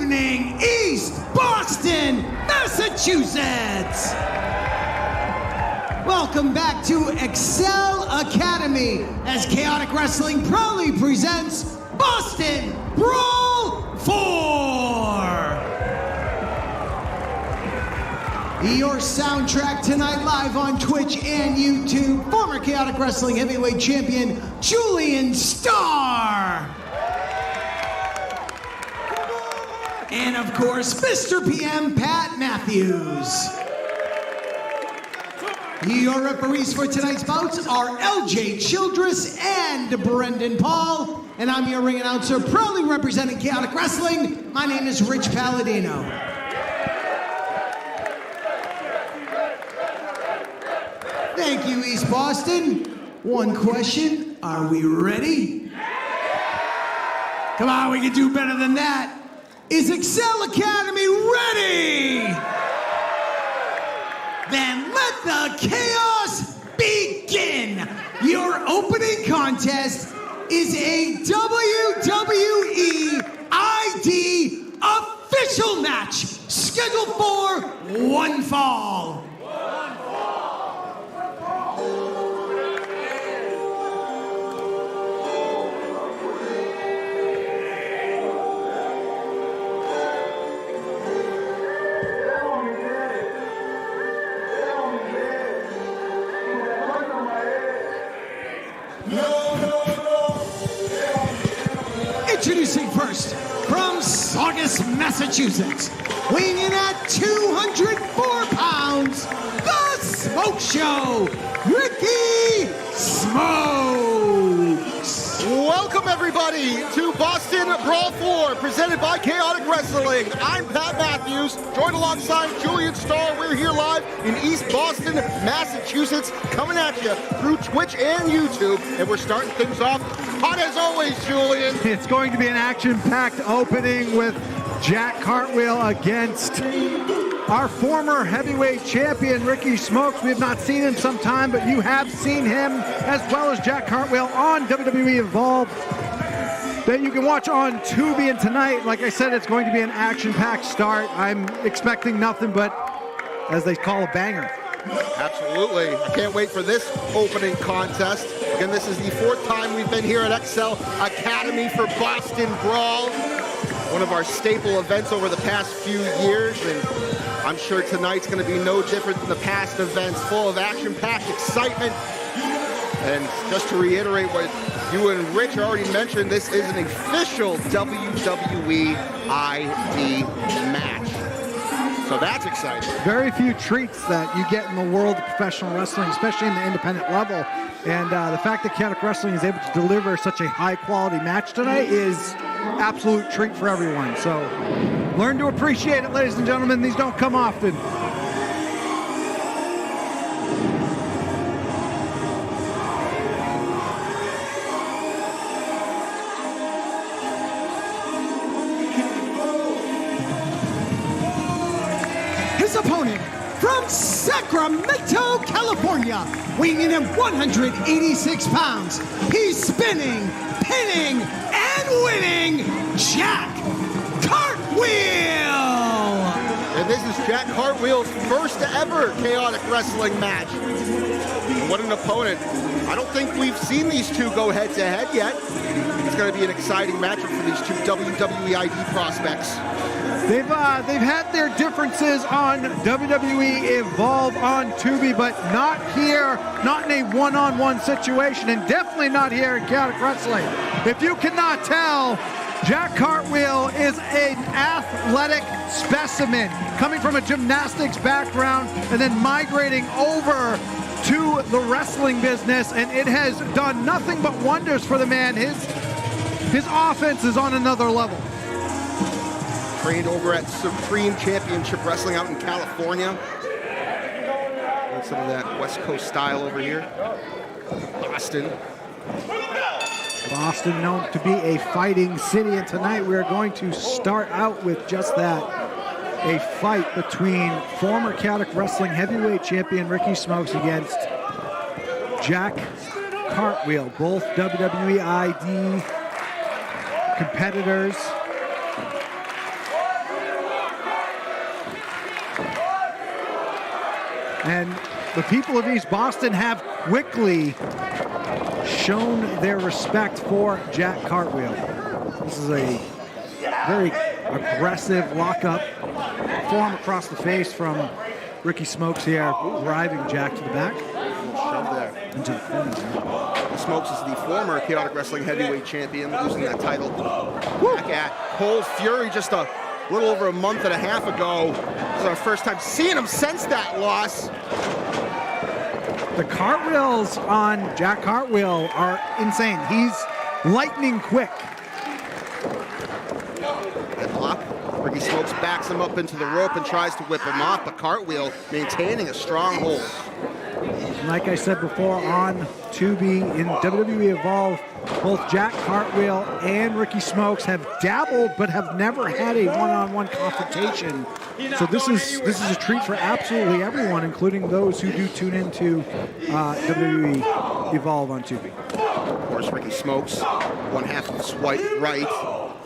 evening, East Boston, Massachusetts. Welcome back to Excel Academy as Chaotic Wrestling proudly presents Boston Brawl 4. Your soundtrack tonight live on Twitch and YouTube, former Chaotic Wrestling Heavyweight Champion Julian Starr. And of course, Mr. PM Pat Matthews. Your referees for tonight's bouts are LJ Childress and Brendan Paul. And I'm your ring announcer, proudly representing Chaotic Wrestling. My name is Rich Palladino. Thank you, East Boston. One question, are we ready? Come on, we can do better than that. Is Excel Academy ready? Then let the chaos begin. Your opening contest is a WWE ID official match scheduled for one fall. Introducing first, from Saugus, Massachusetts, weighing in at 204 pounds, The Smoke Show, Ricky Smokes. Welcome everybody to Boston Brawl 4, presented by Chaotic Wrestling. I'm Pat Matthews, joined alongside Julian Starr. We're here live in East Boston, Massachusetts, coming at you through Twitch and YouTube, and we're starting things off hot as always, Julian. It's going to be an action-packed opening with Jack Cartwheel against our former heavyweight champion, Ricky Smokes. We have not seen him some time, but you have seen him, as well as Jack Cartwheel, on WWE Evolved, that you can watch on Tubi. And tonight, like I said, it's going to be an action-packed start. I'm expecting nothing but, as they call, a banger. Absolutely. I can't wait for this opening contest. Again, this is the fourth time we've been here at Excel Academy for Boston Brawl, one of our staple events over the past few years, and I'm sure tonight's going to be no different than the past events, full of action-packed excitement. And just to reiterate what you and Rich already mentioned, this is an official WWE ID match. So that's exciting. Very few treats that you get in the world of professional wrestling, especially in the independent level. And the fact that Chaotic Wrestling is able to deliver such a high-quality match tonight is absolute treat for everyone. So learn to appreciate it, ladies and gentlemen. These don't come often. His opponent from Sacramento, California, weighing in at 186 pounds. He's spinning, pinning, and winning Jack Cartwheel. And this is Jack Cartwheel's first ever Chaotic Wrestling match. And what an opponent. I don't think we've seen these two go head-to-head yet. It's going to be an exciting matchup for these two WWE ID prospects. They've had their differences on WWE Evolve on Tubi, but not here, not in a one-on-one situation, and definitely not here in Chaotic Wrestling. If you cannot tell, Jack Cartwheel is an athletic specimen, coming from a gymnastics background and then migrating over to the wrestling business, and it has done nothing but wonders for the man. His offense is on another level. Trained over at Supreme Championship Wrestling out in California. And some of that West Coast style over here. Boston. Boston known to be a fighting city, and tonight we are going to start out with just that. A fight between former Chaotic Wrestling heavyweight champion Ricky Smokes against Jack Cartwheel, both WWE ID competitors. And the people of East Boston have quickly shown their respect for Jack Cartwheel. This is a very aggressive lockup, forearm across the face from Ricky Smokes here, driving Jack to the back. Shove there. Into the corner. Smokes is the former Chaotic Wrestling Heavyweight Champion, losing that title back at Cold Fury just a little over a month and a half ago. This is our first time seeing him since that loss. The cartwheels on Jack Cartwheel are insane. He's lightning quick. Headlock. Ricky Smokes backs him up into the rope and tries to whip him off, but Cartwheel maintaining a strong hold. Like I said before, on Tubi in WWE Evolve, both Jack Cartwheel and Ricky Smokes have dabbled but have never had a one-on-one confrontation. So this is a treat for absolutely everyone, including those who do tune into WWE Evolve on Tubi. Of course, Ricky Smokes, one half of swipe right,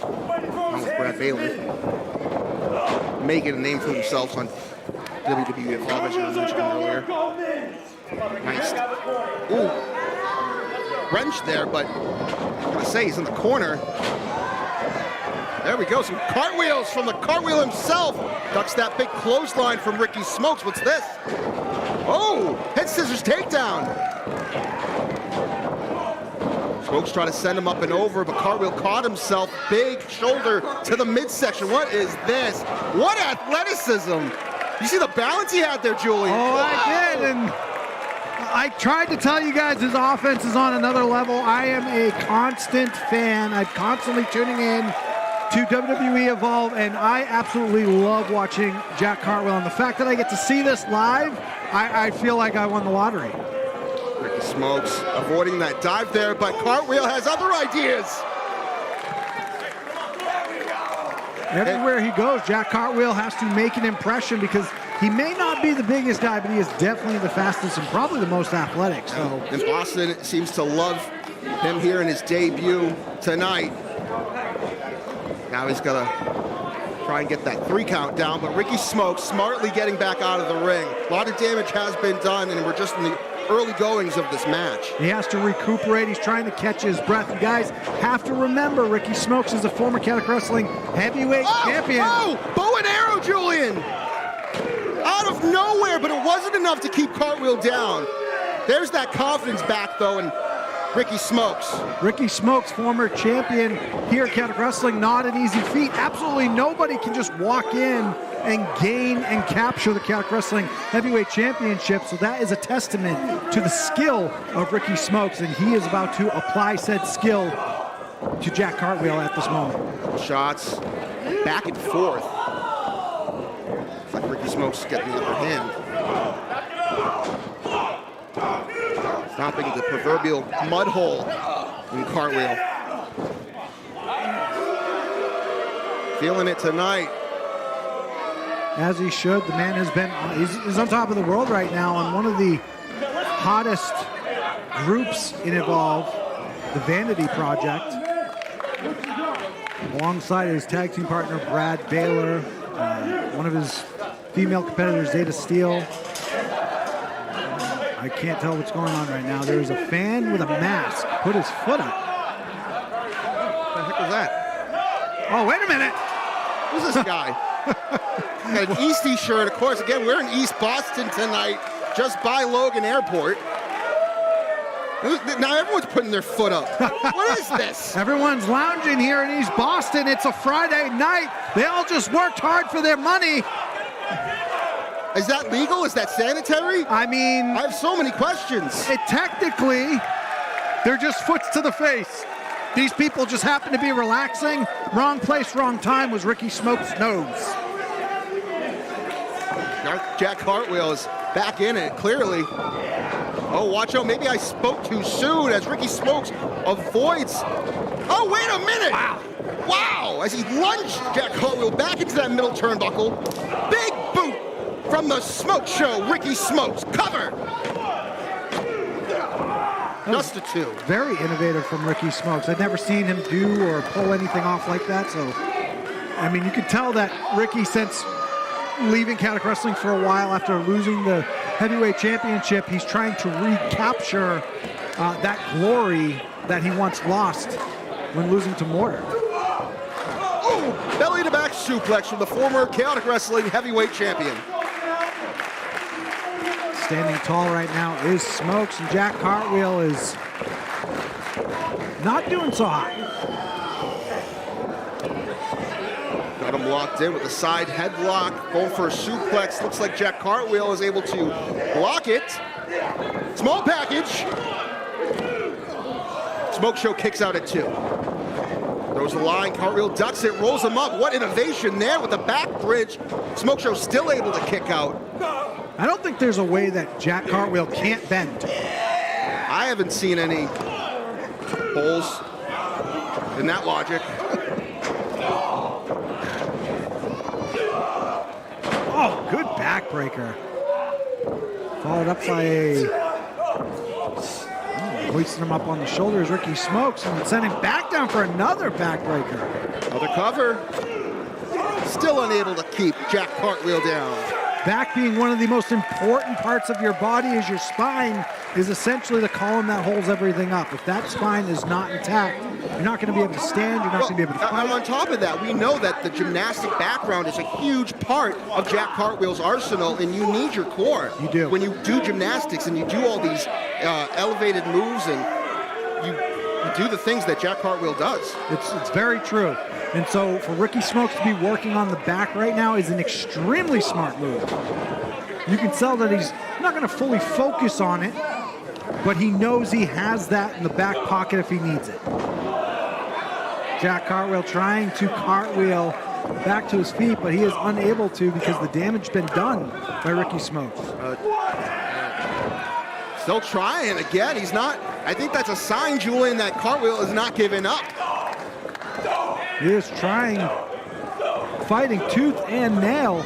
along with Brad Baylor, making a name for themselves on WWE Evolve, as you were mentioning earlier. Nice. Ooh. Wrench there, but I'm going to say he's in the corner. There we go. Some cartwheels from the Cartwheel himself. Ducks that big clothesline from Ricky Smokes. What's this? Oh, head scissors takedown. Smokes trying to send him up and over, but Cartwheel caught himself. Big shoulder to the midsection. What is this? What athleticism. You see the balance he had there, Julian? Oh, I did, and I tried to tell you guys his offense is on another level. I am a constant fan. I'm constantly tuning in to WWE Evolve, and I absolutely love watching Jack Cartwheel. And the fact that I get to see this live, I feel like I won the lottery. Ricky Smokes avoiding that dive there, but Cartwheel has other ideas. Everywhere he goes, Jack Cartwheel has to make an impression because he may not be the biggest guy, but he is definitely the fastest and probably the most athletic. So, and Boston seems to love him here in his debut tonight. Now he's got to try and get that 3 count down, but Ricky Smokes smartly getting back out of the ring. A lot of damage has been done, and we're just in the early goings of this match. He has to recuperate. He's trying to catch his breath. You guys have to remember, Ricky Smokes is a former Chaotic Wrestling Heavyweight Champion. Oh, bow and arrow, Julian! Out of nowhere, but it wasn't enough to keep Cartwheel down. There's that confidence back, though, and Ricky Smokes. Ricky Smokes, former champion here at Chaotic Wrestling, not an easy feat. Absolutely nobody can just walk in and gain and capture the Chaotic Wrestling Heavyweight Championship. So that is a testament to the skill of Ricky Smokes, and he is about to apply said skill to Jack Cartwheel at this moment. Shots back and forth. It's like Ricky Smokes is getting the upper hand. Stopping the proverbial mud hole in Cartwheel. Feeling it tonight. As he should. The man has been, he's on top of the world right now on one of the hottest groups in Evolve, the Vanity Project. Alongside his tag team partner, Brad Baylor, one of his female competitors, Zeta Steele. I can't tell what's going on right now. There's a fan with a mask put his foot up. What the heck was that? Oh, wait a minute. Who's this guy? Got an Eastie shirt, of course. Again, we're in East Boston tonight, just by Logan Airport. Now everyone's putting their foot up. What is this? Everyone's lounging here in East Boston. It's a Friday night. They all just worked hard for their money. Is that legal? Is that sanitary? I mean, I have so many questions. Technically, they're just foots to the face. These people just happen to be relaxing. Wrong place, wrong time was Ricky Smokes' nose. Jack Cartwheel is back in it, clearly. Oh, watch out. Maybe I spoke too soon as Ricky Smokes avoids. Oh, wait a minute. Wow. Wow. As he lunged Jack Cartwheel back into that middle turnbuckle. Big boot from the Smoke Show. Ricky Smokes. Cover. Just a 2. Very innovative from Ricky Smokes. I've never seen him do or pull anything off like that. So, I mean, you could tell that Ricky, since leaving Chaotic Wrestling for a while after losing the heavyweight championship, he's trying to recapture that glory that he once lost when losing to Mortar. Oh, belly to back suplex from the former Chaotic Wrestling heavyweight champion. Standing tall right now is Smokes, and Jack Cartwheel is not doing so hot. Got him locked in with a side headlock, going for a suplex. Looks like Jack Cartwheel is able to block it. Small package. Smoke Show kicks out at 2. Throws the line, Cartwheel ducks it, rolls him up. What innovation there with the back bridge. Smoke Show still able to kick out. I don't think there's a way that Jack Cartwheel can't bend. I haven't seen any holes in that logic. Oh, good backbreaker. Followed up by hoisting him up on the shoulders, Ricky Smokes, and sending back down for another backbreaker. Another cover. Still unable to keep Jack Cartwheel down. Back being one of the most important parts of your body, is your spine is essentially the column that holds everything up. If that spine is not intact, you're not going to be able to stand, you're not going to be able to fight. And on top of that, we know that the gymnastic background is a huge part of Jack Cartwheel's arsenal, and you need your core. You do. When you do gymnastics and you do all these elevated moves and you do the things that Jack Cartwheel does. It's very true. And so for Ricky Smokes to be working on the back right now is an extremely smart move. You can tell that he's not going to fully focus on it, but he knows he has that in the back pocket if he needs it. Jack Cartwheel trying to cartwheel back to his feet, but he is unable to because the damage has been done by Ricky Smokes. Still trying again. He's not. I think that's a sign, Julian, that Cartwheel is not giving up. He is trying, fighting tooth and nail.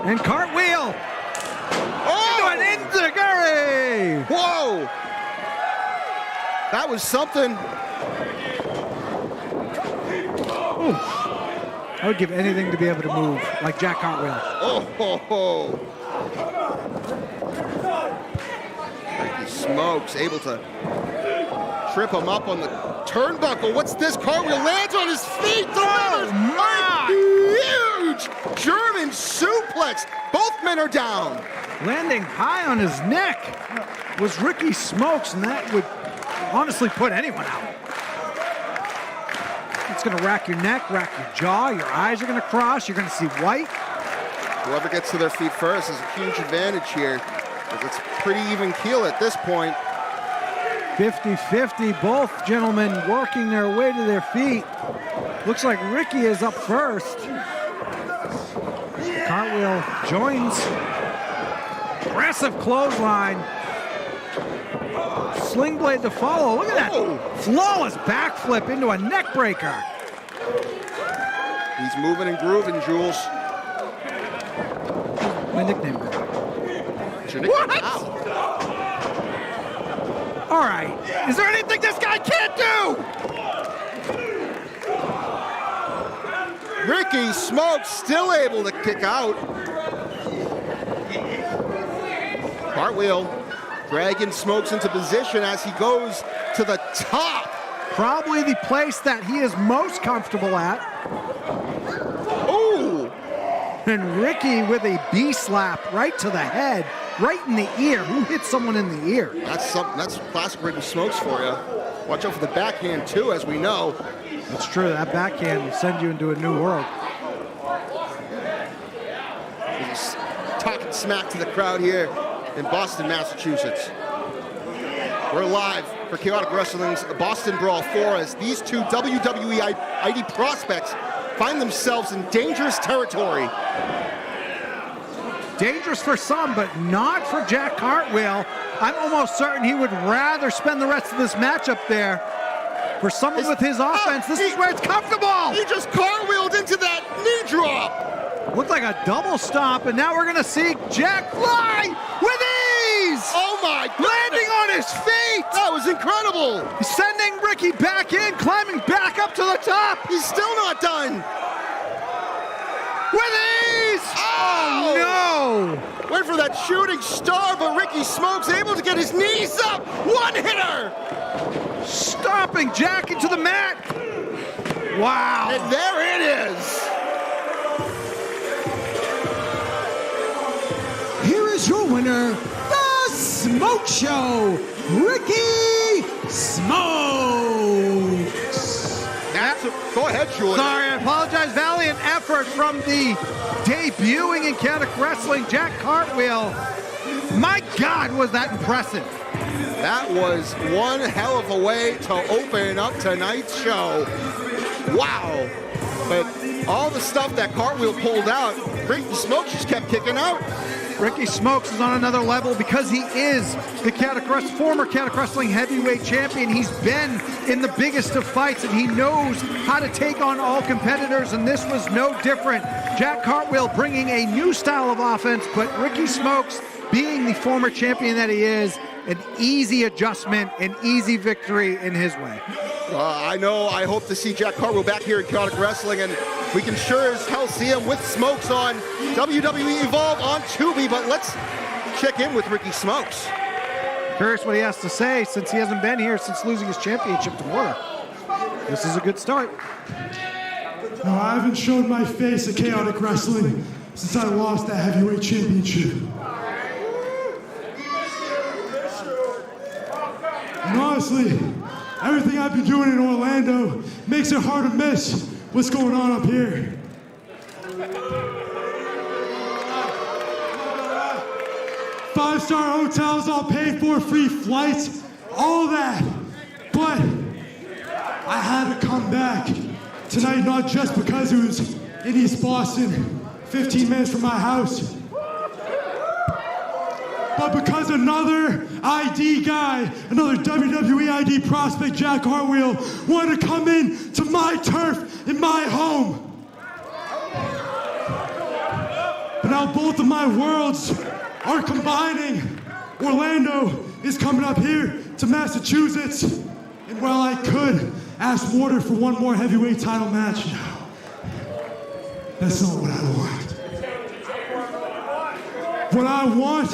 And Cartwheel! Oh! Into an enziguri! Whoa! That was something. Ooh. I would give anything to be able to move like Jack Cartwheel. Oh, ho, ho. Ricky Smokes able to trip him up on the turnbuckle. What's this? Cartwheel lands on his feet. Delivers a huge German suplex. Both men are down. Landing high on his neck was Ricky Smokes, and that would honestly put anyone out. It's going to rack your neck, rack your jaw, your eyes are going to cross, you're going to see white. Whoever gets to their feet first is a huge advantage here, because it's pretty even keel at this point. 50-50, both gentlemen working their way to their feet. Looks like Ricky is up first. Cartwheel joins. Aggressive clothesline. Sling blade to follow. Look at that flawless backflip into a neck breaker. He's moving and grooving, Jules. My nickname. What? All right. Is there anything this guy can't do? Ricky Smokes still able to kick out. Cartwheel dragging Smokes into position as he goes to the top. Probably the place that he is most comfortable at. Ooh! And Ricky with a B slap right to the head, right in the ear. Who hit someone in the ear? That's something. That's classic Ricky Smokes for you. Watch out for the backhand too, as we know. That's true. That backhand will send you into a new world. He's talking smack to the crowd here in Boston, Massachusetts. We're live for Chaotic Wrestling's Boston Brawl 4 as these two WWE ID prospects find themselves in dangerous territory. Dangerous for some, but not for Jack Cartwheel. I'm almost certain he would rather spend the rest of this match up there. For someone with his offense, this is where it's comfortable. He just cartwheeled into that knee drop. Looked like a double stomp, and now we're going to see Jack fly with ease. Oh my goodness. Landing on his feet. That was incredible. He's sending Ricky back in, climbing back up to the top. He's still not done. With ease. Oh no. Where going for that shooting star, but Ricky Smokes able to get his knees up. One hitter. Stomping Jack into the mat. Wow. And there it is. Here is your winner, the Smoke Show, Ricky Smokes. Go ahead, Julian. Sorry, I apologize. Valiant effort from the debuting in Chaotic Wrestling, Jack Cartwheel. My God, was that impressive. That was one hell of a way to open up tonight's show. Wow. But all the stuff that Cartwheel pulled out, Ricky Smokes just kept kicking out. Ricky Smokes is on another level because he is the former Chaotic Wrestling heavyweight champion. He's been in the biggest of fights, and he knows how to take on all competitors, and this was no different. Jack Cartwheel bringing a new style of offense, but Ricky Smokes, being the former champion that he is, an easy adjustment, an easy victory in his way. I know, I hope to see Jack Cartwheel back here in Chaotic Wrestling, and we can sure as hell see him with Smokes on WWE Evolve on Tubi, but let's check in with Ricky Smokes. Curious what he has to say since he hasn't been here since losing his championship to Mortar. This is a good start. No, I haven't showed my face at Chaotic Wrestling since I lost that heavyweight championship. And honestly, everything I've been doing in Orlando makes it hard to miss what's going on up here. Five-star hotels all paid for, free flights, all that. But I had to come back tonight, not just because it was in East Boston, 15 minutes from my house, but because another ID guy, another WWE ID prospect, Jack Cartwheel, wanted to come in to my turf in my home. But now both of my worlds are combining. Orlando is coming up here to Massachusetts. And while I could ask Mortar for one more heavyweight title match, no, that's not what I want. What I want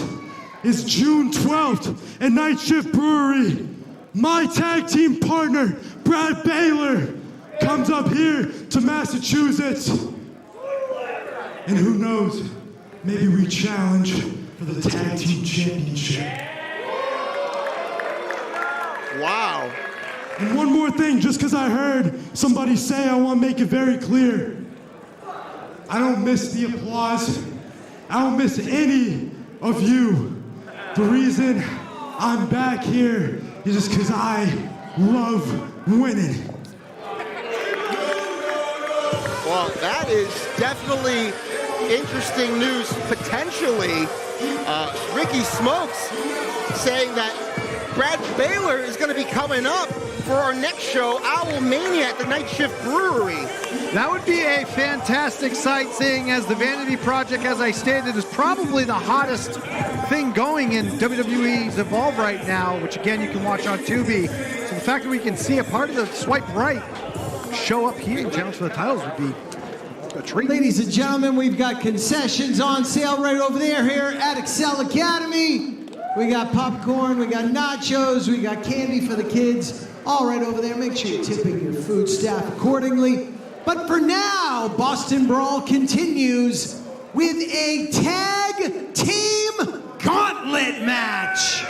is June 12th at Night Shift Brewery. My tag team partner, Brad Baylor, comes up here to Massachusetts. And who knows, maybe we challenge for the tag team championship. Wow. And one more thing, just because I heard somebody say, I want to make it very clear. I don't miss the applause. I don't miss any of you. The reason I'm back here is just because I love winning. Well, that is definitely interesting news, potentially. Ricky Smokes saying that Brad Baylor is going to be coming up for our next show, Owl Mania at the Night Shift Brewery. That would be a fantastic sight, seeing as the Vanity Project, as I stated, is probably the hottest thing going in WWE's Evolve right now, which again you can watch on Tubi. So the fact that we can see a part of the Swipe Right show up here and challenge for the titles would be a treat. Ladies and gentlemen, we've got concessions on sale right over there here at Excel Academy. We got popcorn, we got nachos, we got candy for the kids, all right over there. Make sure you're tipping your food staff accordingly. But for now, Boston Brawl continues with a tag team gauntlet match.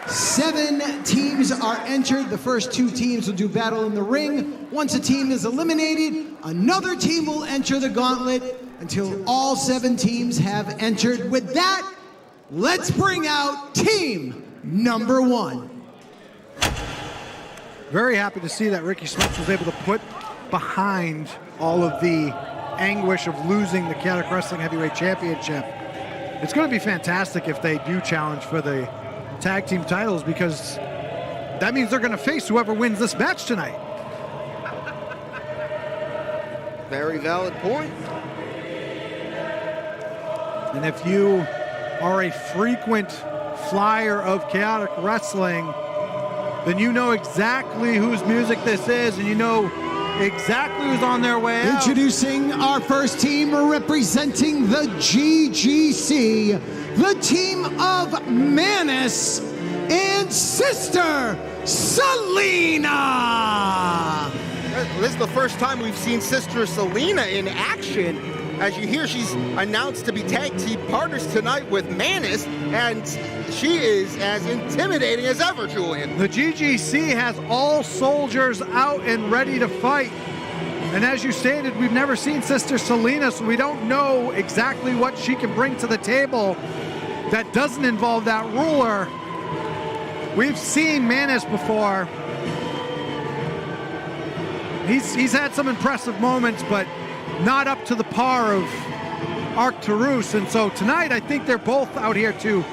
7 teams are entered. The first 2 teams will do battle in the ring. Once a team is eliminated, another team will enter the gauntlet until all 7 teams have entered. With that, let's bring out team number 1. Very happy to see that Ricky Smokes was able to put behind all of the anguish of losing the Chaotic Wrestling Heavyweight Championship. It's going to be fantastic if they do challenge for the tag team titles, because that means they're going to face whoever wins this match tonight. Very valid point. And if you are a frequent flyer of Chaotic Wrestling, then you know exactly whose music this is, and you know exactly who's on their way out. Introducing our first team representing the GGC, the team of Manus and Sister Selena. This is the first time we've seen Sister Selena in action. As you hear, she's announced to be tag team partners tonight with Manus, and she is as intimidating as ever, Julian. The GGC has all soldiers out and ready to fight. And as you stated, we've never seen Sister Selena, so we don't know exactly what she can bring to the table that doesn't involve that ruler. We've seen Manus before. He's had some impressive moments, but not up to the par of Arcturus. And so tonight, I think they're both out here to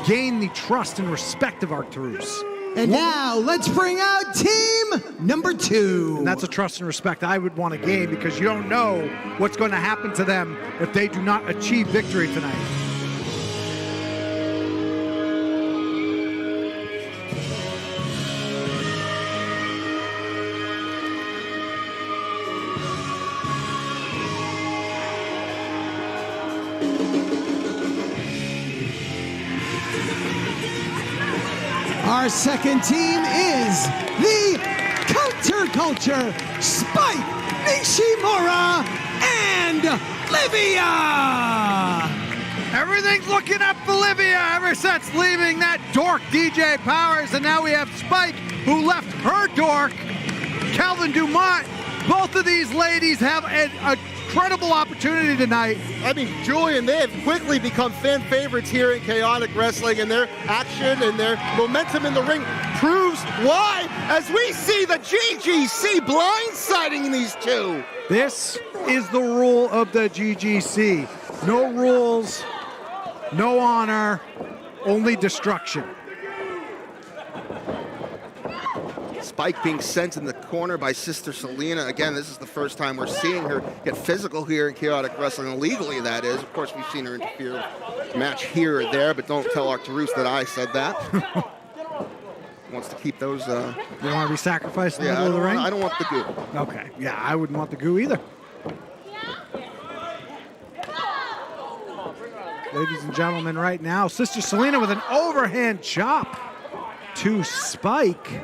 gain the trust and respect of Arcturus. And now, let's bring out team number 2. And that's a trust and respect I would want to gain, because you don't know what's going to happen to them if they do not achieve victory tonight. Our second team is the Counterculture, Spike, Nishimura, and Livia! Everything's looking up for Livia ever since leaving that dork DJ Powers, and now we have Spike, who left her dork, Calvin Dumont. Both of these ladies have an incredible opportunity tonight. I mean, Julian, they have quickly become fan favorites here in Chaotic Wrestling, and their action and their momentum in the ring proves why, as we see the GGC blindsiding these two. This is the rule of the GGC. No rules, no honor, only destruction. Spike being sent in the corner by Sister Selena. Again, this is the first time we're seeing her get physical here in Chaotic Wrestling, illegally that is. Of course, we've seen her interfere with a match here or there, but don't tell Arcturus that I said that. Wants to keep those... You don't want to be sacrificed in the middle of the ring? I don't want the goo. Okay, yeah, I wouldn't want the goo either. Ladies and gentlemen, right now, Sister Selena with an overhand chop to Spike.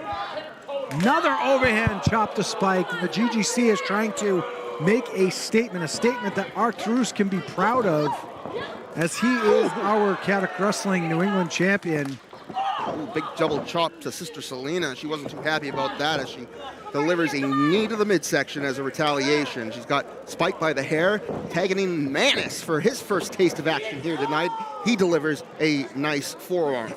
Another overhand chop to Spike. The GGC is trying to make a statement that Arcturus can be proud of, as he is our Chaotic Wrestling New England champion. Ooh, big double chop to Sister Selena. She wasn't too happy about that as she delivers a knee to the midsection as a retaliation. She's got Spike by the hair, tagging in Manus for his first taste of action here tonight. He delivers a nice forearm.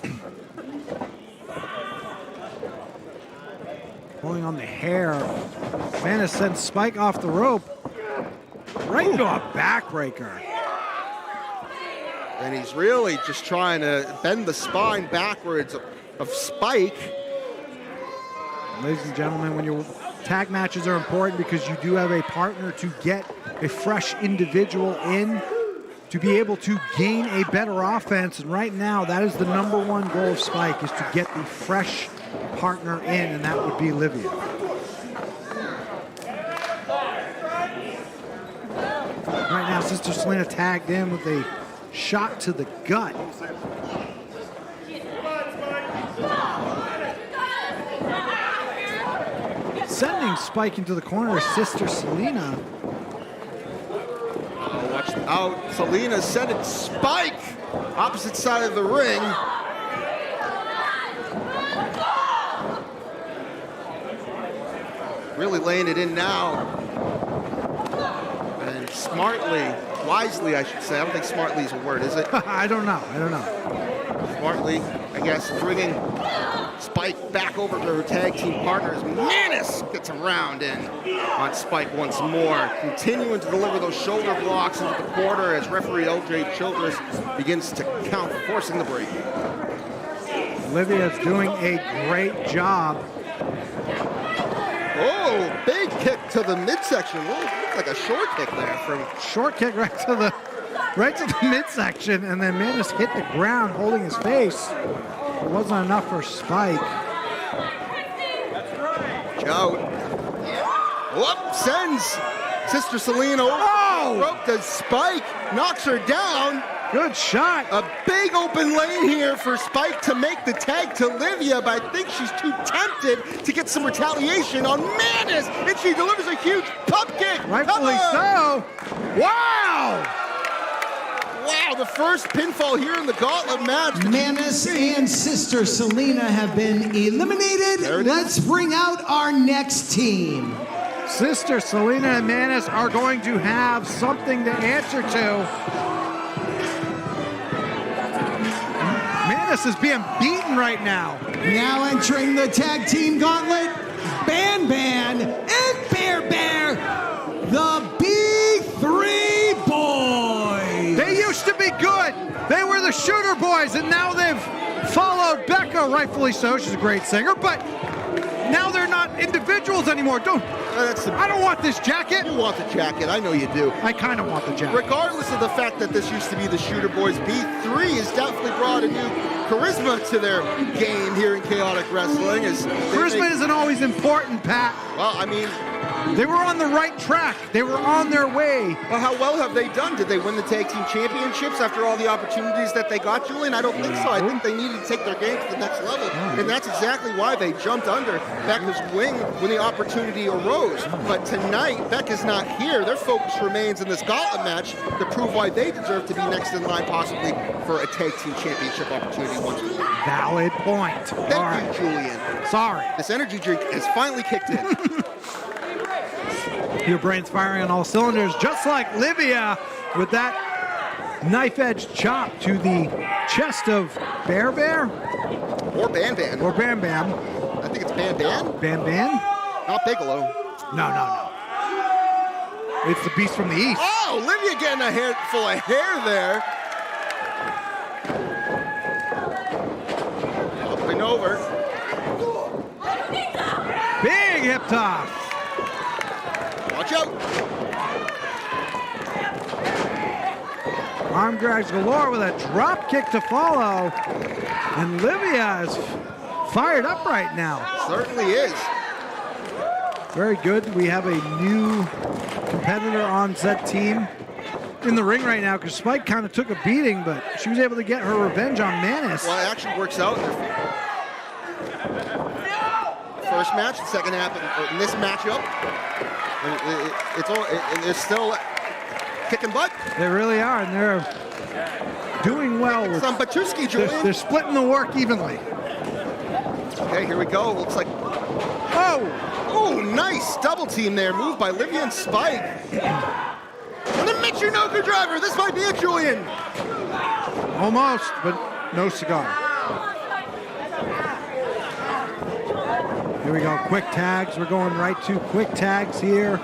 Pulling on the hair. Manus sends Spike off the rope. Right into a backbreaker. And he's really just trying to bend the spine backwards of Spike. Ladies and gentlemen, when your tag matches are important because you do have a partner to get a fresh individual in to be able to gain a better offense. And right now, that is the #1 goal of Spike, is to get the fresh partner in, and that would be Livia. Right now, Sister Selena tagged in with a shot to the gut. Sending Spike into the corner is Sister Selena. Oh, watch out. Selena sending Spike opposite side of the ring. Really laying it in now. And smartly, wisely, I should say. I don't think smartly is a word, is it? I don't know. Smartly, I guess, bringing Spike back over to her tag team partners. Manus gets around in on Spike once more. Continuing to deliver those shoulder blocks into the corner as referee LJ Childress begins to count, forcing the break. Livia's doing a great job. Oh, big kick to the midsection. Looked like a short kick there from... Short kick right to the midsection, and then Manus hit the ground holding his face. It wasn't enough for Spike. Watch out. Whoop, sends Sister Selena over the rope to Spike, knocks her down. Good shot. A big open lane here for Spike to make the tag to Livia, but I think she's too tempted to get some retaliation on Manus, and she delivers a huge pump kick. Rightfully so. Wow! Wow, the first pinfall here in the gauntlet match. Manus and Sister Selena have been eliminated. Let's bring out our next team. Sister Selena and Manus are going to have something to answer to. Manus is being beaten right now. Now entering the tag team gauntlet, Ban Ban and Bear Bear, the Big Three Boys. They used to be good. They were the Shooter Boys, and now they've followed Becca, rightfully so. She's a great singer, but now they're not individuals anymore. I don't want this jacket. You want the jacket, I know you do. I kind of want the jacket. Regardless of the fact that this used to be the Shooter Boys, B3 has definitely brought a new charisma to their game here in Chaotic Wrestling. Charisma isn't always important, Pat. Well, I mean, they were on the right track. They were on their way. Well, how well have they done? Did they win the tag team championships after all the opportunities that they got, Julian? I don't think so. I think they needed to take their game to the next level. And that's exactly why they jumped under Becca's wing when the opportunity arose. But tonight, Becca's not here. Their focus remains in this gauntlet match to prove why they deserve to be next in line, possibly for a tag team championship opportunity once more. Valid point. Thank you, Julian. Sorry. This energy drink has finally kicked in. Your brain's firing on all cylinders, just like Livia with that knife-edge chop to the chest of Bear Bear? Or Ban Ban. Or Bam Bam. I think it's Ban Ban. Bam Bam? Not Bigelow. No. It's the Beast from the East. Oh, Livia getting a hair full of hair there. Up and over. Big hip toss. Watch out. Arm drags galore with a drop kick to follow. And Livia is fired up right now. Certainly is. Very good. We have a new competitor on set team in the ring right now because Spike kind of took a beating, but she was able to get her revenge on Manus. Well, it actually works out in their favor. First match, second half in this matchup. They're still kicking butt. They really are, and they're doing well. With some Batuski, Julian. They're splitting the work evenly. Okay, here we go. Looks like... Oh, nice double team there. Moved by Livia and Spike. And the Michinoku driver. This might be it, Julian. Almost, but no cigar. Here we go, quick tags. We're going right to quick tags here.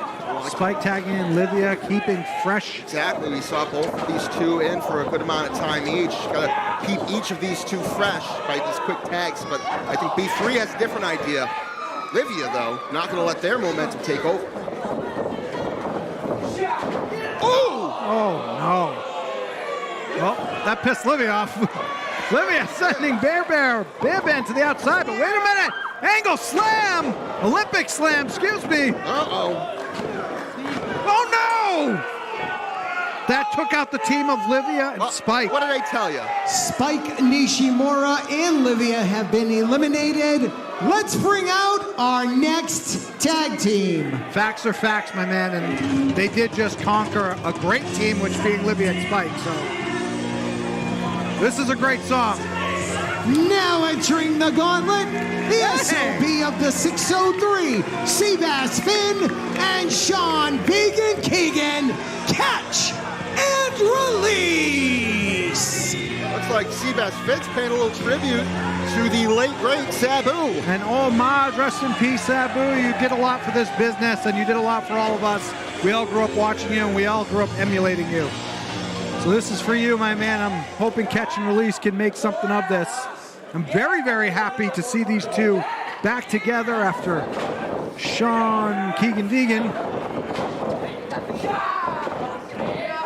Spike tagging in Livia, keeping fresh. Exactly, we saw both of these two in for a good amount of time each. Got to keep each of these two fresh by these quick tags, but I think B3 has a different idea. Livia, though, not going to let their momentum take over. Ooh! Oh, no. Well, that pissed Livia off. Livia sending Bam Bam to the outside, but wait a minute! Angle slam! Olympic slam, excuse me. Uh-oh. Oh, no! That took out the team of Livia and Spike. What did I tell you? Spike, Nishimura, and Livia have been eliminated. Let's bring out our next tag team. Facts are facts, my man, and they did just conquer a great team, which being Livia and Spike, so this is a great song. Now entering the gauntlet, the SOB of the 603, Seabass Finn and Sean Vegan Keegan. Catch and release. Looks like Seabass Finn's paying a little tribute to the late great Sabu. And homage, rest in peace, Sabu. You did a lot for this business, and you did a lot for all of us. We all grew up watching you, and we all grew up emulating you. So this is for you, my man. I'm hoping Catch and Release can make something of this. I'm very, very happy to see these two back together after Sean Keegan Deegan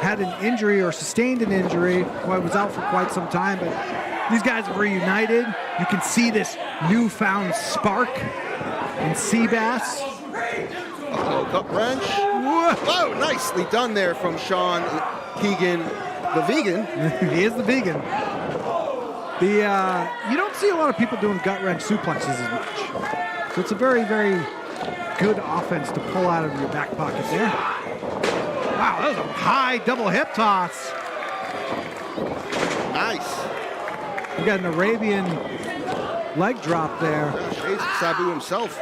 had an injury or sustained an injury. Well, was out for quite some time, but these guys are reunited. You can see this newfound spark in Seabass. Uh-oh, Hook wrench. Whoa, nicely done there from Sean Keegan, the vegan. He is the vegan. You don't see a lot of people doing gut wrench suplexes as much. So it's a very, very good offense to pull out of your back pocket there. Wow, that was a high double hip toss. Nice. You got an Arabian leg drop there. Shades of Sabu himself.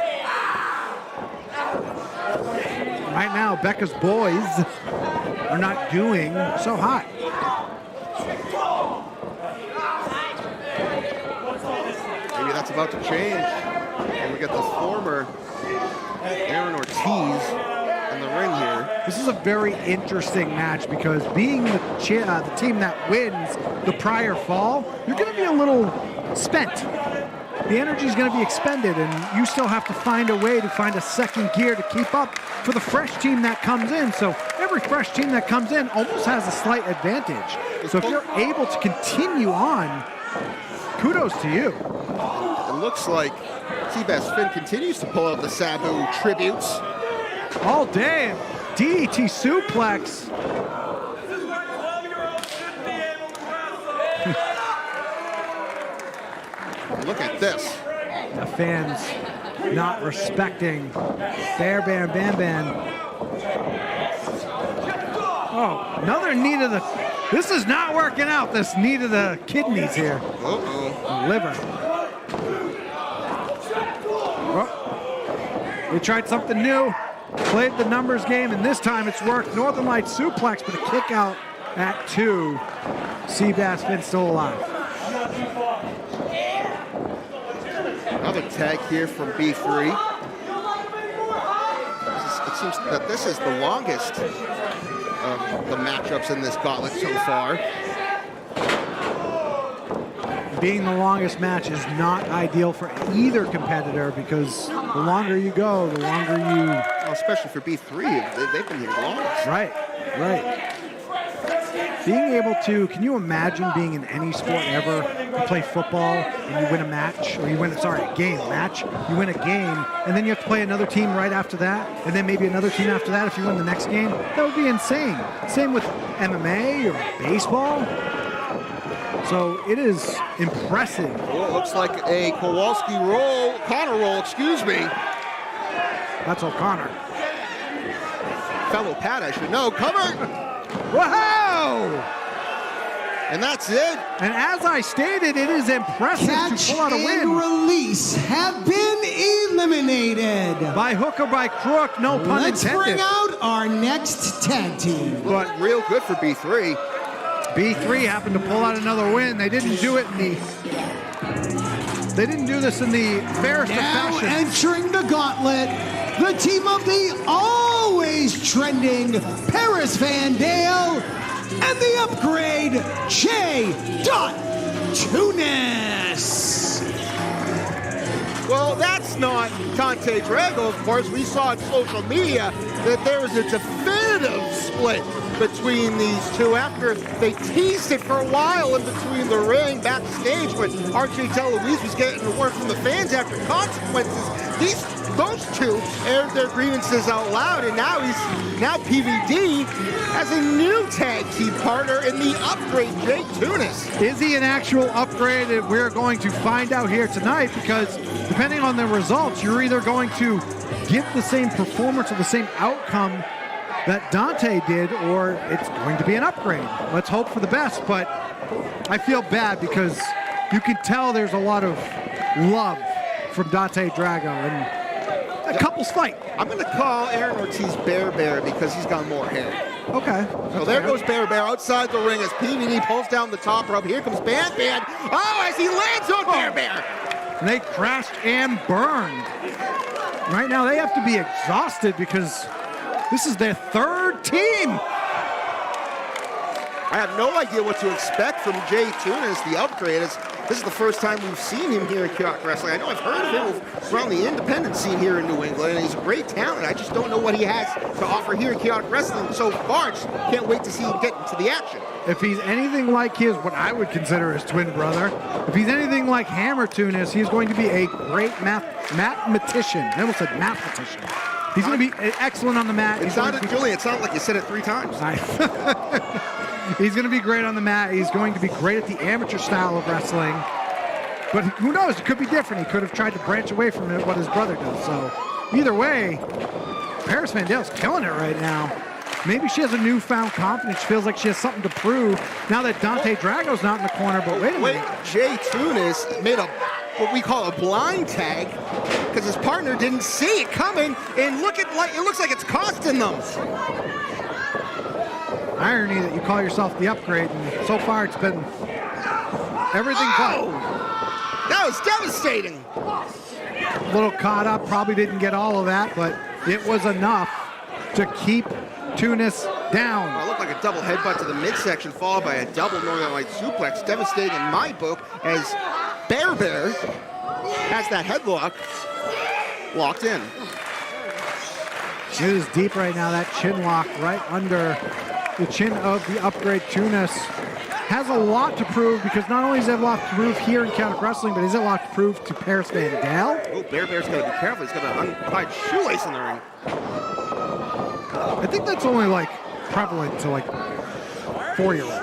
Right now, Becca's boys are not doing so hot. Maybe that's about to change. And we got the former Aaron Ortiz in the ring here. This is a very interesting match because being the team that wins the prior fall, you're going to be a little spent. The energy is going to be expended, and you still have to find a way to find a second gear to keep up for the fresh team that comes in. So every fresh team that comes in almost has a slight advantage. So if you're able to continue on, kudos to you. It looks like Seabass Finn continues to pull out the Sabu tributes. All day, DDT suplex. Look at this. The fans not respecting Bear Bam Bam Bam. Oh, another knee to the... This is not working out, this knee to the kidneys here. Uh-oh. Liver. Oh. They tried something new, played the numbers game, and this time it's worked. Northern Lights suplex, but a kick out at 2. Seabass Finn still alive. Another tag here from B3. It seems that this is the longest of the matchups in this gauntlet so far. Being the longest match is not ideal for either competitor because the longer you go, the longer you... Well, especially for B3, they've been here the longest. Right, right. Being able to, can you imagine being in any sport ever, you play football and you win a match, or you win, a game, you win a game, and then you have to play another team right after that, and then maybe another team after that if you win the next game? That would be insane. Same with MMA or baseball. So it is impressive. Well, it looks like a Kowalski roll, Connor roll, excuse me. That's O'Connor. Fellow Pat, I should know. Cover! Whoa! And that's it. And as I stated, it is impressive Catch to pull out a win. and release have been eliminated. By hook or by crook, no pun Let's intended. bring out our next tag team. But real good for B3. B3 happened to pull out another win. They didn't do it in the... They didn't do this in the fairest of Now fashion. entering the gauntlet, the team of the always trending Paris Van Dale and the upgrade J. Tunis. Well, that's not Dante Drago, of course. We saw on social media that there was a definitive split between these two after they teased it for a while in between the ring backstage, but RJ DeLuise was getting the word from the fans after consequences. Those two aired their grievances out loud, and now PVD has a new tag team partner in the upgrade, Jay Tunis. Is he an actual upgrade? We're going to find out here tonight because depending on the results, you're either going to get the same performance or the same outcome that Dante did, or it's going to be an upgrade. Let's hope for the best, but I feel bad because you can tell there's a lot of love from Dante Drago, and a couple's fight. I'm going to call Aaron Ortiz Bear because he's got more hair. Okay. So there goes Bear outside the ring as PVD pulls down the top rope. Here comes Bam. Oh, as he lands on Bear. And they crashed and burned. Right now they have to be exhausted because this is their third team. I have no idea what to expect from Jay Tunis, the upgrade. This is the first time we've seen him here in Chaotic Wrestling. I know I've heard of him around the independent scene here in New England, and he's a great talent. I just don't know what he has to offer here in Chaotic Wrestling so far. Just can't wait to see him get into the action. If he's anything like what I would consider his twin brother, if he's anything like Hammer Tunis, he's going to be a great mathematician. I almost said mathematician. He's going to be excellent on the mat. It sounded, Julian, it sounded like you said it 3 times. He's going to be great on the mat. He's going to be great at the amateur style of wrestling. But who knows? It could be different. He could have tried to branch away from it, what his brother does. So either way, Paris Van Dale's killing it right now. Maybe she has a newfound confidence. She feels like she has something to prove now that Dante Drago's not in the corner. But wait a minute. Jay Tunis made what we call a blind tag because his partner didn't see it coming, and it looks like it's costing them. Irony that you call yourself the upgrade, and so far it's been everything but. That was devastating. A little caught up, probably didn't get all of that, but it was enough to keep Tunis down. Well, it looked like a double headbutt to the midsection, followed by a double Northern Light suplex. Devastating in my book, as Bear has that headlock locked in. It is deep right now, that chin lock right under the chin of the upgrade. Tunis has a lot to prove, because not only does he have a lot to prove here in Celtic Wrestling, but he's a lot to prove to Paris Van Dale. Oh, Bear's got to be careful. He's got an untied shoelace in the ring. I think that's only like prevalent to like 4-year-olds.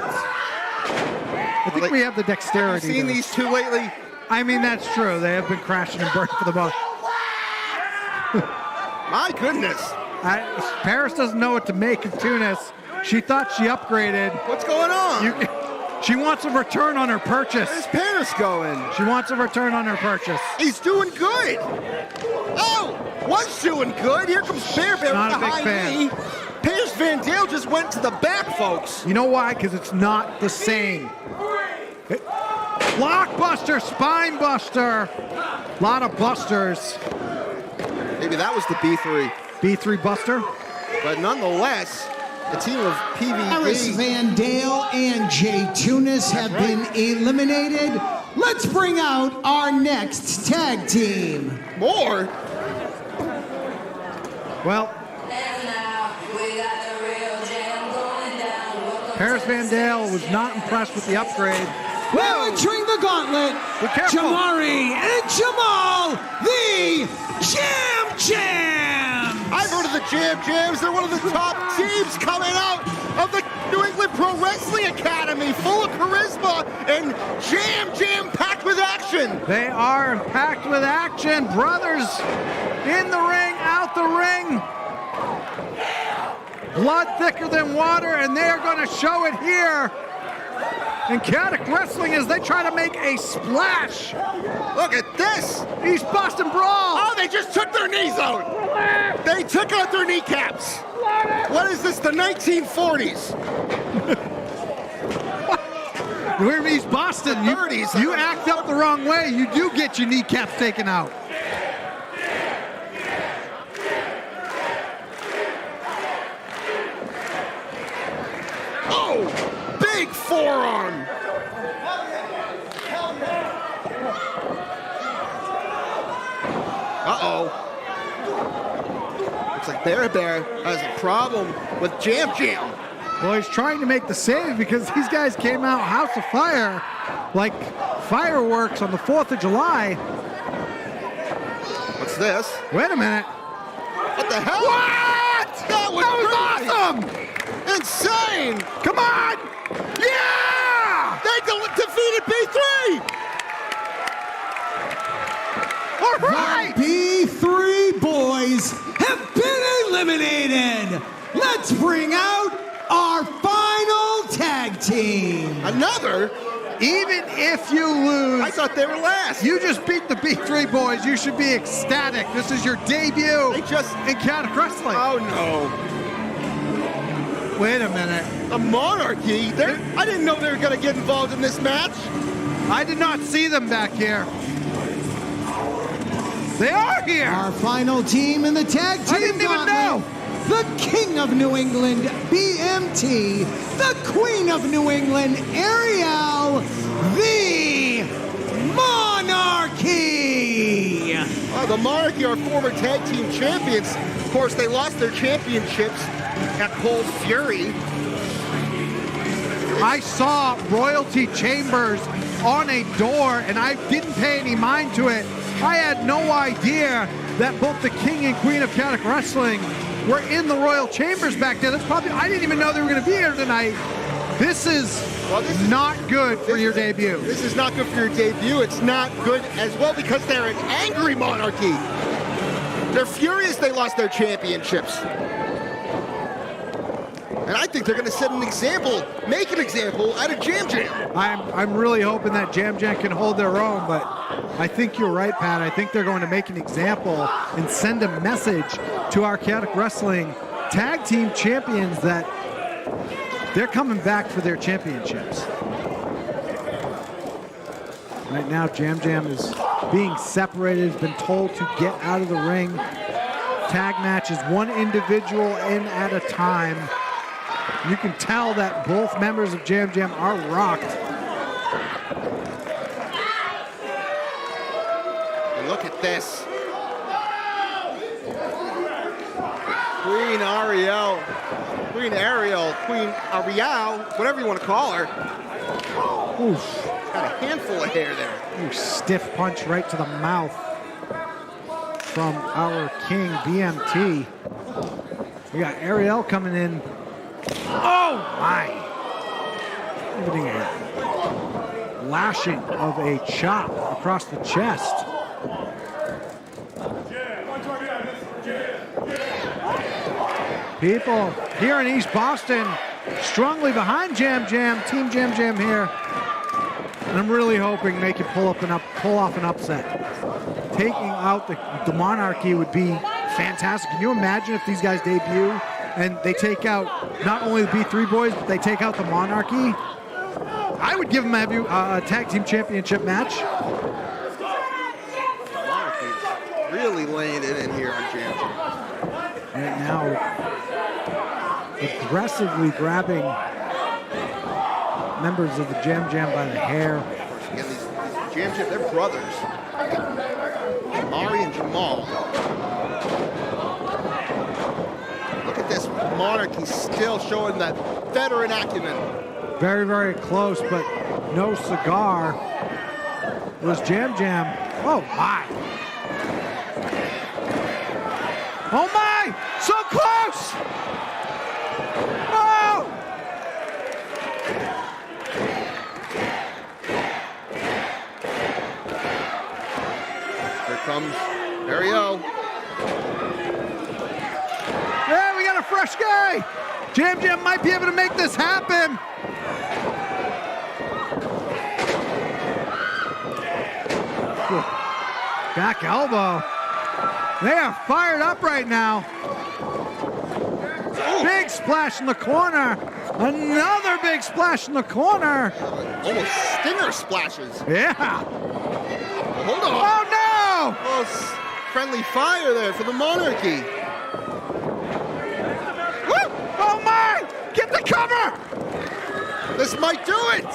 I think we have the dexterity. Have you seen these two lately? I mean, that's true. They have been crashing and burning for the most. My goodness. Paris doesn't know what to make of Tunis. She thought she upgraded. What's going on? She wants a return on her purchase. Where's Paris going? She wants a return on her purchase. He's doing good. Oh, was doing good. Here comes Bear with the high knee. Paris Van Dale just went to the back, folks. You know why? Because it's not the same. Blockbuster, spine buster. A lot of busters. Maybe that was the B3. B3 buster. But nonetheless, the team of PVD. Paris Van Dale and Jay Tunis have been eliminated. Let's bring out our next tag team. More? Well, Paris Van Dale was not impressed with the upgrade. Well, entering the gauntlet, Jamari and Jamal, the Jam Jam. I've heard of the Jam Jams. They're one of the top teams coming out of the New England Pro Wrestling Academy, full of charisma and jam packed with action. They are packed with action. Brothers in the ring, out the ring. Blood thicker than water, and they are going to show it here in Celtic Wrestling as they try to make a splash. Look at this. East Boston Brawl. Oh, they just took their knees out. They took out their kneecaps. What is this, the 1940s? We're in East Boston. 30s. You act up the wrong way, you do get your kneecaps taken out. Oh, big forearm. Uh-oh. Looks like Bear has a problem with Jam. Well, he's trying to make the save because these guys came out House of Fire like fireworks on the 4th of July. What's this? Wait a minute. What the hell? What? That was awesome! Insane! Come on! Yeah! They defeated B3! All right! The B3 boys have been eliminated. Let's bring out our final tag team. Another? Even if you lose, I thought they were last. you just beat the B3 boys. You should be ecstatic. This is your debut in Celtic Wrestling. Oh, no. Wait a minute. The Monarchy? I didn't know they were going to get involved in this match. I did not see them back here. They are here. Our final team in the tag team I didn't even know. The King of New England, BMT. The Queen of New England, Ariel. The Monarchy. The Monarchy are former tag team champions. Of course, they lost their championships at Cold Fury. I saw Royalty Chambers on a door, and I didn't pay any mind to it. I had no idea that both the king and queen of Chaotic Wrestling were in the Royal Chambers back there. That's probably, I didn't even know they were going to be here tonight. This is not good for your debut. This is not good for your debut. It's not good as well because they're an angry monarchy. They're furious they lost their championships. And I think they're going to set an example, make an example out of Jam Jam. I'm really hoping that Jam Jam can hold their own, but I think you're right, Pat. I think they're going to make an example and send a message to our Chaotic Wrestling tag team champions that they're coming back for their championships. Right now, Jam Jam is being separated, has been told to get out of the ring. Tag matches, one individual in at a time. You can tell that both members of Jam Jam are rocked. And look at this. Queen Ariel, whatever you want to call her. Oof. Got a handful of hair there. Ooh, stiff punch right to the mouth from our king, BMT. We got Ariel coming in. Oh my! Giving a lashing of a chop across the chest. People here in East Boston strongly behind Jam Jam, Team Jam Jam here. And I'm really hoping they can pull off an upset. Taking out the monarchy would be fantastic. Can you imagine if these guys debut and they take out not only the B3 boys, but they take out the monarchy? I would give them a tag team championship match. The monarchy is really laying it in here on Jam Jam. Right now, aggressively grabbing members of the Jam Jam by the hair. Again, these Jam Jam, they're brothers. Mari and Jamal. Look at this monarchy still showing that veteran acumen. Very, very close, but no cigar. It was Jam Jam. Oh my! Oh my! So close! Oh! Here comes Ariel. Yeah, we got a fresh guy! Jam Jam might be able to make this happen. Back elbow. They are fired up right now. Big splash in the corner. Another big splash in the corner. Almost stinger splashes. Yeah. Hold on. Oh no! Oh, friendly fire there for the monarchy. Woo! Oh my! Get the cover! This might do it.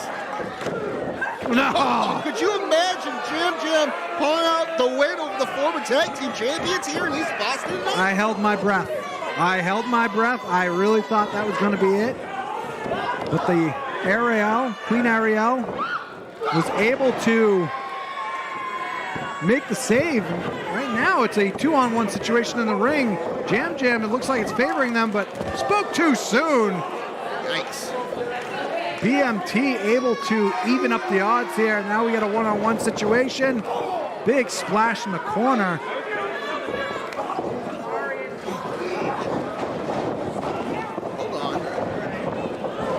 No. Oh, could you imagine Jam Jam pulling out the win over the former tag team champions here in East Boston tonight? I held my breath. I really thought that was going to be it. But the Ariel, Queen Ariel, was able to make the save. Right now, it's a 2-on-1 situation in the ring. Jam Jam, it looks like it's favoring them, but spoke too soon. Yikes. BMT able to even up the odds here. Now we got a 1-on-1 situation. Big splash in the corner. Hold on.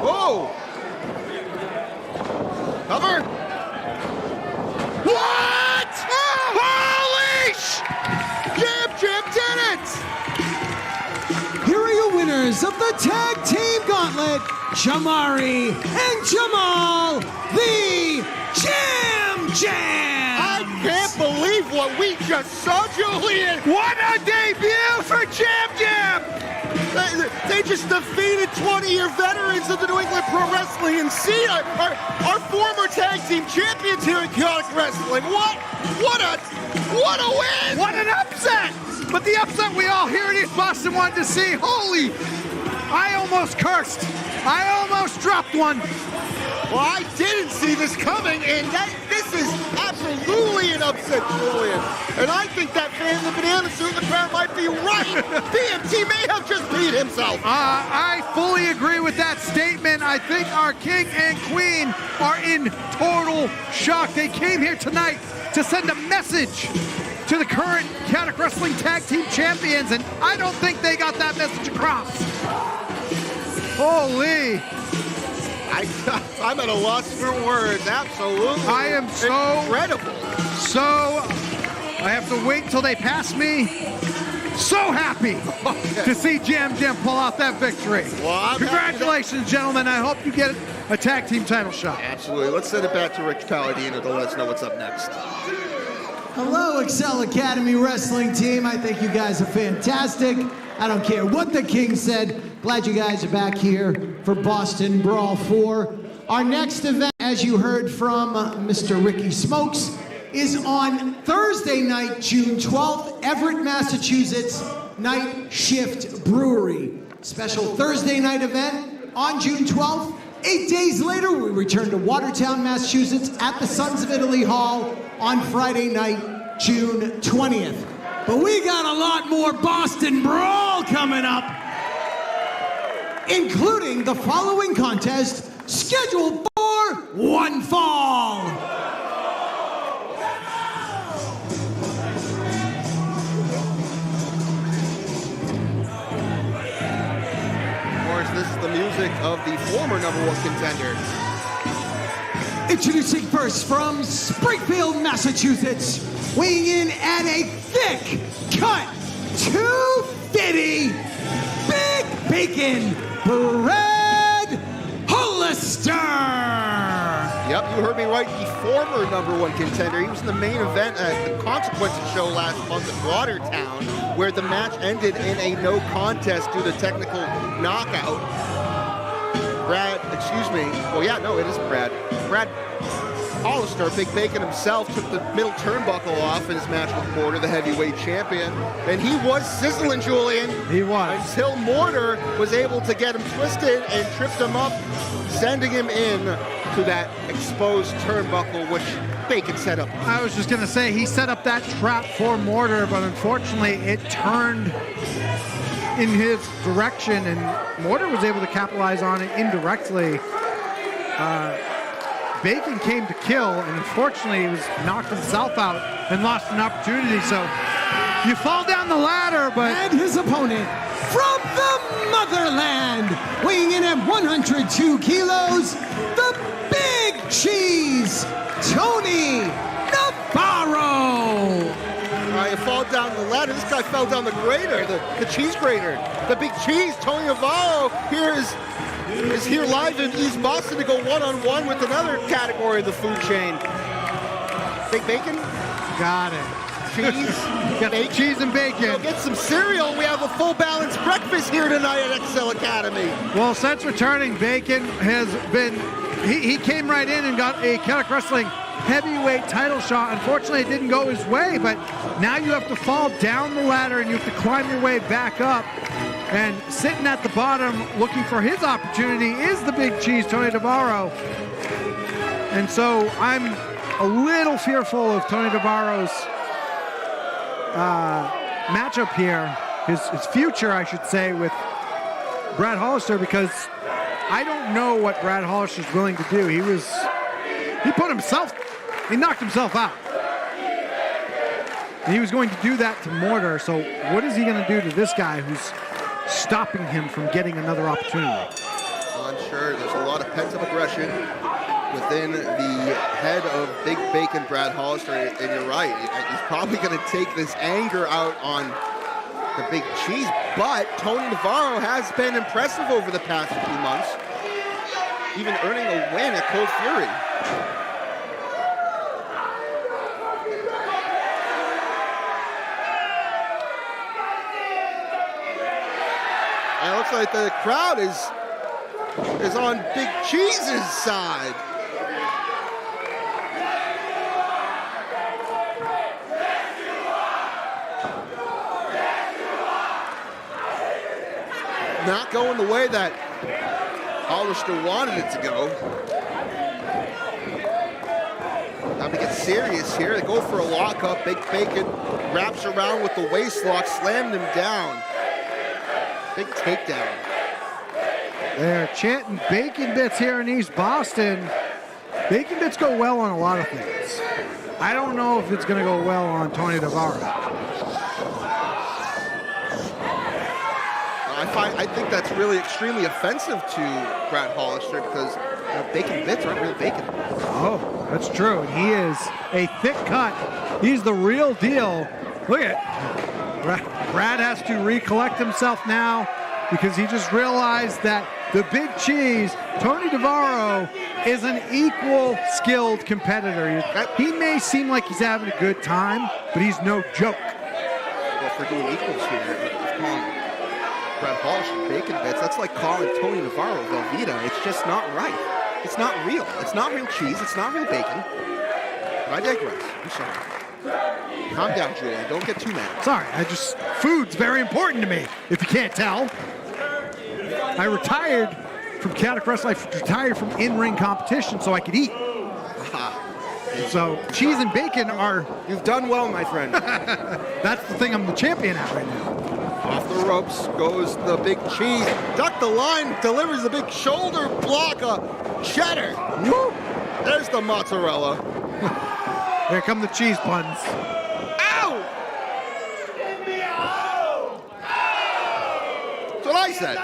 Whoa! Cover! What? Oh! Holy Jam Jam did it! Here are your winners of the Tag Team Gauntlet, Jamari and Jamal, the Jam Jam! I can't believe what we just saw, Julian! What a debut for Jam Jam! They just defeated 20-year veterans of the New England Pro Wrestling and Cena, our former tag team champions here in Chaotic Wrestling. What a win! What an upset! But the upset we all here in East Boston wanted to see. Holy, I almost cursed. I almost dropped one. Well, I didn't see this coming, and this is absolutely absolutely an upset, Julian. And I think that fan in the banana suit in the crowd might be right. BMT may have just beat himself. I fully agree with that statement. I think our king and queen are in total shock. They came here tonight to send a message to the current Chaotic Wrestling Tag Team Champions, and I don't think they got that message across. Holy. I'm at a loss for words, absolutely. I am so incredible. So, I have to wait till they pass me. So happy to see Jam pull out that victory. Well, congratulations, gentlemen. I hope you get a tag team title shot. Absolutely. Let's send it back to Rich Palladino to let us know what's up next. Hello, Excel Academy Wrestling team. I think you guys are fantastic. I don't care what the king said. Glad you guys are back here for Boston Brawl 4. Our next event, as you heard from Mr. Ricky Smokes, is on Thursday night, June 12th, Everett, Massachusetts, Night Shift Brewery. Special Thursday night event on June 12th. 8 days later, we return to Watertown, Massachusetts at the Sons of Italy Hall on Friday night, June 20th. But we got a lot more Boston Brawl coming up, including the following contest scheduled for one fall. Of course, this is the music of the former #1 contender. Introducing first from Springfield, Massachusetts, weighing in at a thick cut 250 Big Bacon Brad Hollister. Yep, you heard me right. The former #1 contender. He was in the main event at the Consequences show last month at Watertown, where the match ended in a no contest due to technical knockout. Brad Hollister, Big Bacon himself, took the middle turnbuckle off in his match with Mortar, the heavyweight champion. And he was sizzling, Julian. He was. Until Mortar was able to get him twisted and tripped him up, sending him in to that exposed turnbuckle, which Bacon set up. I was just going to say, he set up that trap for Mortar, but unfortunately it turned in his direction, and Mortar was able to capitalize on it indirectly. Bacon came to kill, and unfortunately he was knocked himself out and lost an opportunity. So you fall down the ladder, but... And his opponent from the motherland, weighing in at 102 kilos, the Big Cheese, Tony Navaro. You fall down the ladder. This guy fell down the grater, the cheese grater. The Big Cheese, Tony Navaro, is here live in East Boston to go one-on-one with another category of the food chain. Big Bacon? Got it. Cheese? Got bacon. Cheese and bacon. We'll get some cereal. We have a full balanced breakfast here tonight at Excel Academy. Well, since returning, Bacon has been... He came right in and got a Chaotic Wrestling heavyweight title shot. Unfortunately, it didn't go his way, but now you have to fall down the ladder and you have to climb your way back up. And sitting at the bottom looking for his opportunity is the Big Cheese, Tony Navaro. And so I'm a little fearful of Tony Navaro's matchup here, his future, I should say, with Brad Hollister, because I don't know what Brad Hollister's willing to do. He knocked himself out. And he was going to do that to Mortar, so what is he going to do to this guy who's stopping him from getting another opportunity? Unsure. There's a lot of pent-up aggression within the head of Big Bacon Brad Hollister, and you're right. He's probably going to take this anger out on the Big Cheese, but Tony Navaro has been impressive over the past few months, even earning a win at Cold Fury. And it looks like the crowd is on Big Cheese's side. Not going the way that Hollister wanted it to go. Time to get serious here. They go for a lockup. Big Bacon wraps around with the waist lock, slammed him down. Big takedown. They're chanting Bacon Bits here in East Boston. Bacon Bits go well on a lot of things. I don't know if it's going to go well on Tony Navaro. I think that's really extremely offensive to Brad Hollister because Bacon Bits aren't real bacon. Oh, that's true. And he is a thick cut. He's the real deal. Look at Brad has to recollect himself now because he just realized that the big cheese, Tony Navaro, is an equal skilled competitor. He may seem like he's having a good time, but he's no joke. Well, for doing equals here, calling Brad Hollister Bacon Bits, that's like calling Tony Navaro Velveeta. It's just not right. It's not real. It's not real cheese. It's not real bacon. But I digress. I'm sorry. Calm down, Julian. Don't get too mad. Sorry, food's very important to me, if you can't tell. I retired from Catic Wrestling. I retired from in-ring competition so I could eat. So cheese and bacon are... You've done well, my friend. That's the thing I'm the champion at right now. Off the ropes goes the big cheese. Duck the line, delivers the big shoulder block of cheddar. Woo! There's the mozzarella. Here come the cheese buns. Ow! That's what I said.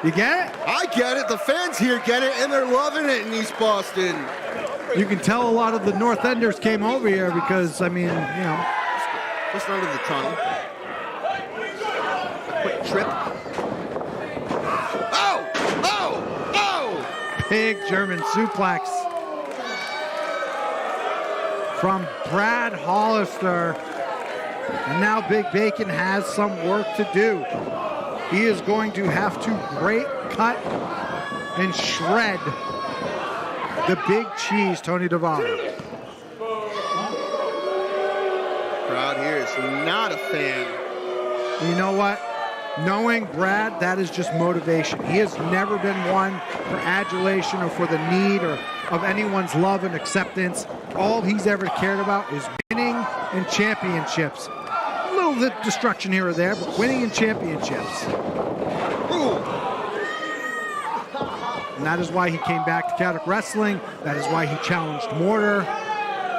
You get it? I get it. The fans here get it, and they're loving it in East Boston. You can tell a lot of the North Enders came over here because, I mean, you know. Just under the tunnel. A quick trip. Oh! Oh! Oh! Big German suplex from Brad Hollister. And now Big Bacon has some work to do. He is going to have to break, cut, and shred the big cheese, Tony Navaro. Crowd here is not a fan. You know what? Knowing Brad, that is just motivation. He has never been one for adulation or for the need or of anyone's love and acceptance. All he's ever cared about is winning and championships. A little bit of destruction here or there, but winning and championships. Ooh. And that is why he came back to Catic Wrestling. That is why he challenged Mortar.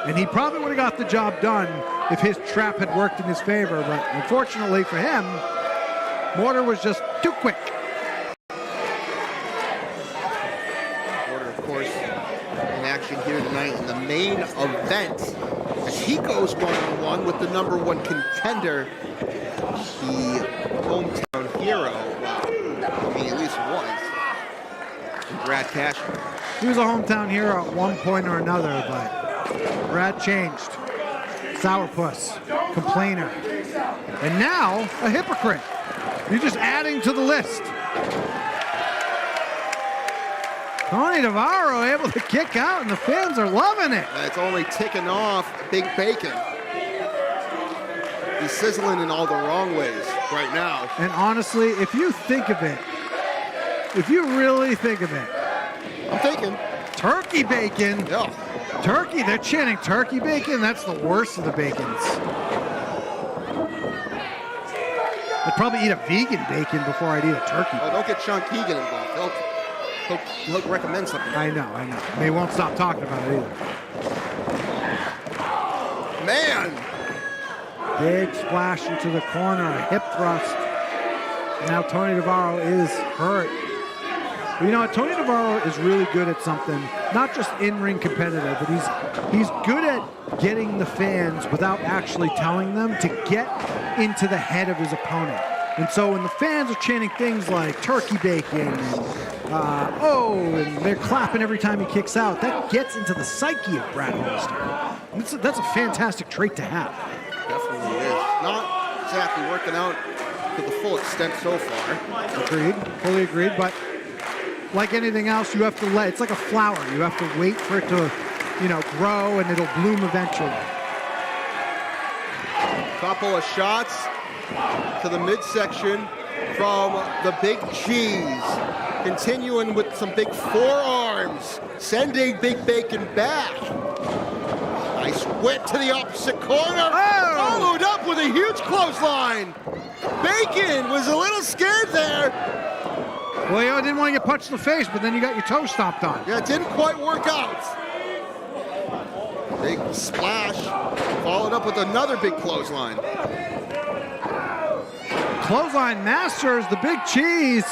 And he probably would have got the job done if his trap had worked in his favor. But unfortunately for him, Mortar was just too quick. Mortar, of course, in action here tonight in the main event. As he goes one-on-one with the #1 contender, the hometown hero. Well, I mean, at least was. Brad Cashew. He was a hometown hero at one point or another, but Brad changed. Sourpuss, complainer, and now a hypocrite. You're just adding to the list. Tony Navaro able to kick out, and the fans are loving it. It's only ticking off Big Bacon. He's sizzling in all the wrong ways right now. And honestly, if you think of it, if you really think of it, I'm thinking. Turkey bacon. Yeah. Turkey, they're chanting turkey bacon. That's the worst of the bacons. I'd probably eat a vegan bacon before I'd eat a turkey. Oh, don't get Sean Keegan involved. He'll recommend something. I know. And they won't stop talking about it either. Man! Big splash into the corner, a hip thrust. Now Tony Navaro is hurt. But you know what? Tony Navaro is really good at something, not just in-ring competitor, but he's good at getting the fans without actually telling them to get into the head of his opponent. And so when the fans are chanting things like turkey bacon and and they're clapping every time he kicks out, that gets into the psyche of Brad Hollister. That's a fantastic trait to have. Definitely is. Not exactly working out to the full extent so far. Agreed, fully agreed, but like anything else, you have to it's like a flower. You have to wait for it to, grow and it'll bloom eventually. Couple of shots to the midsection. from the Big Cheese. Continuing with some big forearms. Sending Big Bacon back. Nice whip to the opposite corner. Followed up with a huge clothesline. Bacon was a little scared there. Well, you didn't want to get punched in the face, but then you got your toe stomped on. Yeah, it didn't quite work out. Big splash, followed up with another big clothesline. Clothesline masters, the Big Cheese.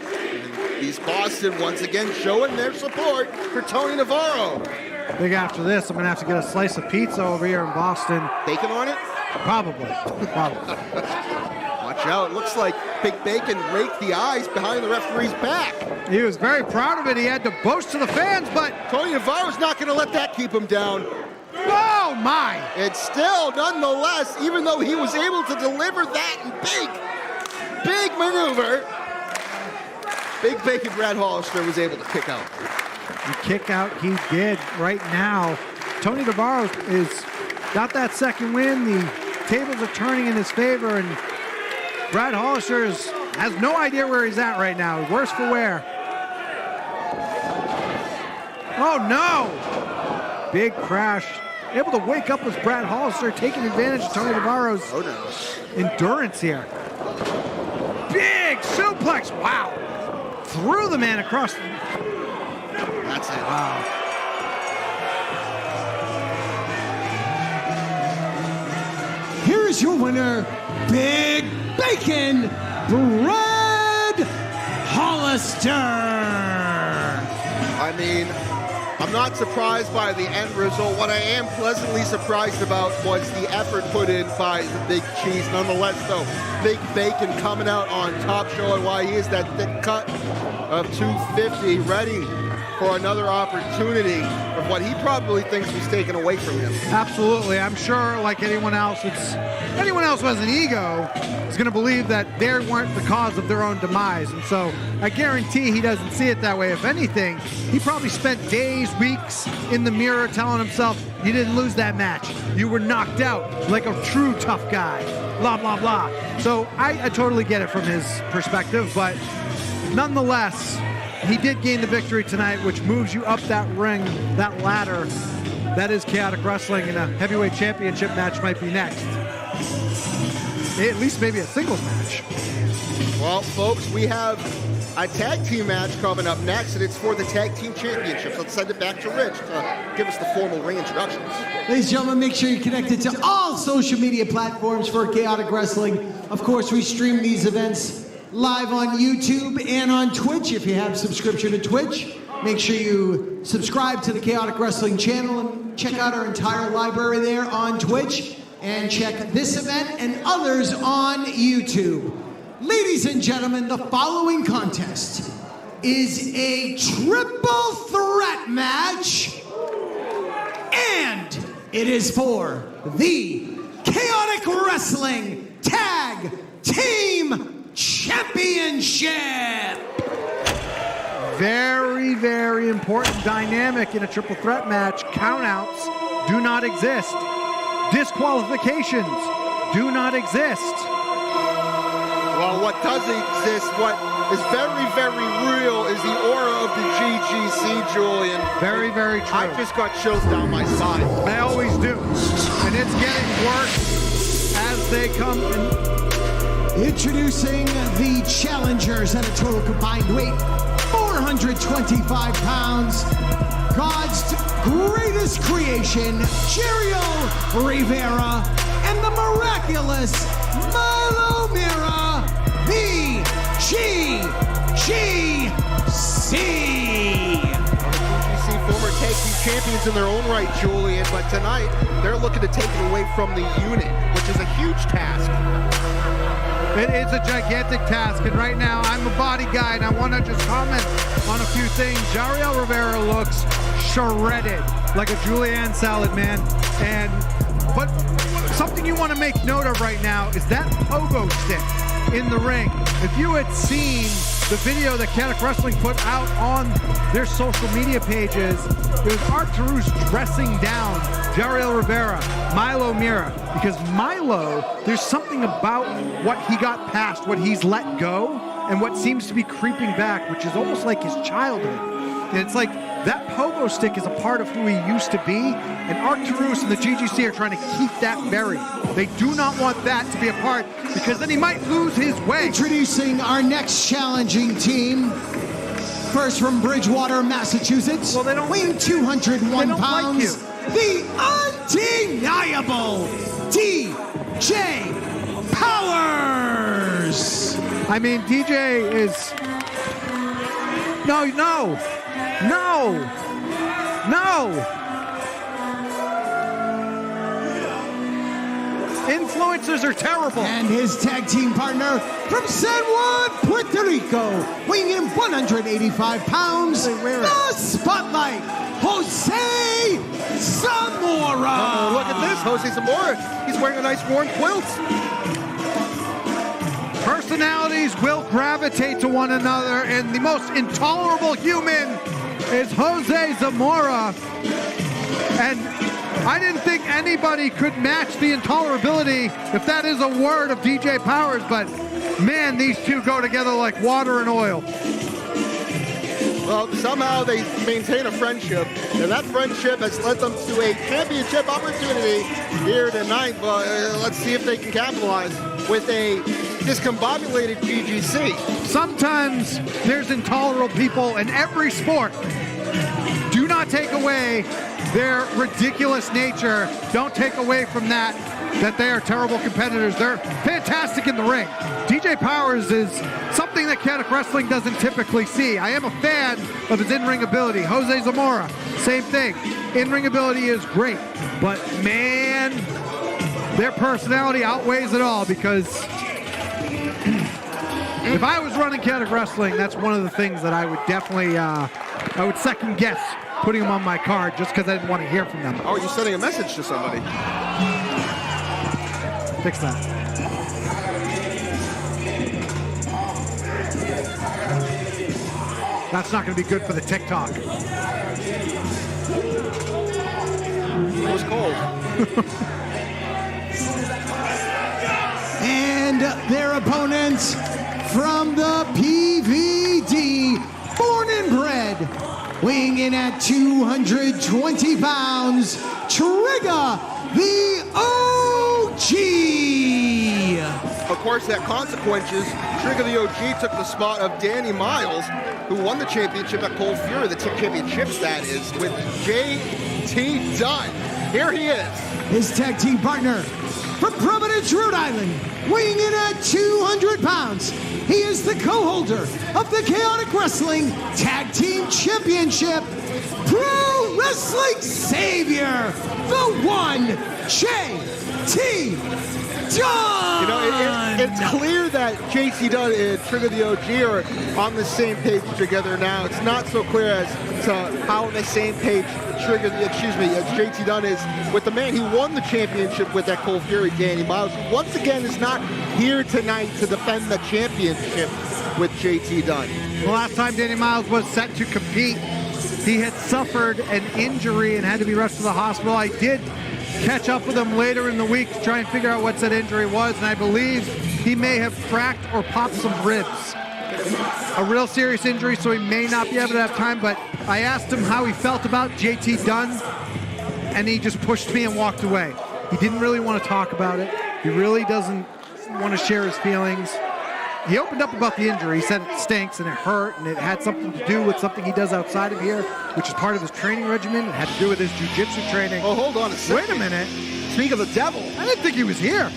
And East Boston once again showing their support for Tony Navaro. I think after this, I'm going to have to get a slice of pizza over here in Boston. Bacon on it? Probably. Watch out, looks like Big Bacon raked the eyes behind the referee's back. He was very proud of it. He had to boast to the fans, but... Tony Navaro's not going to let that keep him down. Oh, my! And still, nonetheless, even though he was able to deliver that big maneuver, Big Bacon Brad Hollister was able to kick out. The kick out he did right now. Tony Navaro is got that second win. The tables are turning in his favor, and Brad Hollister has no idea where he's at right now. Worse for wear. Oh, no! Big crash. Able to wake up as Brad Hollister, taking advantage of Tony Navaro's endurance here. Big suplex. Wow. Threw the man across. That's it. Wow. Here is your winner, Big Bacon Brad Hollister. I mean, I'm not surprised by the end result. What I am pleasantly surprised about was the effort put in by the Big Cheese. Nonetheless, though, Big Bacon coming out on top, showing why he is that thick cut of 250, ready for another opportunity of what he probably thinks was taken away from him. Absolutely. I'm sure, like anyone else who has an ego is going to believe that they weren't the cause of their own demise. And so I guarantee he doesn't see it that way. If anything, he probably spent days, weeks in the mirror telling himself, you didn't lose that match. You were knocked out like a true tough guy. Blah, blah, blah. So I totally get it from his perspective, but nonetheless, he did gain the victory tonight, which moves you up that ring, that ladder. That is chaotic wrestling, and a heavyweight championship match might be next. At least maybe a singles match. Well, folks, we have a tag team match coming up next, and it's for the tag team championships. Let's send it back to Rich to give us the formal ring introductions. Ladies and gentlemen, make sure you're connected to all social media platforms for Chaotic Wrestling. Of course, we stream these events live on YouTube and on Twitch. If you have subscription to Twitch, make sure you subscribe to the Chaotic Wrestling channel and check out our entire library there on Twitch, and check this event and others on YouTube. Ladies and gentlemen, the following contest is a triple threat match, and it is for the Chaotic Wrestling Tag Team Championship. Very, very important dynamic in a triple threat match. Countouts do not exist. Disqualifications do not exist. Well, what does exist, what is very, very real, is the aura of the GGC, Julian. Very, very true. I just got chills down my spine. I always do. And it's getting worse as they come in. Introducing the challengers at a total combined weight, 425 pounds. God's greatest creation, Cherio Rivera, and the miraculous Milo Mira, the GGC. GGC, former tag team champions in their own right, Julian, but tonight they're looking to take it away from the unit, which is a huge task. It is a gigantic task, and right now I'm a body guy, and I want to just comment on a few things. Jariel Rivera looks shredded, like a julienne salad, man. But something you want to make note of right now is that pogo stick in the ring. If you had seen the video that Catic Wrestling put out on their social media pages, it was Arturus dressing down Jariel Rivera, Milo Mira, because Milo, there's something about what he got past, what he's let go, and what seems to be creeping back, which is almost like his childhood. And it's like that pogo stick is a part of who he used to be, and Arturus and the GGC are trying to keep that buried. They do not want that to be a part, because then he might lose his way. Introducing our next challenging team. First from Bridgewater, Massachusetts, Well, they don't- weighing 201 they don't like pounds, you. the undeniable DJ Powers. I mean, DJ is... No. Influencers are terrible. And his tag team partner from San Juan, Puerto Rico, weighing in 185 pounds, the Spotlight, Jose Zamora. Oh, look at this, Jose Zamora. He's wearing a nice warm quilt. Personalities will gravitate to one another, and the most intolerable human is Jose Zamora. And I didn't think anybody could match the intolerability, if that is a word, of DJ Powers, but man, these two go together like water and oil. Well, somehow they maintain a friendship, and that friendship has led them to a championship opportunity here tonight. But let's see if they can capitalize with a discombobulated GGC. Sometimes there's intolerable people in every sport. Do not take away their ridiculous nature. Don't take away from that they are terrible competitors. They're fantastic in the ring. DJ Powers is something that Catic Wrestling doesn't typically see. I am a fan of his in-ring ability. Jose Zamora, same thing. In-ring ability is great, but man, their personality outweighs it all, because if I was running Catic Wrestling, that's one of the things that I would definitely, I would second guess putting them on my card, just because I didn't want to hear from them. Oh, you're sending a message to somebody. Fix that. That's not going to be good for the TikTok. It was cold. And their opponents from the PVD, born and bred, weighing in at 220 pounds, Trigger the OG. Of course, that consequences, Trigger the OG took the spot of Danny Miles, who won the championship at Cold Fury, the championships that is, with JT Dunn. Here he is. His tag team partner from Providence, Rhode Island, weighing in at 200 pounds. He is the co-holder of the Chaotic Wrestling Tag Team Championship, Pro Wrestling Savior, the one, JT Dunn. You know, it's clear that JT Dunn and Trigger the OG are on the same page together now. It's not so clear as to how on the same page JT Dunn is with the man he won the championship with at Cold Fury, Danny Miles, who once again is not here tonight to defend the championship with JT Dunn. The last time Danny Miles was set to compete, he had suffered an injury and had to be rushed to the hospital. I did catch up with him later in the week to try and figure out what that injury was, and I believe he may have cracked or popped some ribs. A real serious injury, so he may not be able to have time, but I asked him how he felt about JT Dunn, and he just pushed me and walked away. He didn't really want to talk about it. He really doesn't want to share his feelings. He opened up about the injury. He said it stinks and it hurt, and it had something to do with something he does outside of here, which is part of his training regimen. It had to do with his jiu-jitsu training. Oh, hold on a second. Wait a minute. Speak of the devil. I didn't think he was here.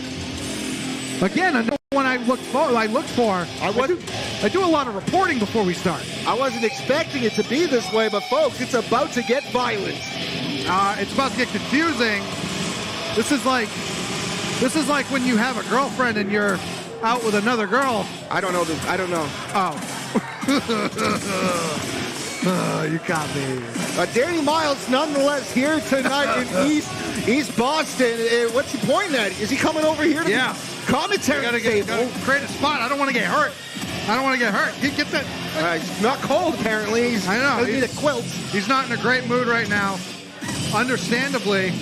Again, I know when I look for. I do a lot of reporting before we start. I wasn't expecting it to be this way, but folks, it's about to get violent. It's about to get confusing. This is like when you have a girlfriend and you're out with another girl. I don't know. Oh. Oh, you got me. Danny Miles, nonetheless, here tonight in East Boston. What's he pointing at? Is he coming over here to the commentary table? Create a spot. I don't want to get hurt. I don't want to get hurt. Get that. He's not cold, apparently. I know. He need a quilt. He's not in a great mood right now. Understandably.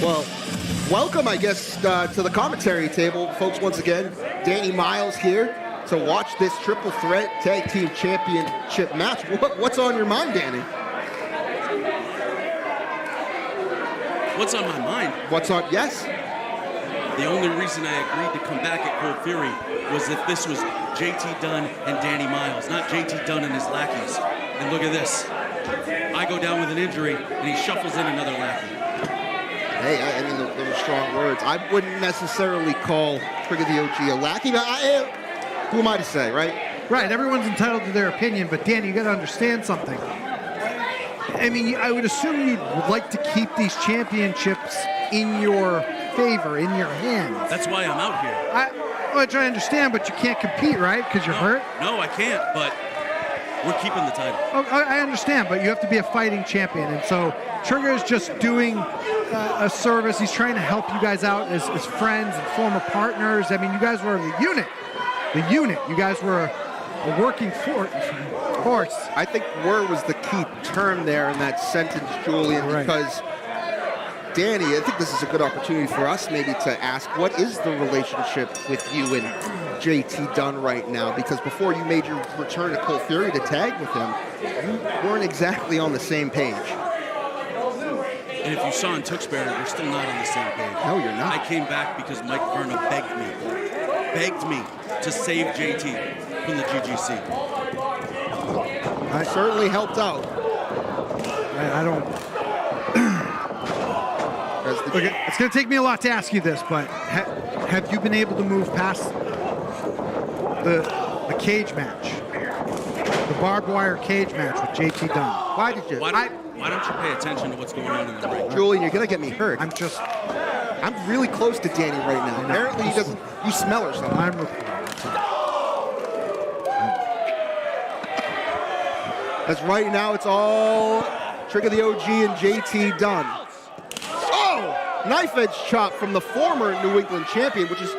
Well, welcome, I guess, to the commentary table. Folks, once again, Danny Miles here to watch this triple threat tag team championship match. What's on your mind, Danny? What's on my mind? What's on, yes? The only reason I agreed to come back at Cold Fury was if this was JT Dunn and Danny Miles, not JT Dunn and his lackeys. And look at this. I go down with an injury, and he shuffles in another lackey. Hey, I mean, those are strong words. I wouldn't necessarily call Trigger the OG a lackey, but who am I to say, right? Right, everyone's entitled to their opinion, but Danny, you got to understand something. I mean, I would assume you'd like to keep these championships in your favor, in your hands. That's why I'm out here. I try to understand, but you can't compete, right? Because you're hurt? No, I can't, but we're keeping the title. Oh, I understand, but you have to be a fighting champion. And so Trigger is just doing a service. He's trying to help you guys out as friends and former partners. I mean, you guys were the unit. The unit. You guys were a working force. I think "were" was the key term there in that sentence, Julian, right. Because Danny, I think this is a good opportunity for us maybe to ask, what is the relationship with you and JT Dunn right now? Because before you made your return to Cold Fury to tag with him, you weren't exactly on the same page. And if you saw in Tewksbury, we're still not on the same page. No, you're not. I came back because Mike Verna begged me to save JT from the GGC. I certainly helped out. I don't... Okay, it's going to take me a lot to ask you this, but have you been able to move past the cage match? The barbed wire cage match with JT Dunn? Why did you? Why don't you pay attention to what's going on in the ring? Julian, you're going to get me hurt. I'm really close to Danny right now. Apparently he doesn't, you smell or something. As right now it's all Trigger the OG and JT Dunn. Oh! Knife edge chop from the former New England champion, which is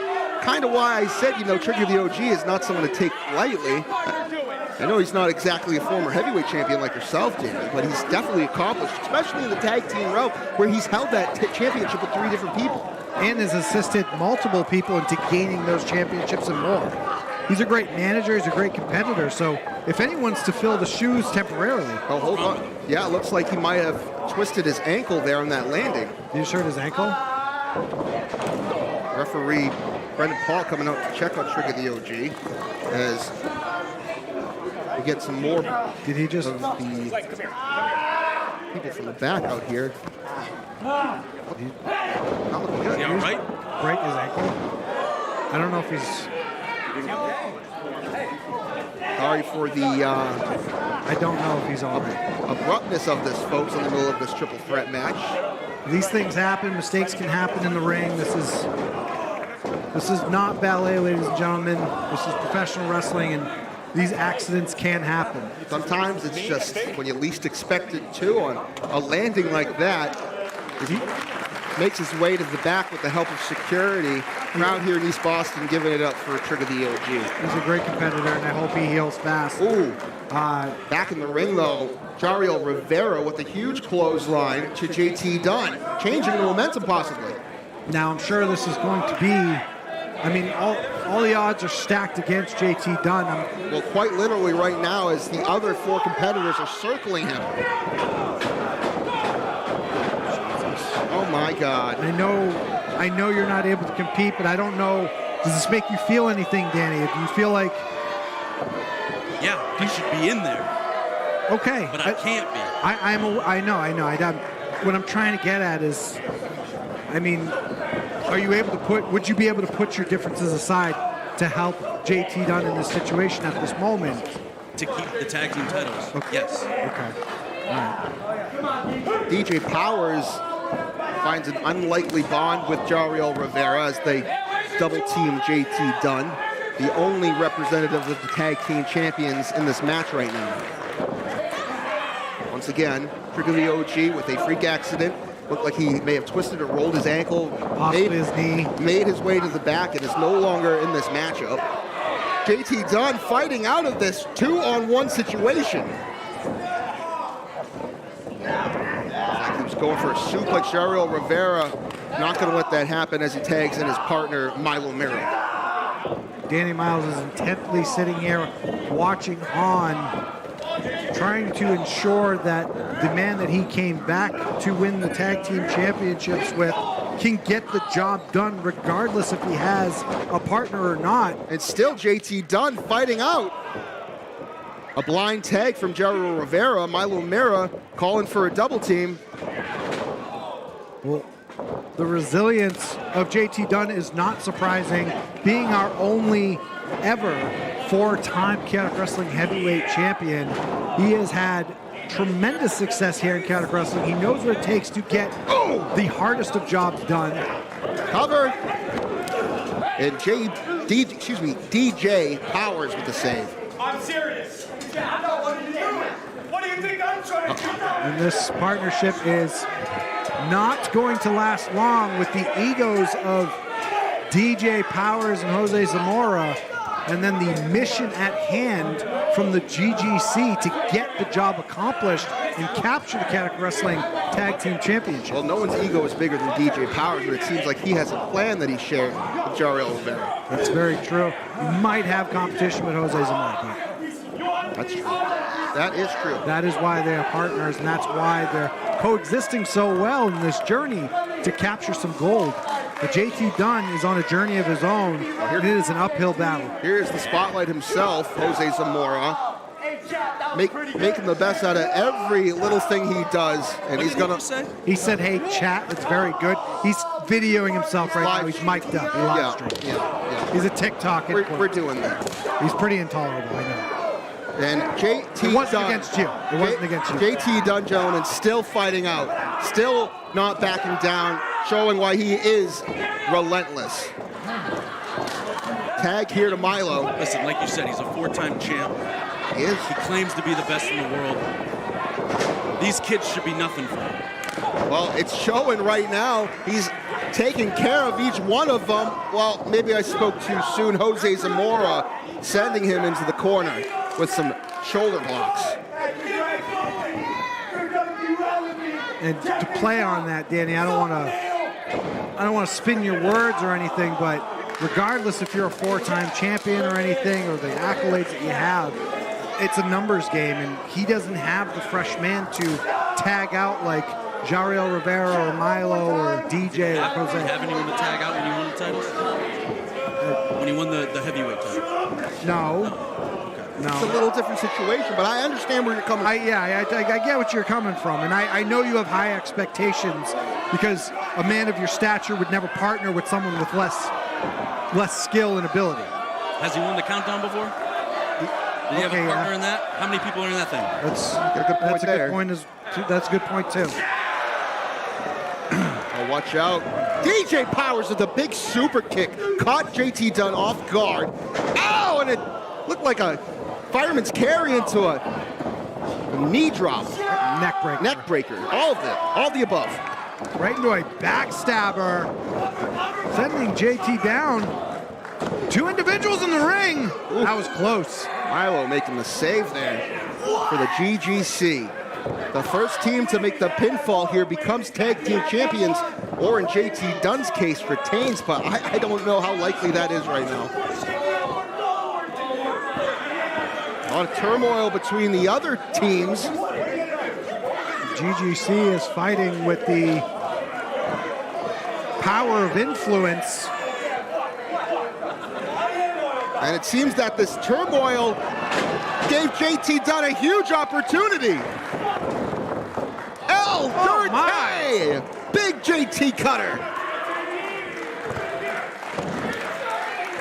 kind of why I said, Trigger the OG is not someone to take lightly. I know he's not exactly a former heavyweight champion like yourself, Danny, but he's definitely accomplished, especially in the tag team route, where he's held that championship with 3 different people. And has assisted multiple people into gaining those championships and more. He's a great manager, he's a great competitor, so if anyone's to fill the shoes temporarily... Oh, hold on. Yeah, it looks like he might have twisted his ankle there on that landing. Did he hurt his ankle? Referee Brendan Paul coming out to check on Trigger the OG as we get some more. Did he just... the people from the back out here. Not looking good. Is he all right? Break his ankle? I don't know if he's... Sorry for the I don't know if he's all right. Abruptness of this, folks, in the middle of this triple threat match. These things happen. Mistakes can happen in the ring. This is not ballet, ladies and gentlemen. This is professional wrestling, and these accidents can happen. Sometimes it's just when you least expect it to. On a landing like that, he makes his way to the back with the help of security. Crowd here in East Boston giving it up for Trigger the OG. He's a great competitor, and I hope he heals fast. Ooh. Back in the ring, though, Jariel Rivera with a huge clothesline to JT Dunn, changing the momentum possibly. Now, I'm sure this is going to be, all the odds are stacked against JT Dunn. Well, quite literally right now, as the other 4 competitors are circling him. Oh my God. I know you're not able to compete, but I don't know, does this make you feel anything, Danny? Do you feel like... Yeah, I should be in there. Okay. But I can't be. I know. What I'm trying to get at is, would you be able to put your differences aside to help JT Dunn in this situation at this moment? To keep the tag team titles, okay. Yes. Okay. All right. DJ Powers finds an unlikely bond with Jariel Rivera as they double-team JT Dunn, the only representative of the tag team champions in this match right now. Once again, Trigger the OG with a freak accident. Looked like he may have twisted or rolled his ankle, possibly his knee. Made his way to the back and is no longer in this matchup. JT Dunn fighting out of this 2-on-1 situation. Like he was going for a suplex. Jariel Rivera not going to let that happen as he tags in his partner, Milo Miro. Danny Miles is intently sitting here watching on, trying to ensure that the man that he came back to win the tag team championships with can get the job done regardless if he has a partner or not. And still JT Dunn fighting out. A blind tag from Jariel Rivera. Milo Mira calling for a double team. Well, the resilience of JT Dunn is not surprising. Being our only ever 4-time Chaotic Wrestling heavyweight champion, he has had tremendous success here in Chaotic Wrestling. He knows what it takes to get the hardest of jobs done. Cover. And DJ Powers with the save. I'm serious. What do you think I'm trying to do? And this partnership is not going to last long with the egos of DJ Powers and Jose Zamora, and then the mission at hand from the GGC to get the job accomplished and capture the Chaotic Wrestling Tag Team Championship. Well, no one's ego is bigger than DJ Powers, but it seems like he has a plan that he shared with Jariel Rivera. That's very true. He might have competition with Jose Zamora, but that's true. That is true. That is why they are partners, and that's why they're coexisting so well in this journey to capture some gold. But JT Dunn is on a journey of his own, and it is an uphill battle. Here's the spotlight himself, Jose Zamora, making the best out of every little thing he does, and he's gonna. He said, "Hey, chat." It's very good. He's videoing himself right now. He's mic'd up. He live streamed. Yeah. He's a TikTok. We're doing that. He's pretty intolerable. I know. And JT It wasn't Dunn, against you. It wasn't against you. JT Dunn, gentlemen, still fighting out, still not backing down, showing why he is relentless. Tag here to Milo. Listen, like you said, he's a 4-time champ. He is. He claims to be the best in the world. These kids should be nothing for him. Well, it's showing right now. He's taking care of each one of them. Well, maybe I spoke too soon. Jose Zamora sending him into the corner with some shoulder blocks. And to play on that, Danny, I don't want to spin your words or anything, but regardless if you're a 4-time champion or anything, or the accolades that you have, it's a numbers game, and he doesn't have the fresh man to tag out like Jariel Rivera or Milo or DJ or Jose. Haven't you won the tag out when you won the titles? When you won the heavyweight title? No. It's a little different situation, but I understand where you're coming from. I get what you're coming from, and I know you have high expectations because a man of your stature would never partner with someone with less skill and ability. Has he won the countdown before? Did he have a partner in that? How many people are in that thing? That's a good point. That's a good point too. Oh, watch out. DJ Powers with a big super kick. Caught JT Dunn off guard. Ow! And it looked like a fireman's carry into a knee drop. Neck breaker. Neck breaker. All of it. All the above. Right into a backstabber. Sending JT down. 2 individuals in the ring. Ooh. That was close. Milo making the save there for the GGC. The first team to make the pinfall here becomes tag team champions, or in JT Dunn's case, retains, but I don't know how likely that is right now. A lot of turmoil between the other teams. GGC is fighting with the power of influence. And it seems that this turmoil gave JT Dunn a huge opportunity. Big JT cutter.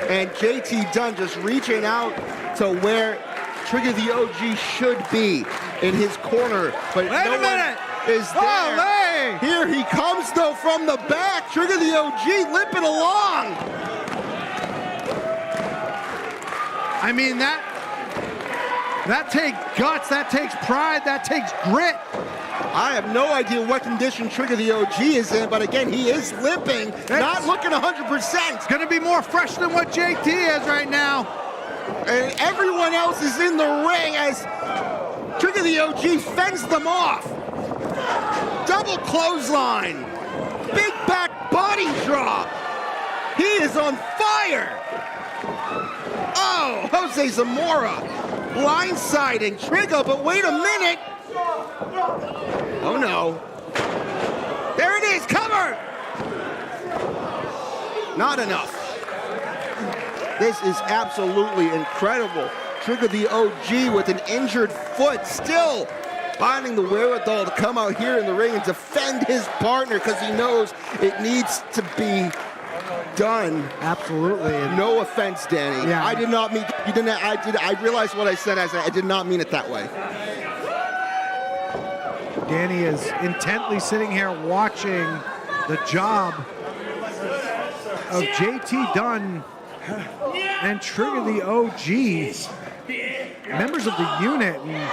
And JT Dunn just reaching out to where Trigger the OG should be in his corner. But no one is there. Hey. Here he comes though from the back. Trigger the OG limping along. I mean, that takes guts, that takes pride, that takes grit. I have no idea what condition Trigger the OG is in, but again, he is limping, not looking 100%. It's going to be more fresh than what JT is right now. And everyone else is in the ring as Trigger the OG fends them off. Double clothesline. Big back body drop. He is on fire. Oh, Jose Zamora blindsiding Trigger, but wait a minute. Oh no. There it is, cover! Not enough. This is absolutely incredible. Trigger the OG with an injured foot, still finding the wherewithal to come out here in the ring and defend his partner because he knows it needs to be done. Absolutely. No offense, Danny. Yeah. I did not mean, you didn't, I realized what I said. I did not mean it that way. Danny is intently sitting here watching the job of JT Dunn and Trigger the OG, members of the unit, and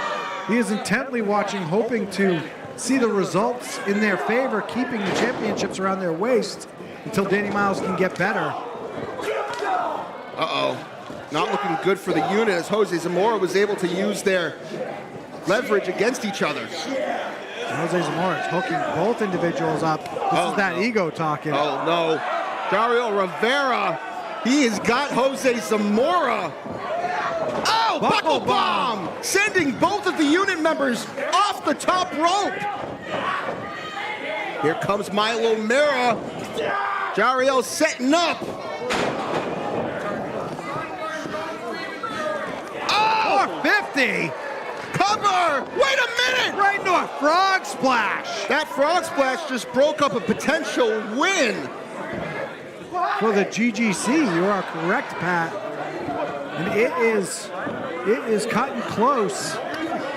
he is intently watching, hoping to see the results in their favor, keeping the championships around their waist until Danny Miles can get better. Uh-oh. Not looking good for the unit as Jose Zamora was able to use their leverage against each other. Jose Zamora is hooking both individuals up. This is that ego talking. Oh, no. Dario Rivera, he has got Jose Zamora. Oh, buckle bomb! Sending both of the unit members off the top rope. Here comes Milo Mira. Jariel setting up. Oh, 450! Cover! Wait a minute! Right into a frog splash! That frog splash just broke up a potential win. For the GGC, you are correct, Pat. And it is cutting close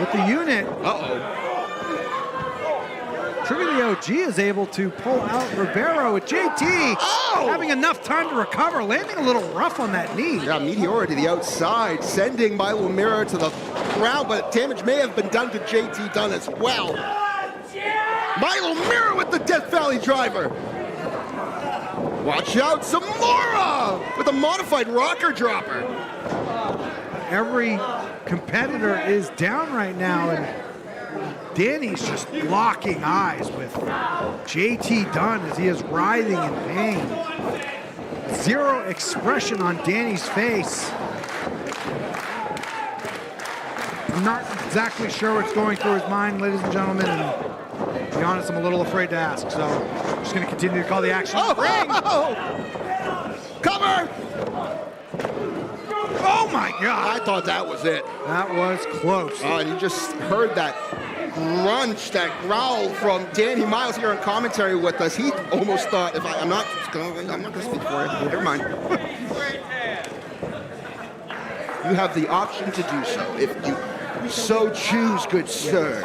with the unit. Uh-oh. Trigger the OG is able to pull out Rivera with JT having enough time to recover, landing a little rough on that knee. Yeah, Meteora to the outside, sending Milo Mira to the ground, but damage may have been done to JT Dunn as well. Milo Mira with the Death Valley driver. Watch out, Zamora with a modified rocker dropper. Every competitor is down right now, and Danny's just locking eyes with JT Dunn as he is writhing in pain. Zero expression on Danny's face. I'm not exactly sure what's going through his mind, ladies and gentlemen, and to be honest, I'm a little afraid to ask, so I'm just going to continue to call the action. Cover! Oh my God! I thought that was it. That was close. And you just heard that crunch, that growl from Danny Miles here on commentary with us. He almost thought, I'm not going to speak for it. Never mind. You have the option to do so if you so choose, good sir.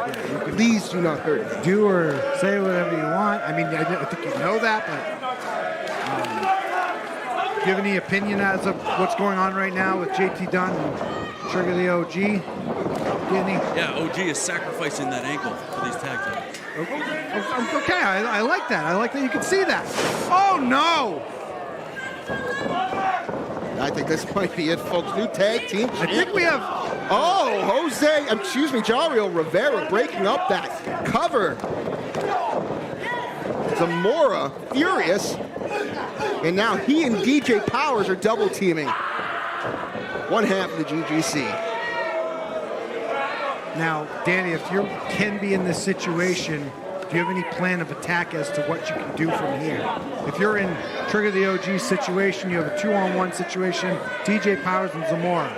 Please do not hurt me. Do or say whatever you want. I mean, I think you know that, but do you have any opinion as of what's going on right now with JT Dunn and Trigger the OG? Danny? Yeah, OG is sacrificing that ankle for these tag titles. Okay, I like that. I like that you can see that. Oh, no! I think this might be it, folks. New tag team. I think we have... Oh, Jariel Rivera breaking up that cover. Zamora furious. And now he and DJ Powers are double teaming. One half of the GGC. Now, Danny, if you can be in this situation, do you have any plan of attack as to what you can do from here? If you're in Trigger the OG situation, you have a 2-on-1 situation, DJ Powers and Zamora.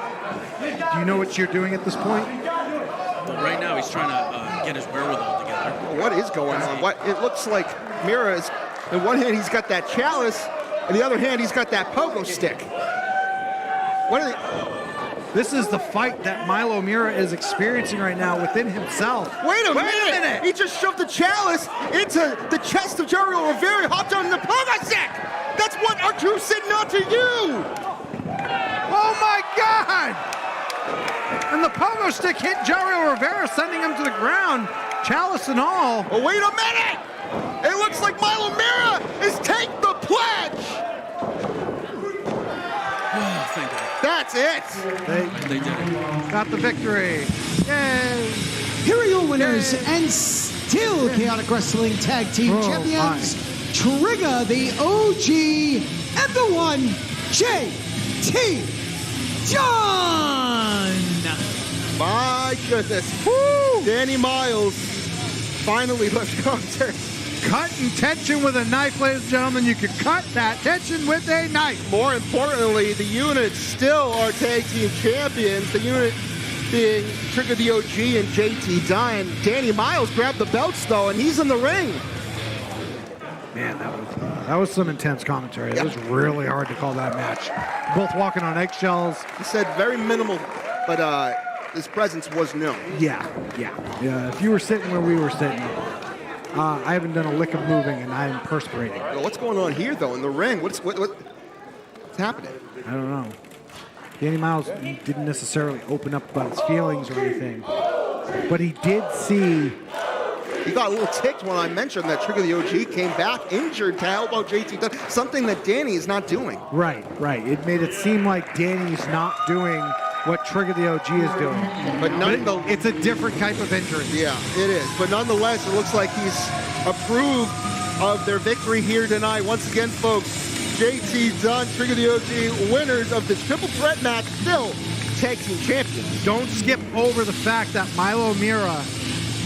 Do you know what you're doing at this point? Well, right now, he's trying to get his wherewithal together. What is going on? What it looks like Mira is, in one hand he's got that chalice, in the other hand he's got that pogo stick. What are they? This is the fight that Milo Mira is experiencing right now within himself. Wait a minute! He just shoved the chalice into the chest of Jariel Rivera, hopped on the pogo stick! That's what R2 said not to do! Oh my God! And the pogo stick hit Jariel Rivera, sending him to the ground, chalice and all. Oh, wait a minute! It looks like Milo Mira is take the pledge! Oh, thank God. That That's it. They They did it. got the victory. Yay! Here are your winners and still Chaotic Wrestling Tag Team Oh, Champions, Trigger, the OG, and the one, JT John. My goodness. Woo! Danny Miles finally left commentary. Cutting tension with a knife, ladies and gentlemen. You can cut that tension with a knife. More importantly, the unit still are tag team champions. The unit being Trigger the OG and JT Dunn. Danny Miles grabbed the belts though, and he's in the ring. Man, that was some intense commentary. It was really hard to call that match. Both walking on eggshells. He said very minimal, but his presence was known. Yeah. If you were sitting where we were sitting, I haven't done a lick of moving, and I am perspirating. Well, what's going on here though in the ring? What's happening? I don't know. Danny Miles didn't necessarily open up about his feelings or anything, but he did see. He got a little ticked when I mentioned that Trigger the OG came back injured to help out JT Dunn, something that Danny is not doing. Right. It made it seem like Danny's not doing what Trigger the OG is doing. But it's a different type of injury. Yeah, it is. But nonetheless, it looks like he's approved of their victory here tonight. Once again, folks, JT Dunn, Trigger the OG, winners of the triple threat match, still tag team champions. Don't skip over the fact that Milo Mira,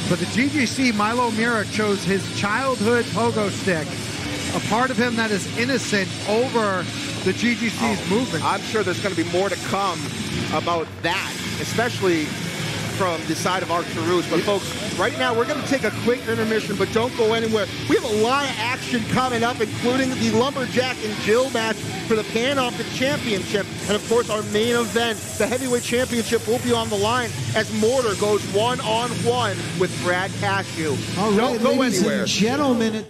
for the GGC, Milo Mira chose his childhood pogo stick, a part of him that is innocent, over the GGC's movement. I'm sure there's going to be more to come about that, especially from the side of Arc Rules. But folks, right now we're going to take a quick intermission, but don't go anywhere. We have a lot of action coming up, including the Lumberjack and Jill match for the Pan-African Championship. And of course, our main event, the Heavyweight Championship, will be on the line as Mortar goes one-on-one with Brad Cashew. All right, Don't go ladies anywhere. and gentlemen.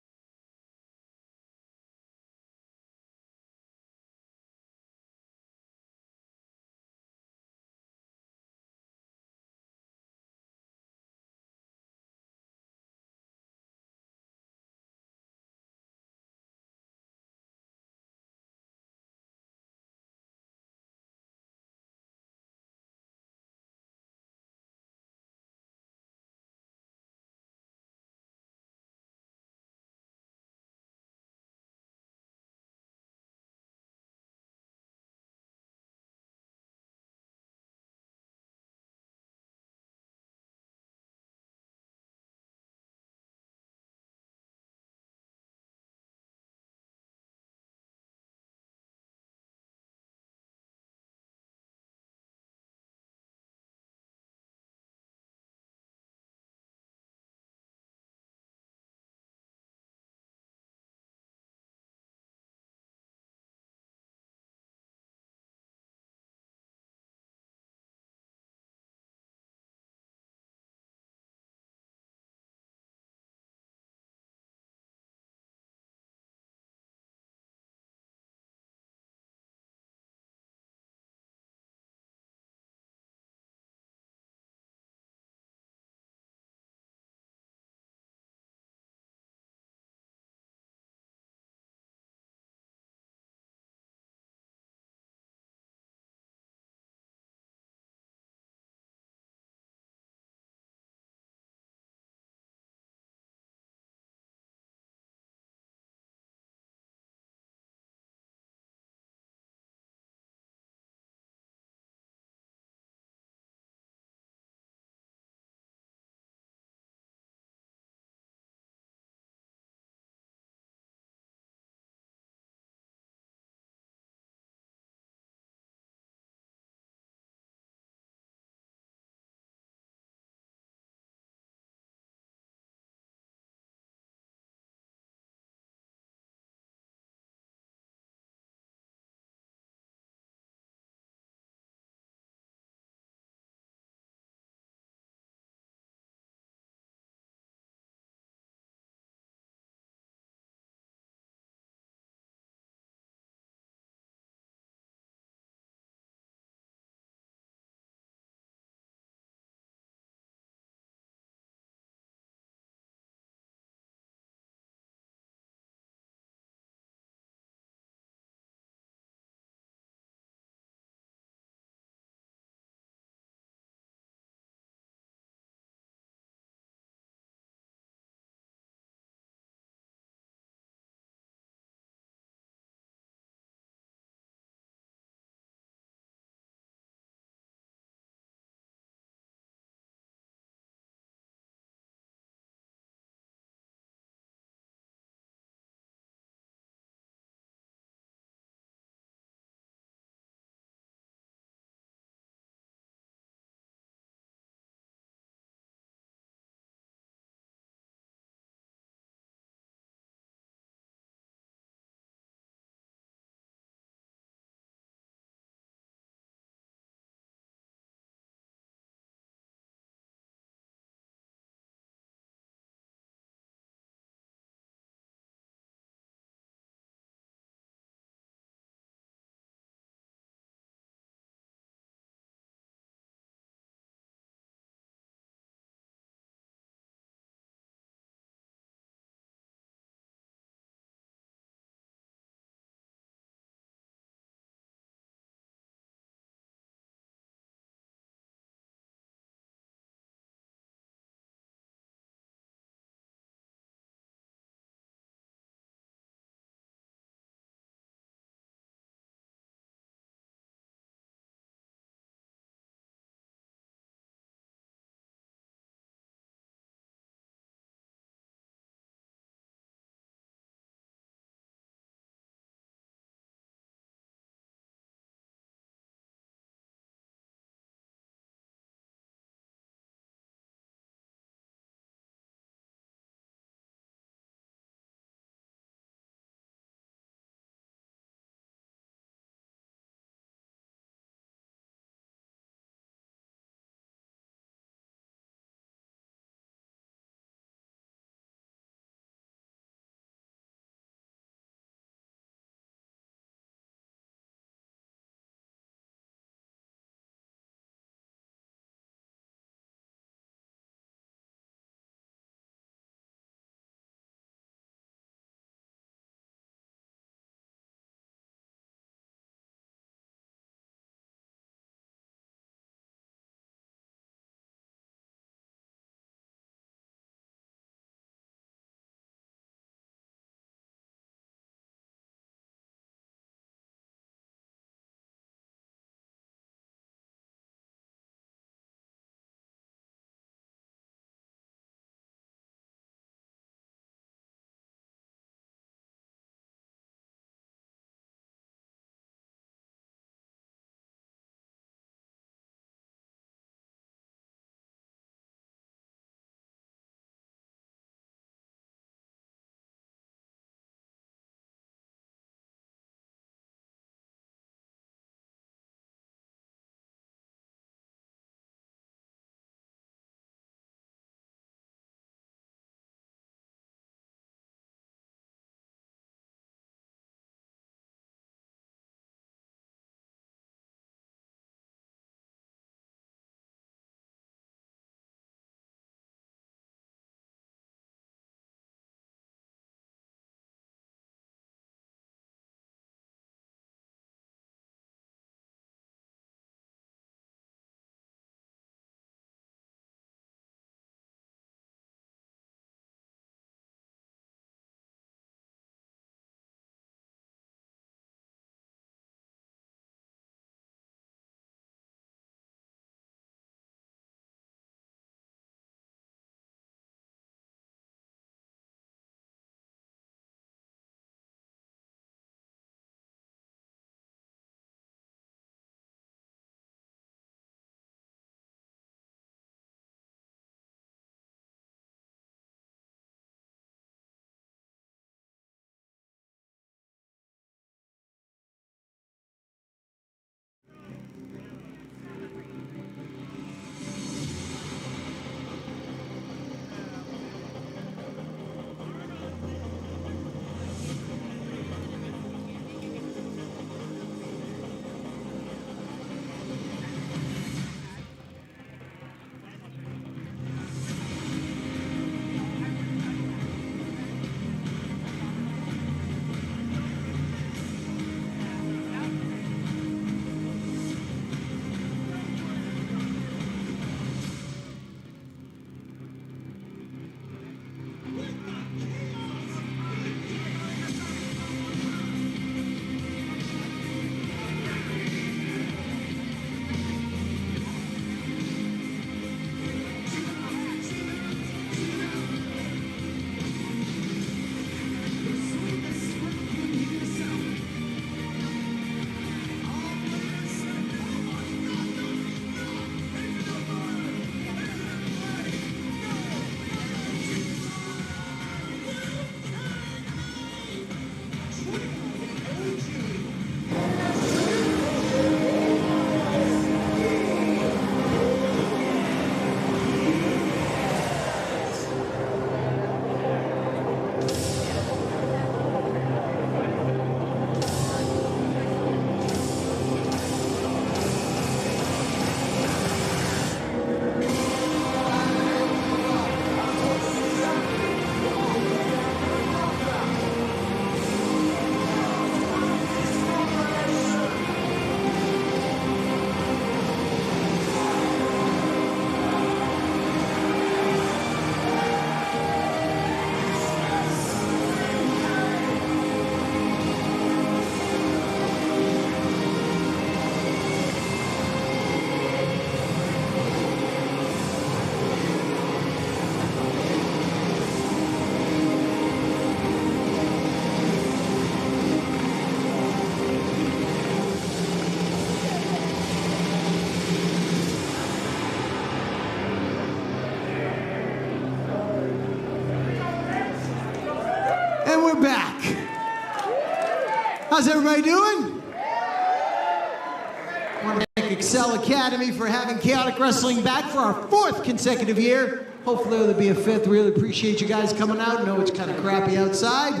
How's everybody doing? I want to thank Excel Academy for having Chaotic Wrestling back for our 4th consecutive year. Hopefully there'll be a 5th. Really appreciate you guys coming out. I know it's kind of crappy outside.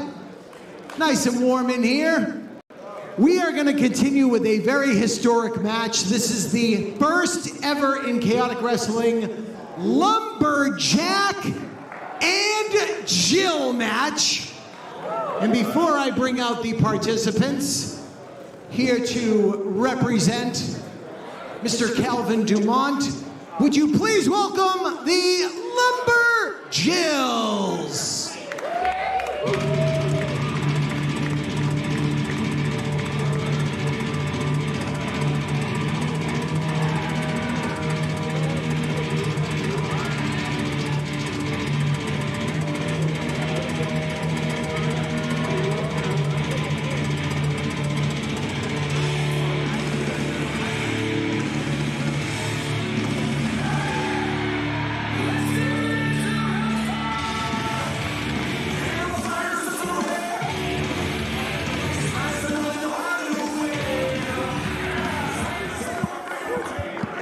Nice and warm in here. We are going to continue with a very historic match. This is the first ever in Chaotic Wrestling Lumberjack and Jill match. And before I bring out the participants, here to represent Mr. Calvin Dumont, would you please welcome the Lumberjills?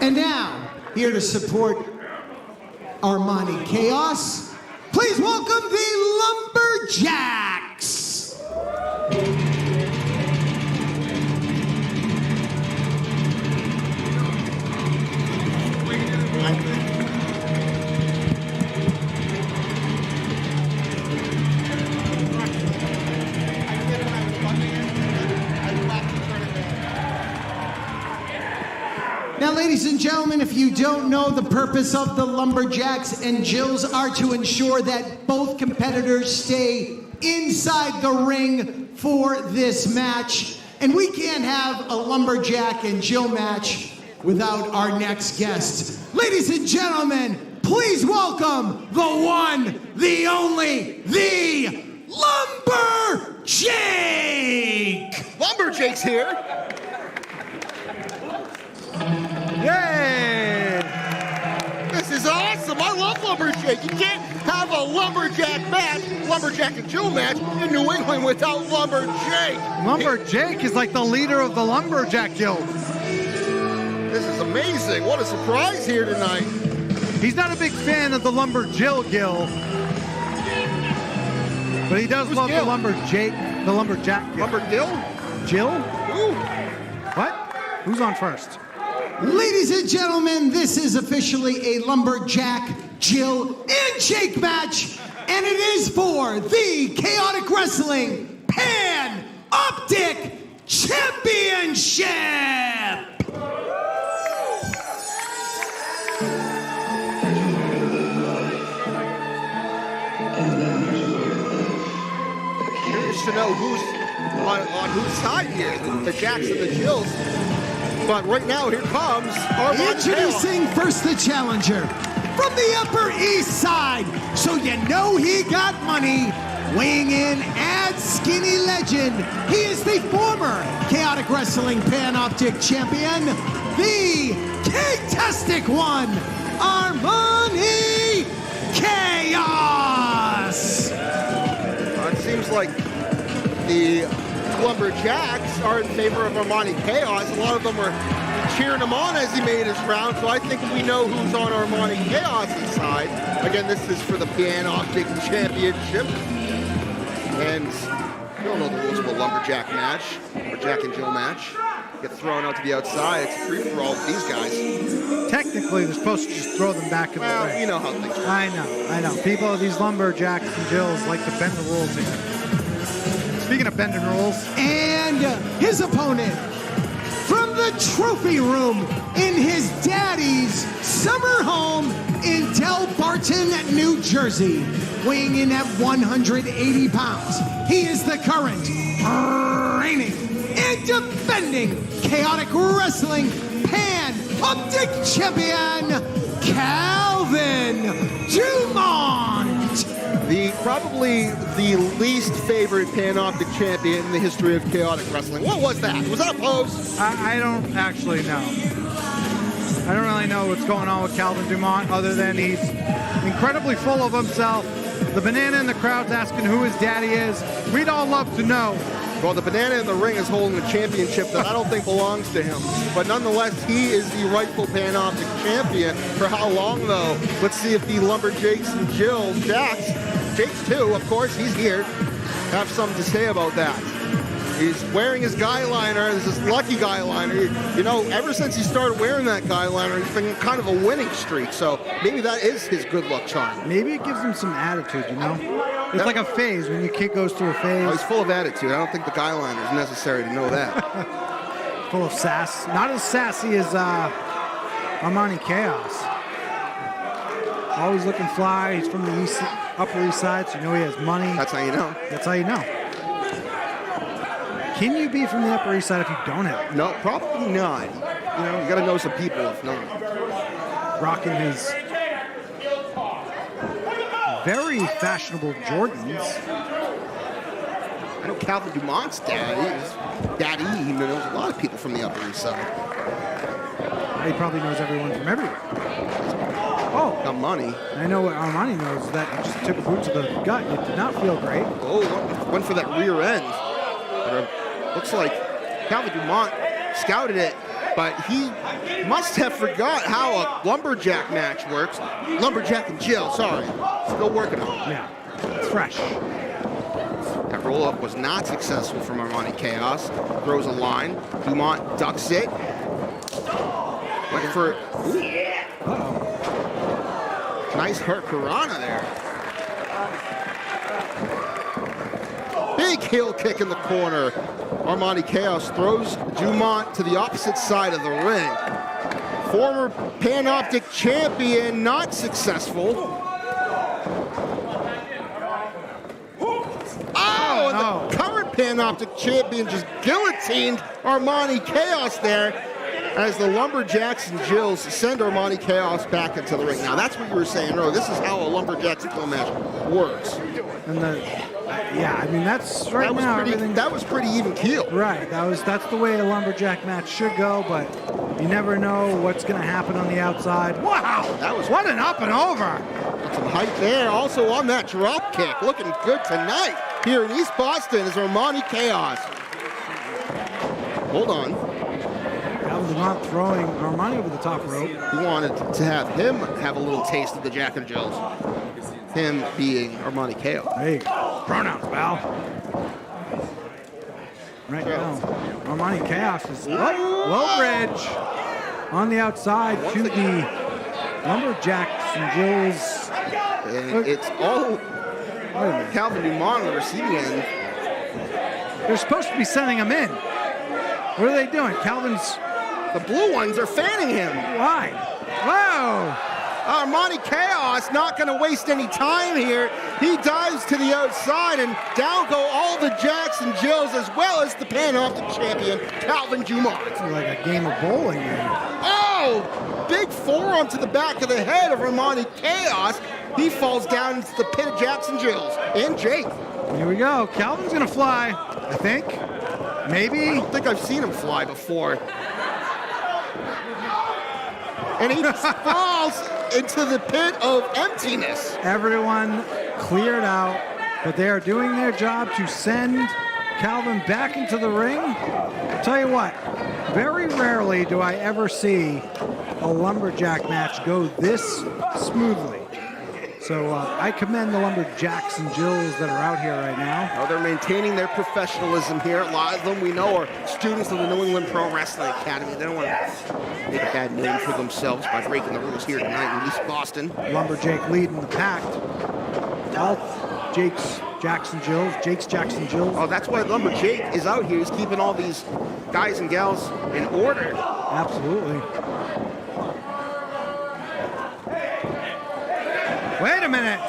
And now, here to support Armani Chaos, please welcome the Lumberjacks. Now, ladies and gentlemen, if you don't know, the purpose of the Lumberjacks and Jills are to ensure that both competitors stay inside the ring for this match. And we can't have a Lumberjack and Jill match without our next guest. Ladies and gentlemen, please welcome the one, the only, the Lumberjake! Lumberjake's here. Yay! This is awesome. I love Lumberjake. You can't have a Lumberjack match, Lumberjack and Jill match in New England without Lumberjake. Lumberjake is like the leader of the Lumberjack Guild. This is amazing. What a surprise here tonight. He's not a big fan of the Lumberjill Guild, but he does love Jill? the Lumberjack Guild. Lumberdill? Jill? Ooh. What? Who's on first? Ladies and gentlemen, this is officially a Lumberjack, Jill, and Jake match, and it is for the Chaotic Wrestling Pan-Optic Championship! Curious to know who's on whose side here, the Jacks and the Jills. But right now, here comes our Introducing first the challenger from the Upper East Side, so you know he got money. Weighing in at Skinny Legend, he is the former Chaotic Wrestling Pan-Optic Champion, the K-tastic one, Armani Chaos. It seems like the Lumberjacks are in favor of Armani Chaos. A lot of them are cheering him on as he made his round, so I think we know who's on Armani Chaos' side. Again, this is for the Pan-Optic Championship. And you don't know the rules of a Lumberjack match, or Jack and Jill match. Get thrown out to the outside. It's a free-for-all with these guys. Technically, they're supposed to just throw them back in the ring. You know how things work. I know. People, these Lumberjacks and Jills like to bend the rules here. Speaking of bending rules. And his opponent from the trophy room in his daddy's summer home in Del Barton, New Jersey, weighing in at 180 pounds. He is the current, reigning, and defending Chaotic Wrestling Pan-Optic Champion, Calvin Dumont. Probably the least favorite Pan-Optic champion in the history of Chaotic Wrestling. What was that? Was that a pose? I don't actually know. I don't really know what's going on with Calvin Dumont other than he's incredibly full of himself. The banana in the crowd's asking who his daddy is. We'd all love to know. Well, the banana in the ring is holding a championship that I don't think belongs to him. But nonetheless, he is the rightful Panoptic champion. For how long, though? Let's see if the Lumberjacks and Jill, Jakes too, of course, he's here, have something to say about that. He's wearing his guy liner. This is lucky guy liner. You know, ever since he started wearing that guy liner, he's been kind of a winning streak. So maybe that is his good luck charm. Maybe it gives him some attitude, you know? It's like a phase when your kid goes through a phase. Oh, he's full of attitude. I don't think the guy liner is necessary to know that. Full of sass. Not as sassy as Armani Chaos. Always looking fly. He's from the Upper East Side, so you know he has money. That's how you know. That's how you know. Can you be from the Upper East Side if you don't have it? No, probably not. You know, you got to know some people if not. Rocking his very fashionable Jordans. I know Calvin Dumont's daddy. He knows a lot of people from the Upper East Side. He probably knows everyone from everywhere. Oh, got money. I know what Armani knows is that he just took a boot to the gut and it did not feel great. Oh, went for that rear end. Looks like Calvin Dumont scouted it, but he must have forgot how a lumberjack match works. Lumberjack and Jill, sorry. Still working on it. Yeah, it's fresh. That roll-up was not successful from Armani Chaos. Throws a line. Dumont ducks it. Looking for... Uh-oh. Nice hurt Piranha there. Big heel kick in the corner. Armani Chaos throws Dumont to the opposite side of the ring. Former Panoptic champion, not successful. Oh, and the current Panoptic champion just guillotined Armani Chaos there as the Lumberjacks and Jills send Armani Chaos back into the ring. Now, that's what you were saying earlier. This is how a Lumberjacks and Jill match works. And yeah, I mean, that's right now. That was pretty even keel. Right. That's the way a lumberjack match should go, but you never know what's going to happen on the outside. Wow! What an up and over! Some height there. Also on that drop kick. Looking good tonight here in East Boston is Armani Chaos. Hold on. Calvin Dumont throwing Armani over the top rope. He wanted to have him have a little taste of the Jack and Jills. Him being Armani Chaos. There you go. Pronouns, pal. Right now, Armani Chaos is low bridge on the outside to the Lumberjacks and Jills. And it's all Calvin Dumont on the receiving end. They're supposed to be sending him in. What are they doing? The blue ones are fanning him. Why? Whoa! Armani Chaos not going to waste any time here. He dives to the outside, and down go all the Jacks and Jills, as well as the Panoptic champion, Calvin Dumont. It's like a game of bowling here. Oh! Big forearm to the back of the head of Armani Chaos. He falls down into the pit of Jacks and Jills. And Jake. Here we go. Calvin's going to fly, I think. Maybe. I don't think I've seen him fly before. And he falls into the pit of emptiness. Everyone cleared out, but they are doing their job to send Calvin back into the ring. I'll tell you what, very rarely do I ever see a lumberjack match go this smoothly. So I commend the Lumberjacks and Jills that are out here right now. Oh, they're maintaining their professionalism here. A lot of them we know are students of the New England Pro Wrestling Academy. They don't want to make a bad name for themselves by breaking the rules here tonight in East Boston. Lumberjack leading the pack. All Jake's Jackson Jills. Oh, that's why Lumberjack is out here. He's keeping all these guys and gals in order. Absolutely. Wait a minute.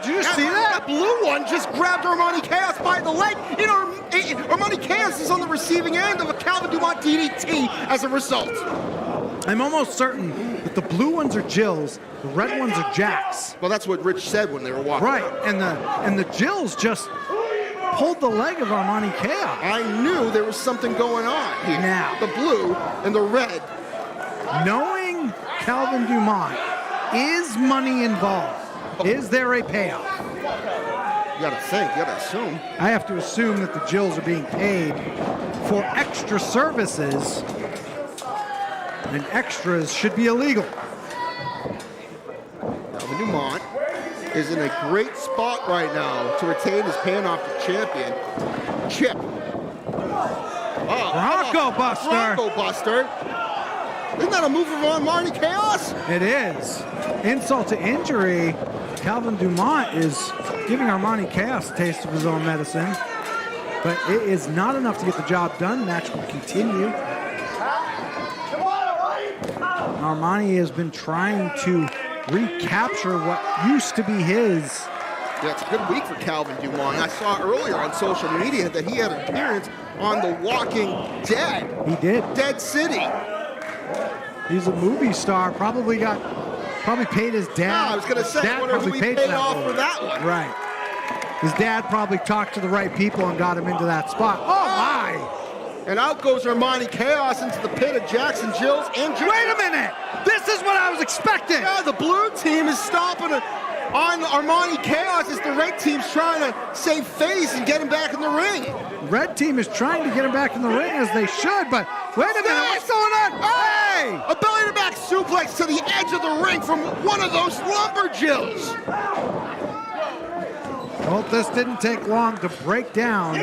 Did you see that? That blue one just grabbed Armani Chaos by the leg. Armani Chaos is on the receiving end of a Calvin Dumont DDT as a result. I'm almost certain that the blue ones are Jills, the red ones are Jacks. Well, that's what Rich said when they were walking. Right, and the Jills just pulled the leg of Armani Chaos. I knew there was something going on here. Now, the blue and the red. Knowing Calvin Dumont, is money involved? Is there a payoff? gotta think, you gotta assume. I have to assume that the Jills are being paid for extra services, and extras should be illegal. Calvin Dumont is in a great spot right now to retain his panoff to champion. Chip. Bronco Buster. Bronco Buster. Isn't that a move of Armani Chaos? It is. Insult to injury. Calvin Dumont is giving Armani Chaos a taste of his own medicine, but it is not enough to get the job done. Match will continue. Armani has been trying to recapture what used to be his. Yeah, it's a good week for Calvin Dumont. I saw earlier on social media that he had an appearance on The Walking Dead. He did. Dead City. He's a movie star. Probably paid his dad. I was going to say, Dad what are probably we paid paid for off that for that one? Right. His dad probably talked to the right people and got him into that spot. Oh my! And out goes Armani Chaos into the pit of Jackson Jills. And Wait a minute! This is what I was expecting! Yeah, the blue team is stomping on Armani Chaos as the red team's trying to save face and get him back in the ring. Red team is trying to get him back in the ring as they should, but wait a minute, what's going on? Hey! A belly-to-back suplex to the edge of the ring from one of those Lumberjills. Well, this didn't take long to break down.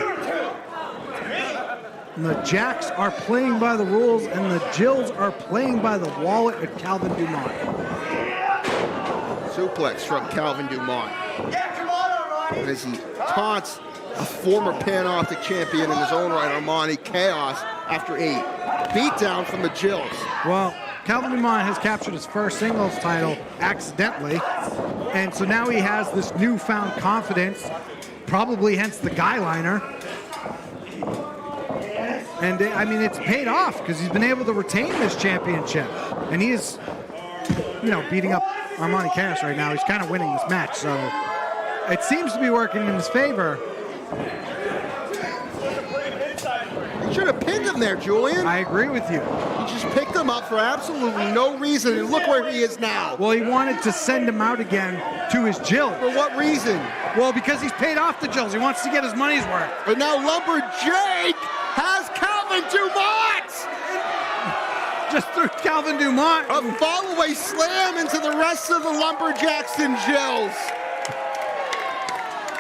And the Jacks are playing by the rules, and the Jills are playing by the wallet of Calvin Dumont. Suplex from Calvin Dumont. And as he taunts a former Pan-Arctic champion in his own right, Armani Chaos, after a beatdown from the Jills. Well, Calvin Dumont has captured his first singles title accidentally, and so now he has this newfound confidence, probably hence the guy liner. And I mean, it's paid off because he's been able to retain this championship, and he is, you know, beating up Armani Chaos right now. He's kind of winning this match, so it seems to be working in his favor. You should have pinned him there, Julian. I agree with you. You just picked him up for absolutely no reason, and look where he is now. Well, he wanted to send him out again to his Jill. For what reason? Well, because he's paid off the Jills. He wants to get his money's worth. But now Lumberjack has Calvin Dumont. Just threw Calvin Dumont. A follow-away slam into the rest of the Lumberjacks and Jills.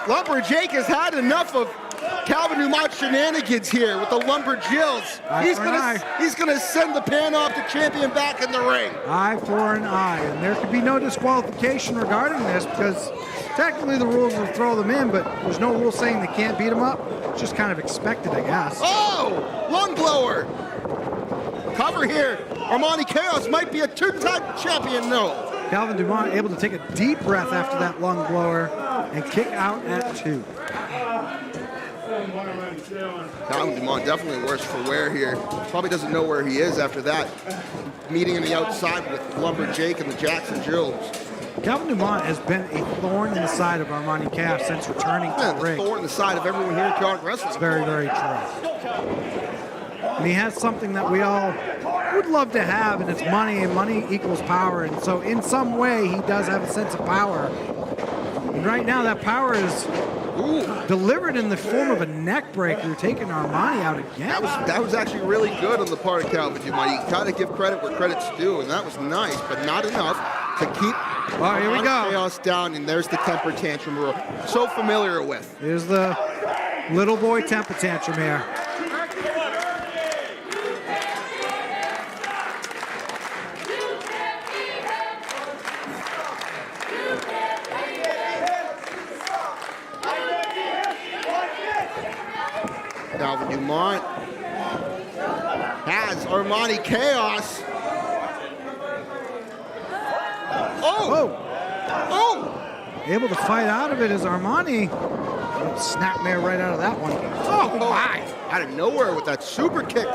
Lumberjack has had enough of Calvin Dumont shenanigans here with the Lumberjills. He's gonna send the Pan-Off to champion back in the ring. Eye for an eye, and there could be no disqualification regarding this because technically the rules will throw them in, but there's no rule saying they can't beat them up. It's just kind of expected, I guess. Oh, lung blower. Cover here. Armani Chaos might be a two-time champion, no. Calvin Dumont able to take a deep breath after that lung blower and kick out at 2. Calvin Dumont definitely worse for wear here. Probably doesn't know where he is after that meeting on the outside with Lumberjack and the Jackson Jills. Calvin Dumont has been a thorn in the side of Armani Chaos since returning to the ring. Thorn in the side of everyone here at Chaotic Wrestling. It's very, very true. And he has something that we all would love to have, and it's money, and money equals power. And so in some way, he does have a sense of power. And right now, that power is delivered in the form of a neck breaker, taking Armani out again. That was actually really good on the part of Calvin Dumont. You gotta give credit where credit's due, and that was nice, but not enough to keep here we go. Chaos down. And there's the temper tantrum rule. So familiar with. Here's the little boy temper tantrum here. Calvin Dumont has Armani Chaos. Oh! Able to fight out of it is Armani. Snapmare right out of that one. Oh my! Out of nowhere with that super kick.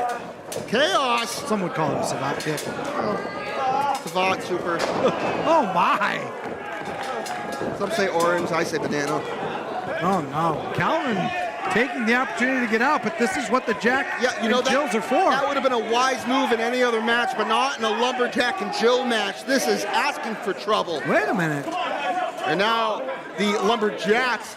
Chaos. Some would call it a savate kick. Savate super. Oh my! Some say orange, I say banana. Oh no. Calvin taking the opportunity to get out, but this is what the Jack and Jills are for. That would have been a wise move in any other match, but not in a Lumberjack and Jill match. This is asking for trouble. Wait a minute. And now the Lumberjacks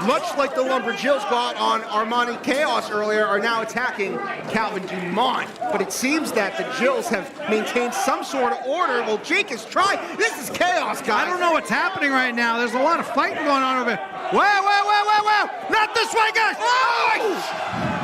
much like the Lumberjills got on Armani Chaos earlier, are now attacking Calvin Dumont. But it seems that the Jills have maintained some sort of order. Well, Jake has tried. This is chaos, guys. I don't know what's happening right now. There's a lot of fighting going on over here. Wow. Not this way, guys. Oh!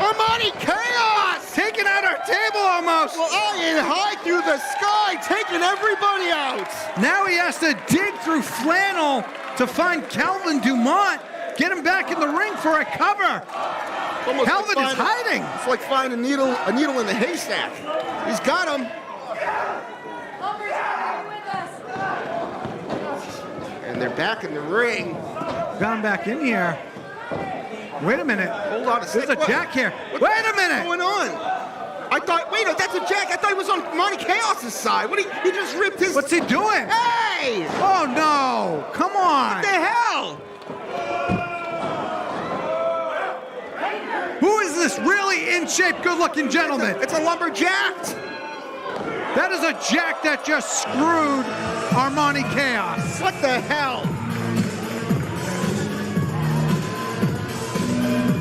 Armani Chaos! Taking out our table almost. Well, high through the sky, taking everybody out. Now he has to dig through flannel to find Calvin Dumont. Get him back in the ring for a cover. Calvin is hiding. It's like finding a needle in the haystack. He's got him. And they're back in the ring. Got him back in here. Wait a minute. Hold on a second. There's a jack here. Wait a minute. What's going on? I thought, wait, that's a jack. I thought he was on Monty Chaos's side. What? He just ripped his. What's he doing? Hey! Oh no! Come on! What the hell? Who is this really in shape, good-looking gentleman? It's a lumberjack. That is a jack that just screwed Armani Chaos. What the hell?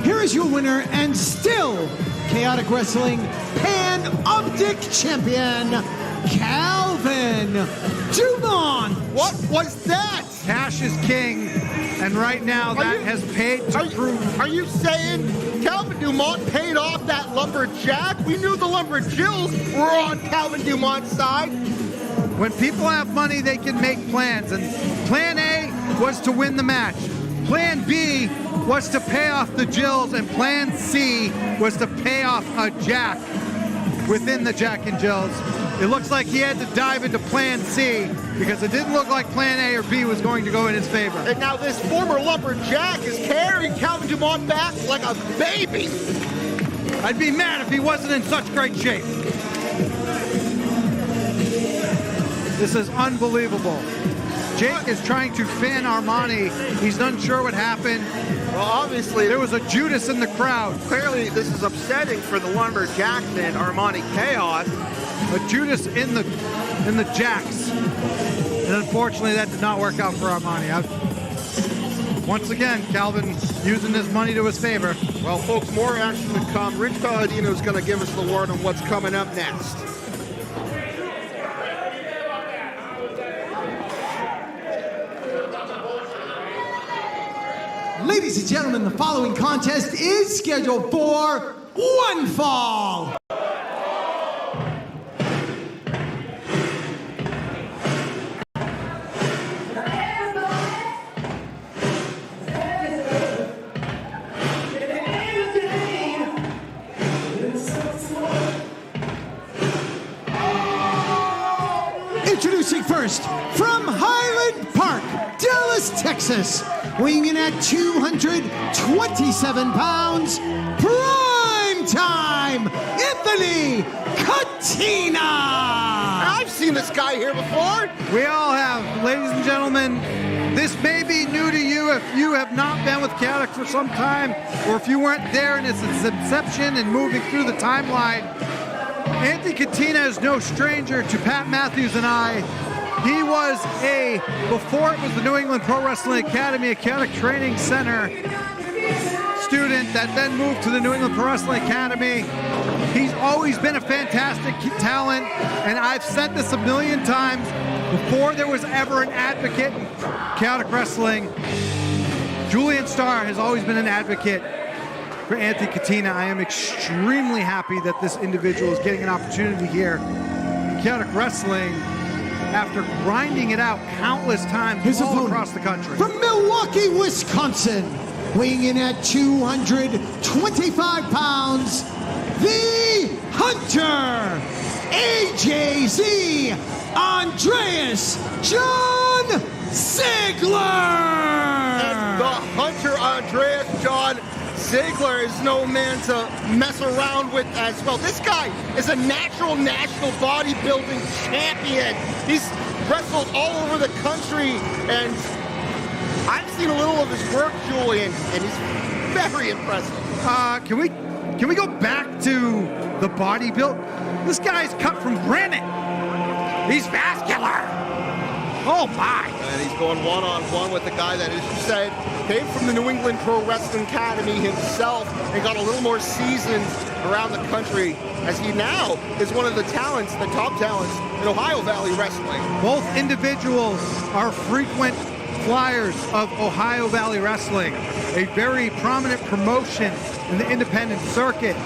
Here is your winner and still Chaotic Wrestling Pan-Optic Champion, Calvin Dumont. What was that? Cash is king, and right now that has paid to prove. Are you saying Calvin Dumont paid off that lumberjack? We knew the Lumberjills were on Calvin Dumont's side. When people have money, they can make plans, and plan A was to win the match. Plan B was to pay off the Jills, and Plan C was to pay off a Jack within the Jack and Jills. It looks like he had to dive into Plan C because it didn't look like Plan A or B was going to go in his favor. And now this former lumberjack is carrying Calvin Dumont back like a baby. I'd be mad if he wasn't in such great shape. This is unbelievable. Jake is trying to fan Armani. He's unsure what happened. Well, obviously, there was a Judas in the crowd. Clearly, this is upsetting for the Lumberjack and Armani Chaos. A Judas in the Jacks. And unfortunately, that did not work out for Armani. Once again, Calvin using his money to his favor. Well, folks, more action to come. Rich Palladino is going to give us the word on what's coming up next. Ladies and gentlemen, the following contest is scheduled for one fall. Introducing first, from Highland Park, Dallas, Texas, weighing in at 227 pounds, prime time, Anthony Catina. I've seen this guy here before. We all have. Ladies and gentlemen, this may be new to you if you have not been with Chaotic for some time, or if you weren't there in its inception and moving through the timeline. Anthony Catina is no stranger to Pat Matthews and I. He was before it was the New England Pro Wrestling Academy, a Chaotic Training Center student that then moved to the New England Pro Wrestling Academy. He's always been a fantastic talent, and I've said this a million times, before there was ever an advocate in Chaotic Wrestling, Julian Starr has always been an advocate for Anthony Catina. I am extremely happy that this individual is getting an opportunity here in Chaotic Wrestling after grinding it out countless times all across the country. From Milwaukee, Wisconsin, weighing in at 225 pounds, the Hunter, AJZ, Andreas John Ziegler. And the Hunter, Andreas John Ziegler, is no man to mess around with as well. This guy is a natural national bodybuilding champion. He's wrestled all over the country, and I've seen a little of his work, Julian, and he's very impressive. Can we go back to the bodybuild? This guy's cut from granite. He's vascular. Oh, my. And he's going one-on-one with the guy that, as you said, came from the New England Pro Wrestling Academy himself and got a little more seasoned around the country, as he now is one of the talents, the top talents in Ohio Valley Wrestling. Both individuals are frequent flyers of Ohio Valley Wrestling, a very prominent promotion in the independent circuit.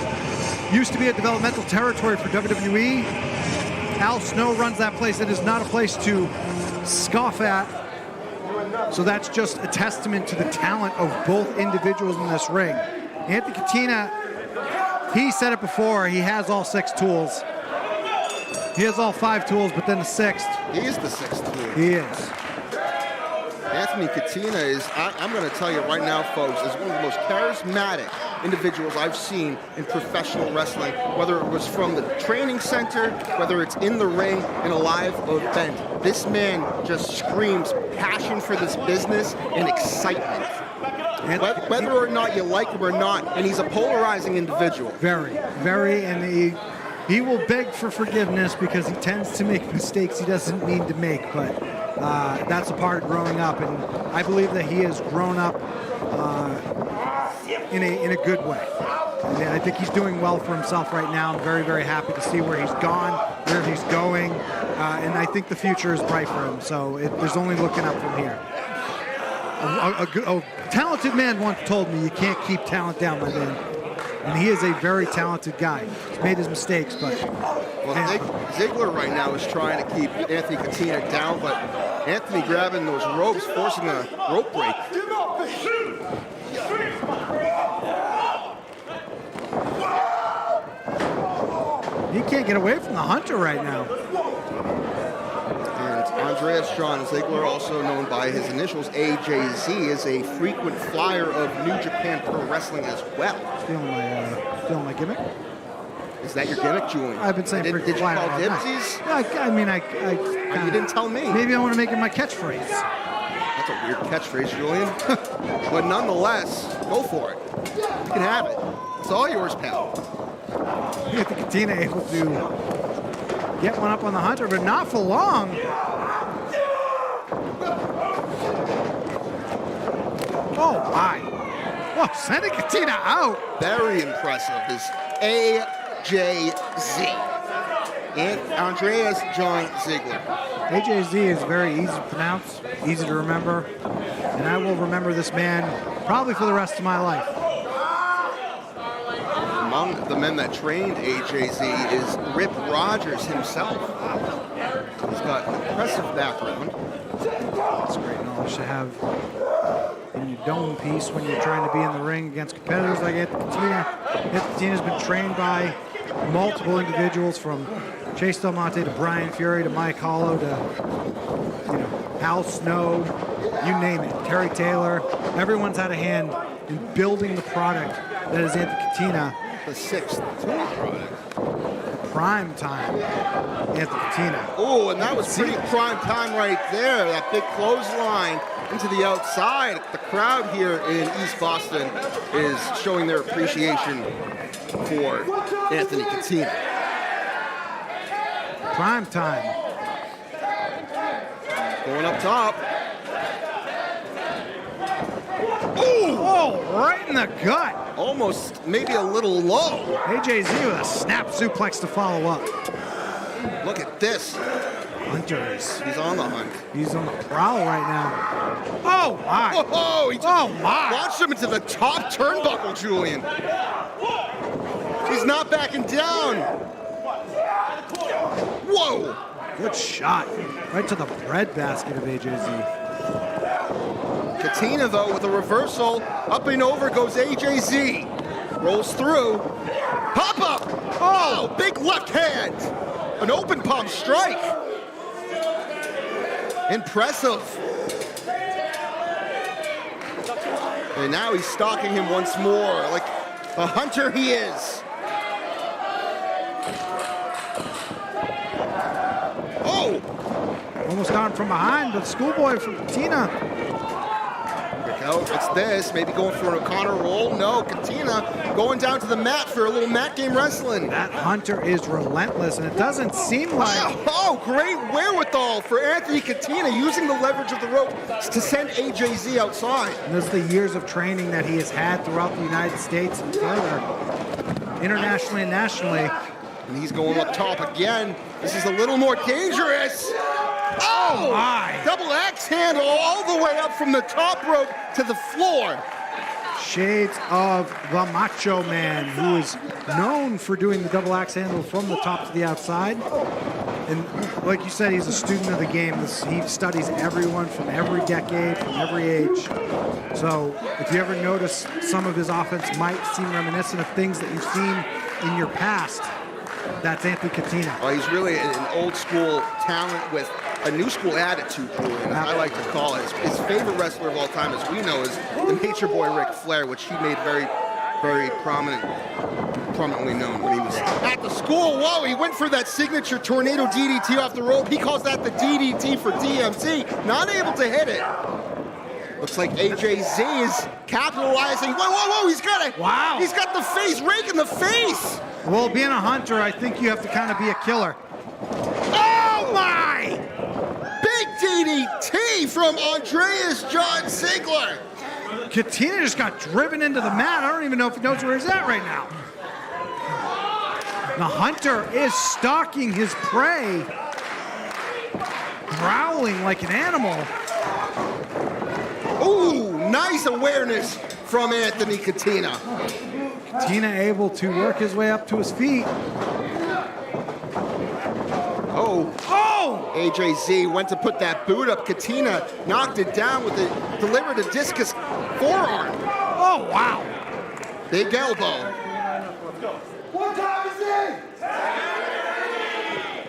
Used to be a developmental territory for WWE. Al Snow runs that place. It is not a place to scoff at. So that's just a testament to the talent of both individuals in this ring. Anthony Catina, he said it before, he has all 6 tools. He has all 5 tools, but then the 6th. He is the 6th tool. He is. Anthony Catina is, I'm going to tell you right now, folks, is one of the most charismatic individuals I've seen in professional wrestling, whether it was from the training center, whether it's in the ring, in a live event. This man just screams passion for this business and excitement. Whether or not you like him or not, and he's a polarizing individual. Very, very, and he will beg for forgiveness because he tends to make mistakes he doesn't need to make, but that's a part of growing up, and I believe that he has grown up in a good way. And I think he's doing well for himself right now. I'm very, very happy to see where he's gone, where he's going, and I think the future is bright for him, so there's only looking up from here. A talented man once told me, you can't keep talent down, my man. And he is a very talented guy. He's made his mistakes, but... Well, Ziggler right now is trying to keep Anthony Catina down, but Anthony grabbing those ropes, forcing a rope break. He can't get away from the Hunter right now. And Andreas John Ziggler, also known by his initials AJZ, is a frequent flyer of New Japan Pro Wrestling as well. Stealing my gimmick? Is that your gimmick, Julian? I've been saying Did you call dibsies? You didn't tell me. Maybe I want to make it my catchphrase. That's a weird catchphrase, Julian. But nonetheless, go for it. You can have it. It's all yours, pal. Anthony Catina able to get one up on the Hunter, but not for long. Oh, my. Whoa, sending Catina out. Very impressive is AJZ. And Andreas John Ziggler. AJZ is very easy to pronounce, easy to remember, and I will remember this man probably for the rest of my life. Among the men that trained AJZ is Rip Rogers himself. He's got an impressive background. It's great knowledge to have in your dome piece when you're trying to be in the ring against competitors like Anthony Catina. Anthony Catina's been trained by multiple individuals, from Chase Del Monte to Brian Fury to Mike Hollow to Al Snow, you name it, Terry Taylor. Everyone's had a hand in building the product that is Anthony Catina. The 6th product. Prime time, Anthony Catina. Oh, and that was pretty prime time right there. That big clothesline into the outside. The crowd here in East Boston is showing their appreciation for Anthony Catina. Prime time. Going up top. Ooh! Oh, right in the gut. Almost maybe a little low. AJZ with a snap suplex to follow up. Look at this. Hunters. He's on the hunt. He's on the prowl right now. Oh, my. Whoa, he my. launched him into the top turnbuckle, Julian. He's not backing down. Whoa. Good shot. Right to the breadbasket of AJZ. Catina, though, with a reversal. Up and over goes AJZ. Rolls through. Pop up. Oh, big left hand. An open palm strike. Impressive. And now he's stalking him once more, like the hunter he is. Oh! Almost on from behind, but schoolboy from Catina. No, it's this. Maybe going for a Connor roll. No, Catina going down to the mat for a little mat game wrestling. That Hunter is relentless, and it doesn't seem like... Oh, great wherewithal for Anthony Catina, using the leverage of the rope to send AJZ outside. And this is the years of training that he has had throughout the United States and further, internationally and nationally. And he's going up top again. This is a little more dangerous. Oh, my. Double axe handle all the way up from the top rope to the floor. Shades of the Macho Man, who is known for doing the double axe handle from the top to the outside. And like you said, he's a student of the game. He studies everyone from every decade, from every age. So if you ever notice, some of his offense might seem reminiscent of things that you've seen in your past. That's Anthony Catina. Oh, he's really an old school talent with a new school attitude, Julian, as I like to call it. His favorite wrestler of all time, as we know, is the Nature Boy Ric Flair, which he made very, very prominently known when he was at the school. Whoa, he went for that signature tornado DDT off the rope. He calls that the DDT for DMT. Not able to hit it. Looks like AJZ is capitalizing. Whoa, whoa, whoa, he's got it. Wow. He's got the face, rake in the face. Well, being a hunter, I think you have to kind of be a killer. Oh my! Big DDT from Andreas John Ziegler. Catina just got driven into the mat. I don't even know if he knows where he's at right now. The hunter is stalking his prey, growling like an animal. Ooh, nice awareness from Anthony Catina. Catina able to work his way up to his feet. Oh, AJZ went to put that boot up. Catina knocked it down with it, delivered a discus forearm. Oh, wow. Big elbow. What time is it?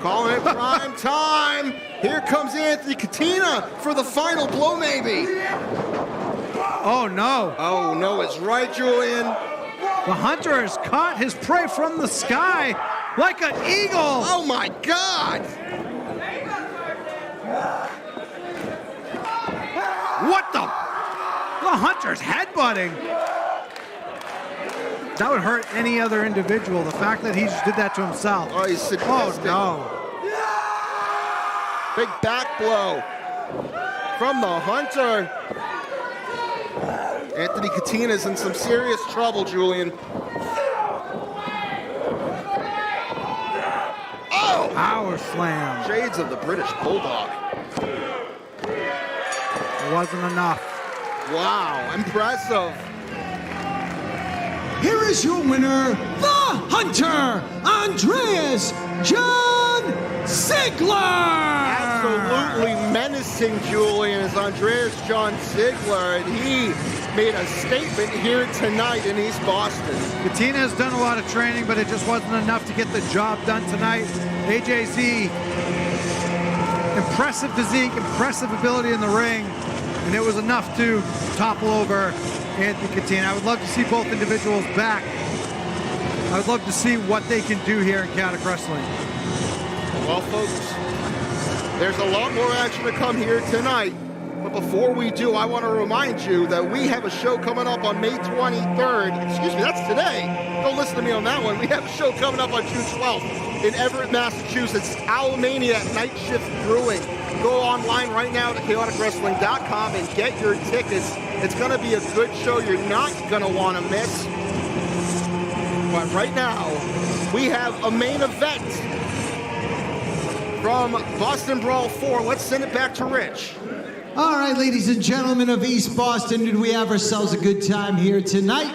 Calling it prime time. Here comes Anthony Catina for the final blow, maybe. Oh, no. Oh, no, it's right, Julian. The hunter has caught his prey from the sky like an eagle. Oh, my God. What the? The hunter's headbutting. That would hurt any other individual. The fact that he just did that to himself. Oh, he's sadistic. Oh, no. Big back blow from the hunter. Anthony Catina's in some serious trouble, Julian. Oh! Power slam. Shades of the British Bulldog. It wasn't enough. Wow, impressive. Here is your winner, the Hunter, Andreas John Ziegler! Absolutely menacing, Julian, is Andreas John Ziegler, and he made a statement here tonight in East Boston. Catina has done a lot of training, but it just wasn't enough to get the job done tonight. AJZ, impressive physique, impressive ability in the ring, and it was enough to topple over Anthony Catina. I would love to see both individuals back. I would love to see what they can do here in Chaotic Wrestling. Well, folks, there's a lot more action to come here tonight. But before we do, I want to remind you that we have a show coming up on May 23rd. Excuse me, that's today. Don't listen to me on that one. We have a show coming up on June 12th in Everett, Massachusetts. Owlmania at Night Shift Brewing. Go online right now to chaoticwrestling.com and get your tickets. It's going to be a good show you're not going to want to miss. But right now, we have a main event from Boston Brawl 4. Let's send it back to Rich. All right, ladies and gentlemen of East Boston, did we have ourselves a good time here tonight?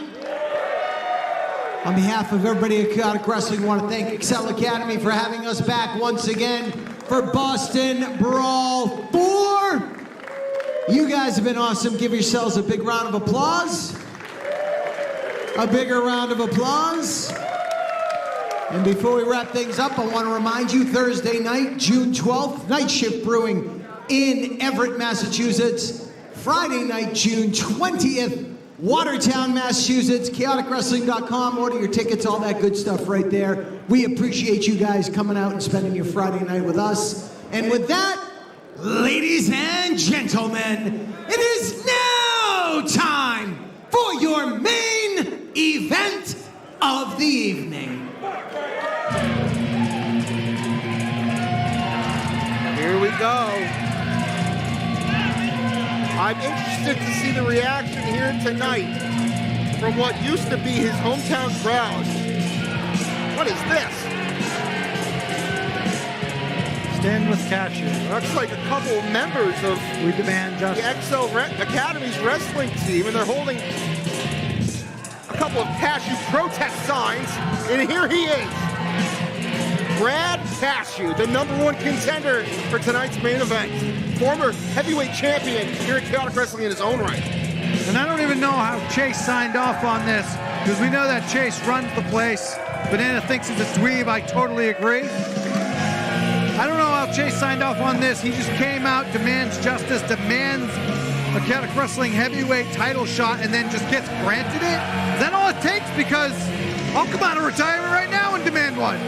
On behalf of everybody at Chaotic Wrestling, I want to thank Excel Academy for having us back once again for Boston Brawl 4. You guys have been awesome. Give yourselves a big round of applause. A bigger round of applause. And before we wrap things up, I want to remind you, Thursday night, June 12th, Night Shift Brewing in Everett, Massachusetts. Friday night, June 20th, Watertown, Massachusetts. ChaoticWrestling.com. Order your tickets, all that good stuff right there. We appreciate you guys coming out and spending your Friday night with us. And with that, ladies and gentlemen, it is now also time for your main event of the evening. Here we go. I'm interested to see the reaction here tonight from what used to be his hometown crowd. What is this? Stand with Cashew. Looks like a couple of members of We demand the justice. XL Academy's wrestling team, and they're holding a couple of Cashew protest signs, and here he is. Brad Cashew, the #1 contender for tonight's main event. Former heavyweight champion here at Chaotic Wrestling in his own right. And I don't even know how Chase signed off on this, because we know that Chase runs the place. Banana thinks he's a dweeb. I totally agree. I don't know how Chase signed off on this. He just came out, demands justice, demands a Chaotic Wrestling heavyweight title shot, and then just gets granted it. Is that all it takes? Because I'll come out of retirement right now and demand one.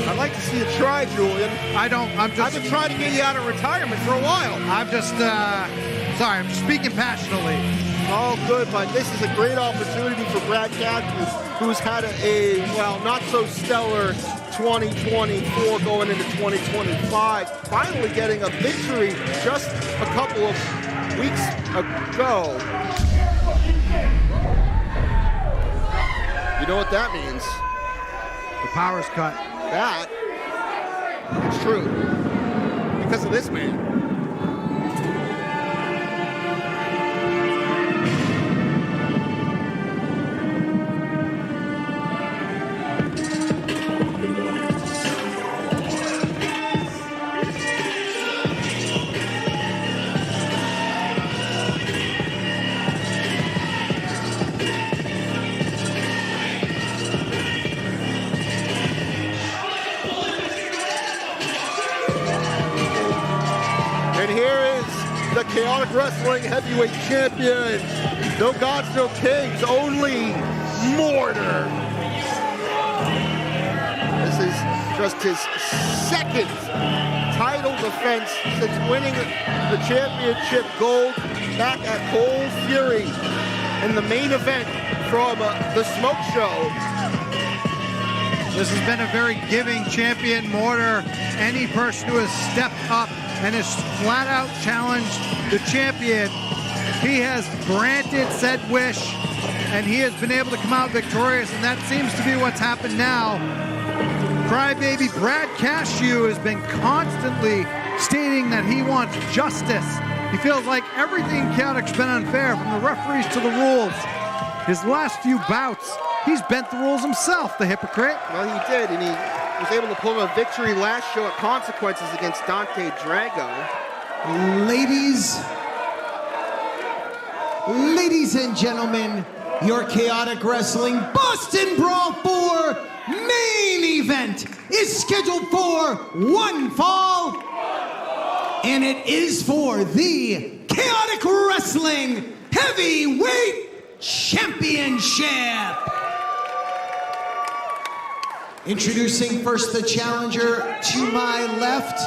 I'd like to see you try, Julian. I've I've been trying to get you out of retirement for a while. Sorry, I'm just speaking passionately. All good, but this is a great opportunity for Brad Cashew, who's had a not so stellar 2024 going into 2025. Finally getting a victory just a couple of weeks ago. You know what that means? The power's cut. That is true. Because of this man. Chaotic Wrestling Heavyweight Champion. No gods, no kings, only Mortar. This is just his second title defense since winning the championship gold back at Cold Fury in the main event from the Smoke Show. This has been a very giving champion, Mortar. Any person who has stepped up and has flat out challenged the champion, he has granted said wish, and he has been able to come out victorious, and that seems to be what's happened now. Crybaby Brad Cashew has been constantly stating that he wants justice. He feels like everything in Chaotic's been unfair, from the referees to the rules. His last few bouts, he's bent the rules himself, the hypocrite. Well, he did, and he was able to pull a victory last show at Consequences against Dante Drago. Ladies and gentlemen, your Chaotic Wrestling Boston Brawl 4 main event is scheduled for one fall, and it is for the Chaotic Wrestling Heavyweight Championship. Introducing first the challenger to my left.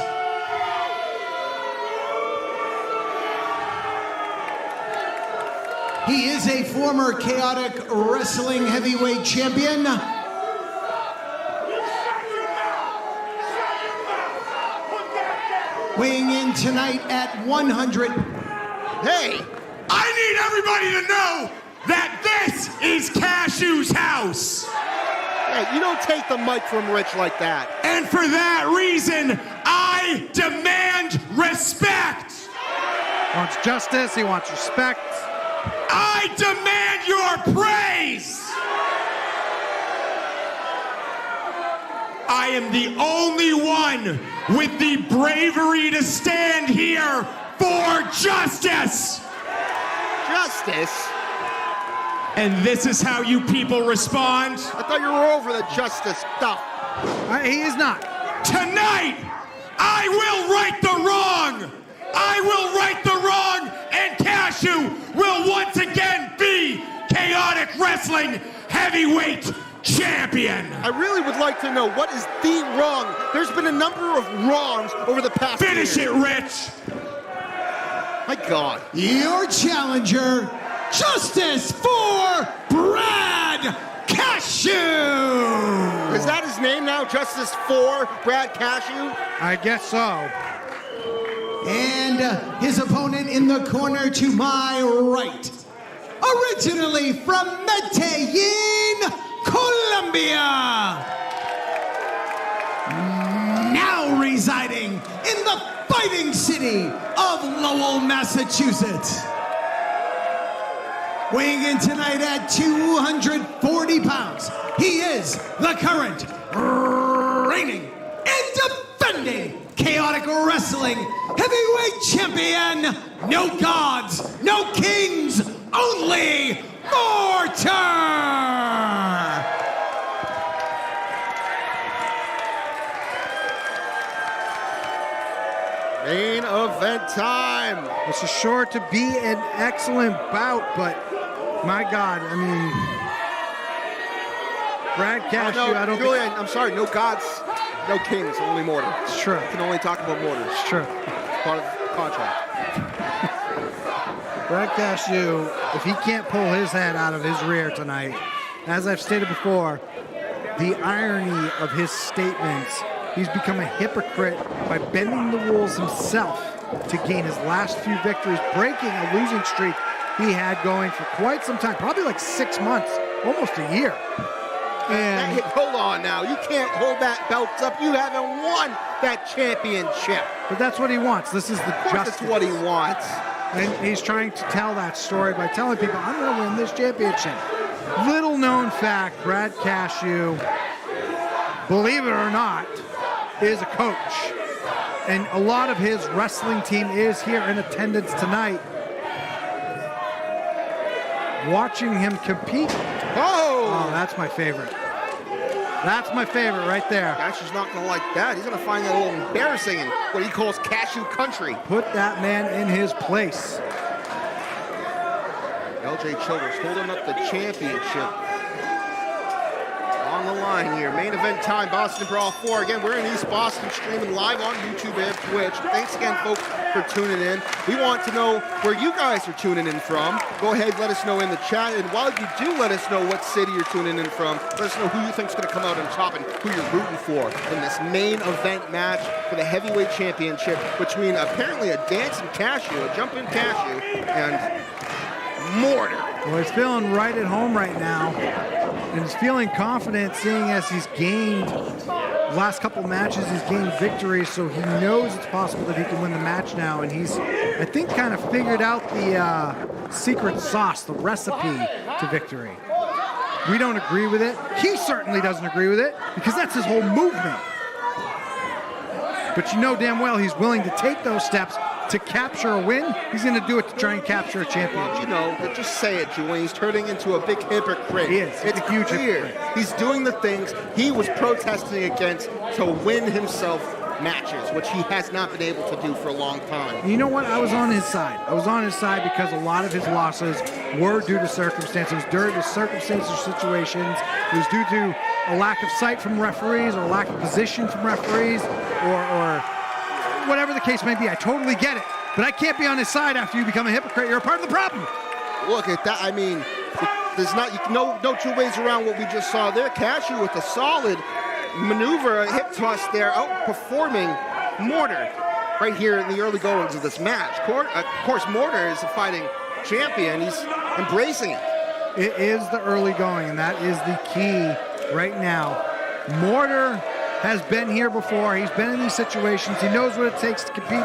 He is a former Chaotic Wrestling Heavyweight Champion. Weighing in tonight at 100. Hey! I need everybody to know that this is Cashew's house. Hey, you don't take the mic from Rich like that. And for that reason, I demand respect. He wants justice, he wants respect. I demand your praise. I am the only one with the bravery to stand here for justice. Justice? And this is how you people respond? I thought you were over the justice stuff. He is not. Tonight, I will right the wrong. I will right the wrong, and Cashew will once again be Chaotic Wrestling Heavyweight Champion. I really would like to know, what is the wrong? There's been a number of wrongs over the past Finish year. it, Rich. My God. Your challenger, Justice for Brad Cashew. Is that his name now? Justice for Brad Cashew? I guess so. And his opponent in the corner to my right, originally from Medellin, Colombia, now residing in the fighting city of Lowell, Massachusetts. Weighing in tonight at 240 pounds, he is the current reigning and defending Chaotic Wrestling Heavyweight Champion. No gods, no kings, only Mortar! Main event time. This is sure to be an excellent bout, but my God, I mean, Brad Cashew, no, I don't Julian, I'm sorry, no gods, no kings, only Mortar. It's true. I can only talk about Mortar. It's true. Part of the contract. Brad Cashew, if he can't pull his head out of his rear tonight, as I've stated before, the irony of his statements, he's become a hypocrite by bending the rules himself to gain his last few victories, breaking a losing streak he had going for quite some time, probably like 6 months, almost a year. And hold on now, you can't hold that belt up. You haven't won that championship. But that's what he wants. This is the justice. That's what he wants. And he's trying to tell that story by telling people, I'm going to win this championship. Little known fact, Brad Cashew, believe it or not, is a coach. And a lot of his wrestling team is here in attendance tonight. Watching him compete. Oh, that's my favorite. That's my favorite right there. Cashew's not going to like that. He's going to find that a little embarrassing in what he calls Cashew country. Put that man in his place. LJ Childers holding up the championship. On the line here, main event time, Boston Brawl 4. Again, we're in East Boston, streaming live on YouTube and Twitch. Thanks again, folks, for tuning in. We want to know where you guys are tuning in from. Go ahead, let us know in the chat. And while you do let us know what city you're tuning in from, let us know who you think's going to come out on top and who you're rooting for in this main event match for the heavyweight championship between apparently a dancing Cashew, a jumping Cashew, and Mortar. Well, he's feeling right at home right now, and he's feeling confident seeing as he's gained the last couple matches, he's gained victories, so he knows it's possible that he can win the match now, and he's, I think, kind of figured out the secret sauce, the recipe to victory. We don't agree with it. He certainly doesn't agree with it, because that's his whole movement. But you know damn well he's willing to take those steps to capture a win. He's going to do it to try and capture a championship. You know, but just say it, Julian. He's turning into a big hypocrite. He is. It's a huge clear. hypocrite. He's doing the things he was protesting against to win himself matches, which he has not been able to do for a long time. You know what? I was on his side. I was on his side because a lot of his losses were due to circumstances, due to circumstances or situations. It was due to a lack of sight from referees or a lack of position from referees or whatever the case may be. I totally get it. But I can't be on his side after you become a hypocrite. You're a part of the problem. Look at that. I mean, there's no two ways around what we just saw there. Cashew with a solid maneuver, a hip toss there, outperforming Mortar right here in the early goings of this match. Of course, Mortar is a fighting champion. He's embracing it. It is the early going, and that is the key right now. Mortar has been here before. He's been in these situations. He knows what it takes to compete,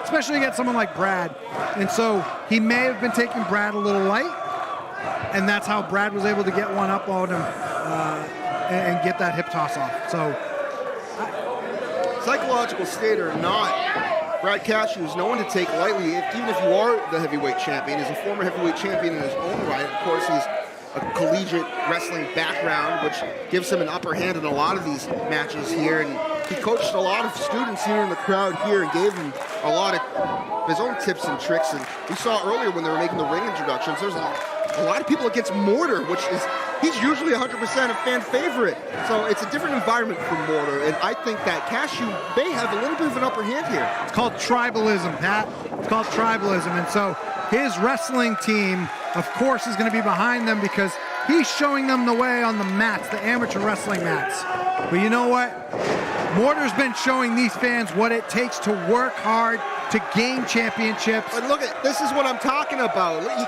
especially against someone like Brad. And so he may have been taking Brad a little light, and that's how Brad was able to get one up on him and get that hip toss off. So, psychological state or not, Brad Cashew is no one to take lightly. Even if you are the heavyweight champion, he's a former heavyweight champion in his own right. Of course, he's a collegiate wrestling background, which gives him an upper hand in a lot of these matches here. And he coached a lot of students here in the crowd here and gave them a lot of his own tips and tricks. And we saw earlier when they were making the ring introductions, there's a lot of people against Mortar, which is he's usually 100% a fan favorite. So it's a different environment for Mortar, and I think that Cashew may have a little bit of an upper hand here. It's called tribalism, Pat. It's called tribalism, and so his wrestling team, of course, is going to be behind them because he's showing them the way on the mats, the amateur wrestling mats. But you know what? Mortar's been showing these fans what it takes to work hard, to gain championships. But look at this is what I'm talking about. You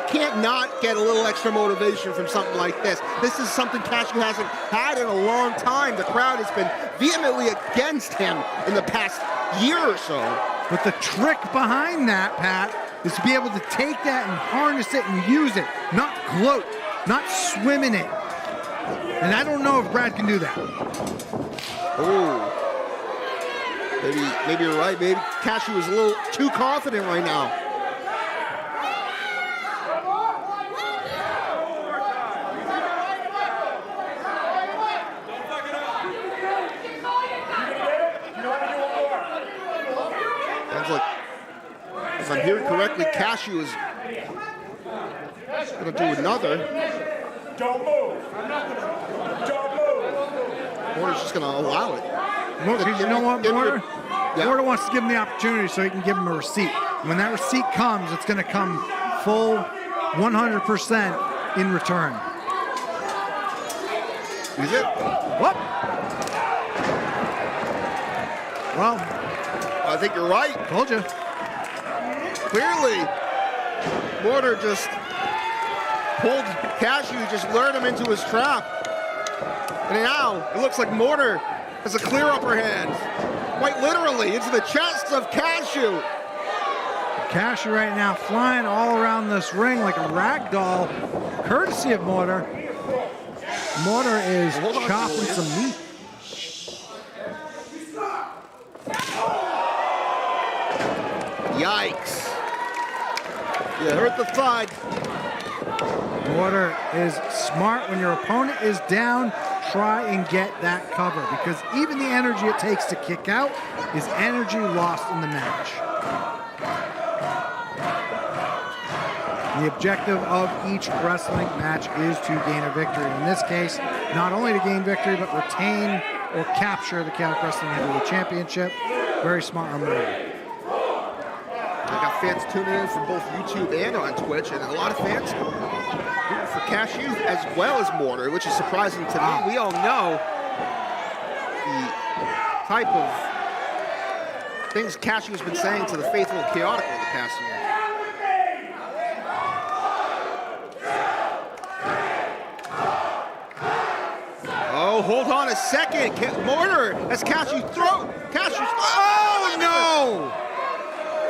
can't not get a little extra motivation from something like this. This is something Cashew hasn't had in a long time. The crowd has been vehemently against him in the past year or so. But the trick behind that, Pat, is to be able to take that and harness it and use it, not gloat, not swim in it. And I don't know if Brad can do that. Oh. Maybe you're right. Maybe Cashew is a little too confident right now. Sounds like, if I'm hearing correctly, Cashew is going to do another. Don't move. Don't move. Mortar's just going to allow it. You know what, Mortar? Mortar wants to give him the opportunity so he can give him a receipt. When that receipt comes, it's going to come full 100% in return. Is it? What? Well, I think you're right. Told you. Clearly, Mortar just pulled Cashew, just lured him into his trap. And now it looks like Mortar has a clear upper hand. Quite literally, into the chest of Cashew. Cashew right now flying all around this ring like a rag doll, courtesy of Mortar. Mortar is chopping some meat. Yikes. You hurt the thigh. Mortar is smart. When your opponent is down, try and get that cover, because even the energy it takes to kick out is energy lost in the match. The objective of each wrestling match is to gain a victory. In this case, not only to gain victory, but retain or capture the Chaotic Wrestling Heavyweight Championship. Very smart on Mortar. I got fans tuning in from both YouTube and on Twitch, and a lot of fans rooting for Cashew as well as Mortar, which is surprising to me. We all know the type of things Cashew has been saying to the faithful and chaotic over the past year. Oh, hold on a second. Mortar has Cashew throw. Cashew's. Oh, no!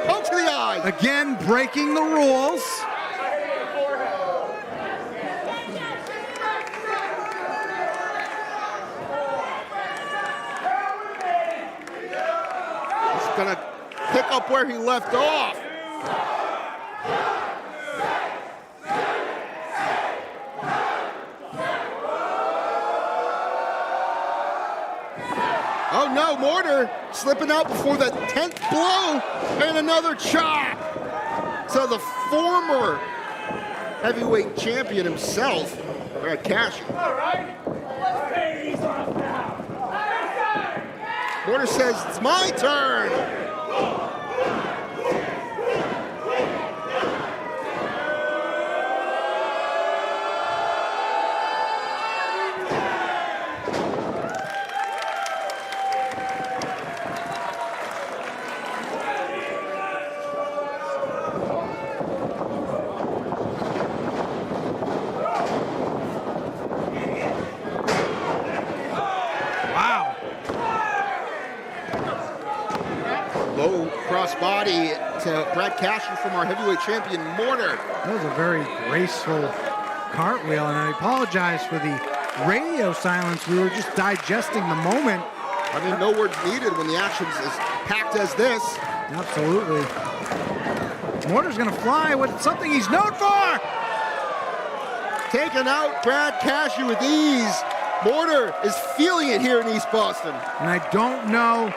Poke to the eye. Again, breaking the rules. He's gonna pick up where he left off. Oh no, Mortar slipping out before the 10th blow, and another chop. So the former heavyweight champion himself, Cashew. All right, let's pay these off now. Mortar says, it's my turn. Low crossbody to Brad Cashew from our heavyweight champion, Mortar. That was a very graceful cartwheel, and I apologize for the radio silence. We were just digesting the moment. I mean, no words needed when the action's as packed as this. Absolutely. Mortar's gonna fly with something he's known for. Taking out Brad Cashew with ease. Mortar is feeling it here in East Boston. And I don't know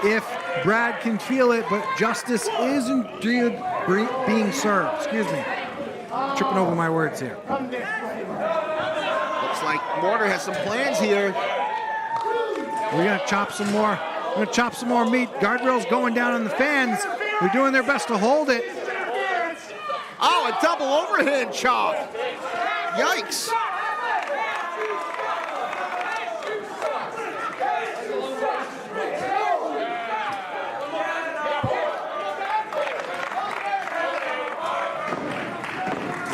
if Brad can feel it, but justice is indeed being served. Excuse me. Tripping over my words here. like Mortar has some plans here. We're gonna chop some more. We're gonna chop some more meat. Guardrail's going down on the fans. They're doing their best to hold it. Oh, a double overhand chop. Yikes.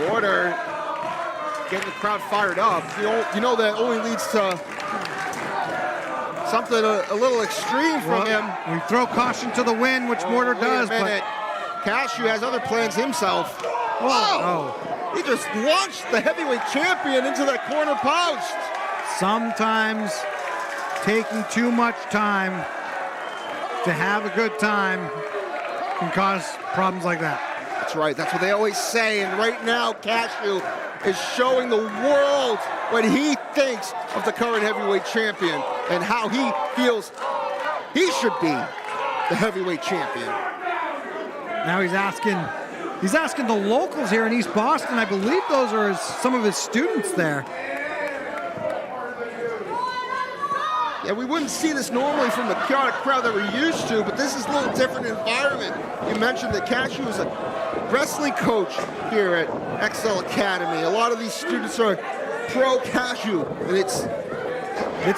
Mortar getting the crowd fired up. You know that only leads to something a little extreme from him. We throw caution to the wind, which Mortar does, but Cashew has other plans himself. oh, He just launched the heavyweight champion into that corner post. sometimes taking too much time to have a good time can cause problems like that. That's right, that's what they always say. And right now, Cashew is showing the world what he thinks of the current heavyweight champion and how he feels he should be the heavyweight champion. Now he's asking the locals here in East Boston. I believe those are some of his students there. Yeah, we wouldn't see this normally from the chaotic crowd that we're used to, but this is a little different environment. You mentioned that Cashew is a wrestling coach here at XL Academy. A lot of these students are pro Cashew, and it's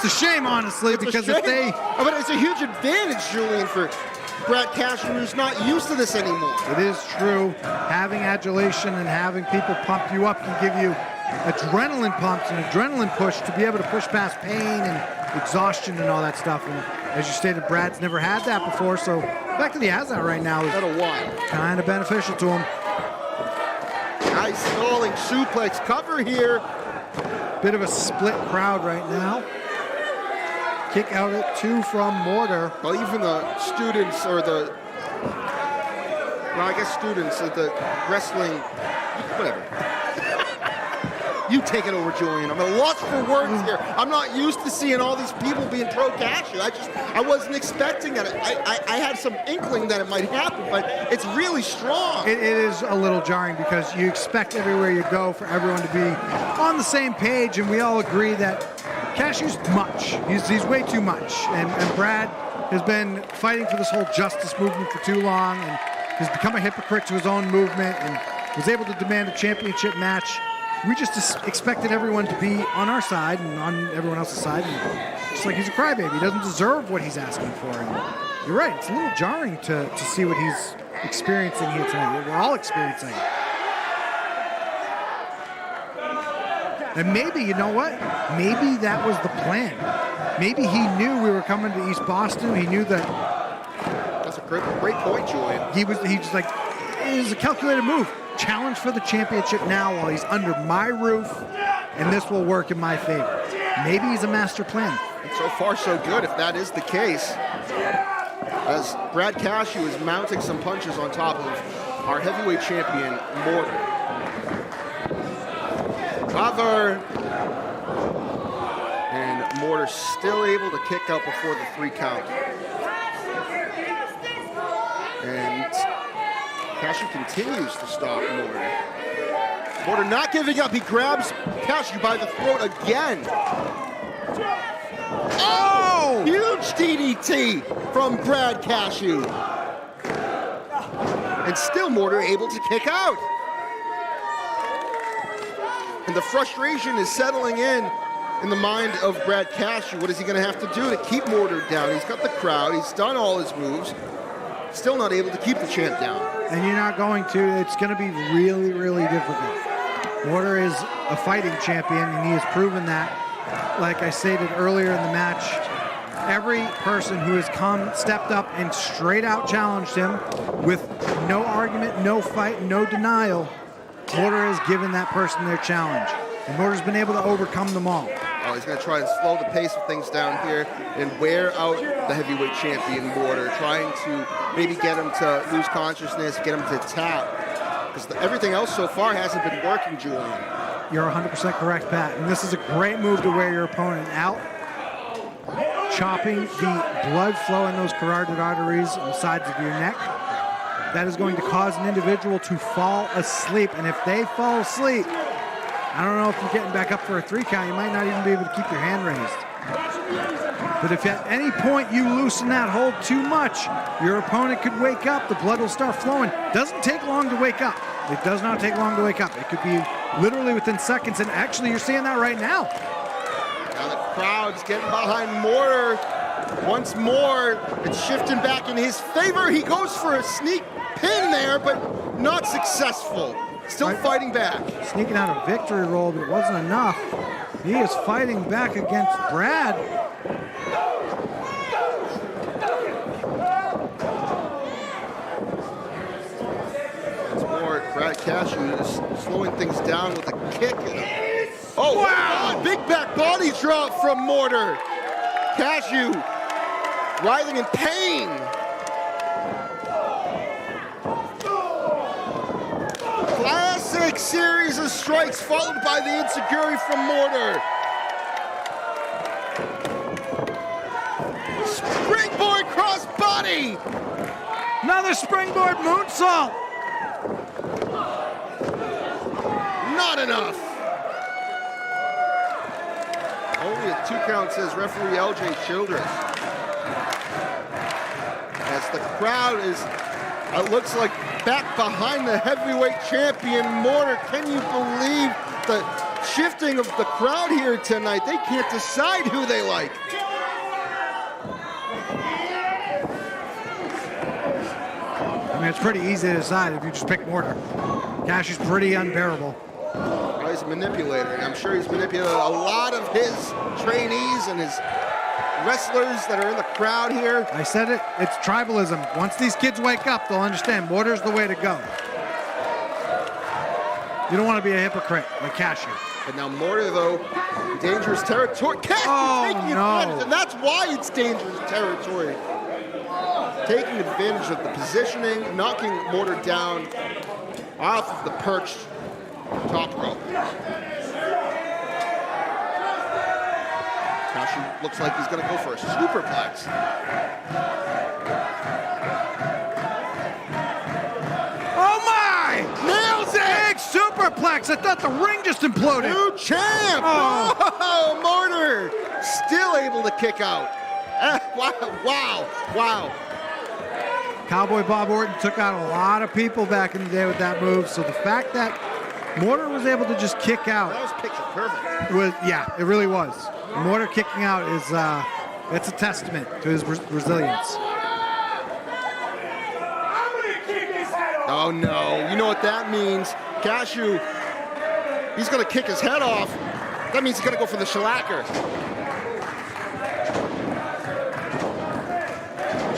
a shame, honestly, because but it's a huge advantage, Julian, for Brad Cashew, who's not used to this anymore. It is true. Having adulation and having people pump you up can give you adrenaline pumps and adrenaline push to be able to push past pain and exhaustion and all that stuff. And as you stated, Brad's never had that before, so the fact that he has that right now is kind of beneficial to him. Nice stalling suplex cover here. Bit of a split crowd right now. Kick out at 2 from Mortar. Well, even the students, or the, well, I guess students of the wrestling, whatever. You take it over, Julian. I'm at a loss for words here. I'm not used to seeing all these people being pro Cashew. I wasn't expecting that. I had some inkling that it might happen, but it's really strong. It is a little jarring because you expect everywhere you go for everyone to be on the same page, and we all agree that Cashew's much. He's way too much. And Brad has been fighting for this whole justice movement for too long, and has become a hypocrite to his own movement, and was able to demand a championship match. We just expected everyone to be on our side and on everyone else's side. And just like he's a crybaby. He doesn't deserve what he's asking for. And you're right. It's a little jarring to see what he's experiencing here tonight. We're all experiencing it. And maybe, you know what? Maybe that was the plan. Maybe he knew we were coming to East Boston. He knew that. That's a great point, Julian. He just like, it was a calculated move. Challenge for the championship now while he's under my roof, and this will work in my favor. Maybe he's a master plan. And so far, so good, if that is the case. As Brad Cashew is mounting some punches on top of our heavyweight champion, Mortar. Ivar and Mortar still able to kick out before the 3 count. And Cashew continues to stop Mortar. Mortar not giving up. He grabs Cashew by the throat again. Oh! Huge DDT from Brad Cashew. And still Mortar able to kick out. And the frustration is settling in the mind of Brad Cashew. What is he going to have to do to keep Mortar down? He's got the crowd. He's done all his moves. Still not able to keep the champ down. And you're not going to. It's going to be really, really difficult. Mortar is a fighting champion, and he has proven that. Like I stated earlier in the match, every person who has stepped up and straight out challenged him with no argument, no fight, no denial, Mortar has given that person their challenge. And Mortar's been able to overcome them all. Oh, he's going to try and slow the pace of things down here and wear out the heavyweight champion, Mortar, trying to maybe get him to lose consciousness, get him to tap. Because everything else so far hasn't been working, Julian. You're 100% correct, Pat. And this is a great move to wear your opponent out. Chopping the blood flow in those carotid arteries on the sides of your neck. That is going to cause an individual to fall asleep. And if they fall asleep, I don't know if you're getting back up for a 3 count. You might not even be able to keep your hand raised. But if at any point you loosen that hold too much, your opponent could wake up. The blood will start flowing. Doesn't take long to wake up. It does not take long to wake up. It could be literally within seconds, and actually you're seeing that right now. Now the crowd's getting behind Mortar. Once more, it's shifting back in his favor. He goes for a sneak pin there, but not successful. Still fighting back. Sneaking out a victory roll, but it wasn't enough. He is fighting back against Brad. Once more, Brad Cashew is slowing things down with a kick. Oh, wow! Big back body drop from Mortar. Cashew writhing in pain. Classic series of strikes followed by the enziguri from Mortar. Springboard cross body. Another springboard moonsault. Not enough. Only a 2 count, says referee LJ Childress. As the crowd is, it looks like, back behind the heavyweight champion Mortar. Can you believe the shifting of the crowd here tonight? They can't decide who they like. I mean, it's pretty easy to decide if you just pick Mortar. Cashew's pretty unbearable. Well, he's a manipulator, and I'm sure he's manipulated a lot of his trainees and his wrestlers that are in the crowd here. I said it, it's tribalism. Once these kids wake up, they'll understand Mortar's the way to go. You don't want to be a hypocrite like Cashew. But now Mortar, though, dangerous territory. Cashew taking advantage, and that's why it's dangerous territory. Taking advantage of the positioning, knocking Mortar down off of the perched top rope. Cashew looks like he's going to go for a superplex. Oh my! Nails it! Big superplex! I thought the ring just imploded. New champ! Oh, Mortar still able to kick out. Wow. Cowboy Bob Orton took out a lot of people back in the day with that move, so the fact that Mortar was able to just kick out. That was picture perfect. Yeah, it really was. Mortar kicking out is, that's a testament to his resilience. Oh no, you know what that means. Cashew, he's gonna kick his head off. That means he's gonna go for the shellacker.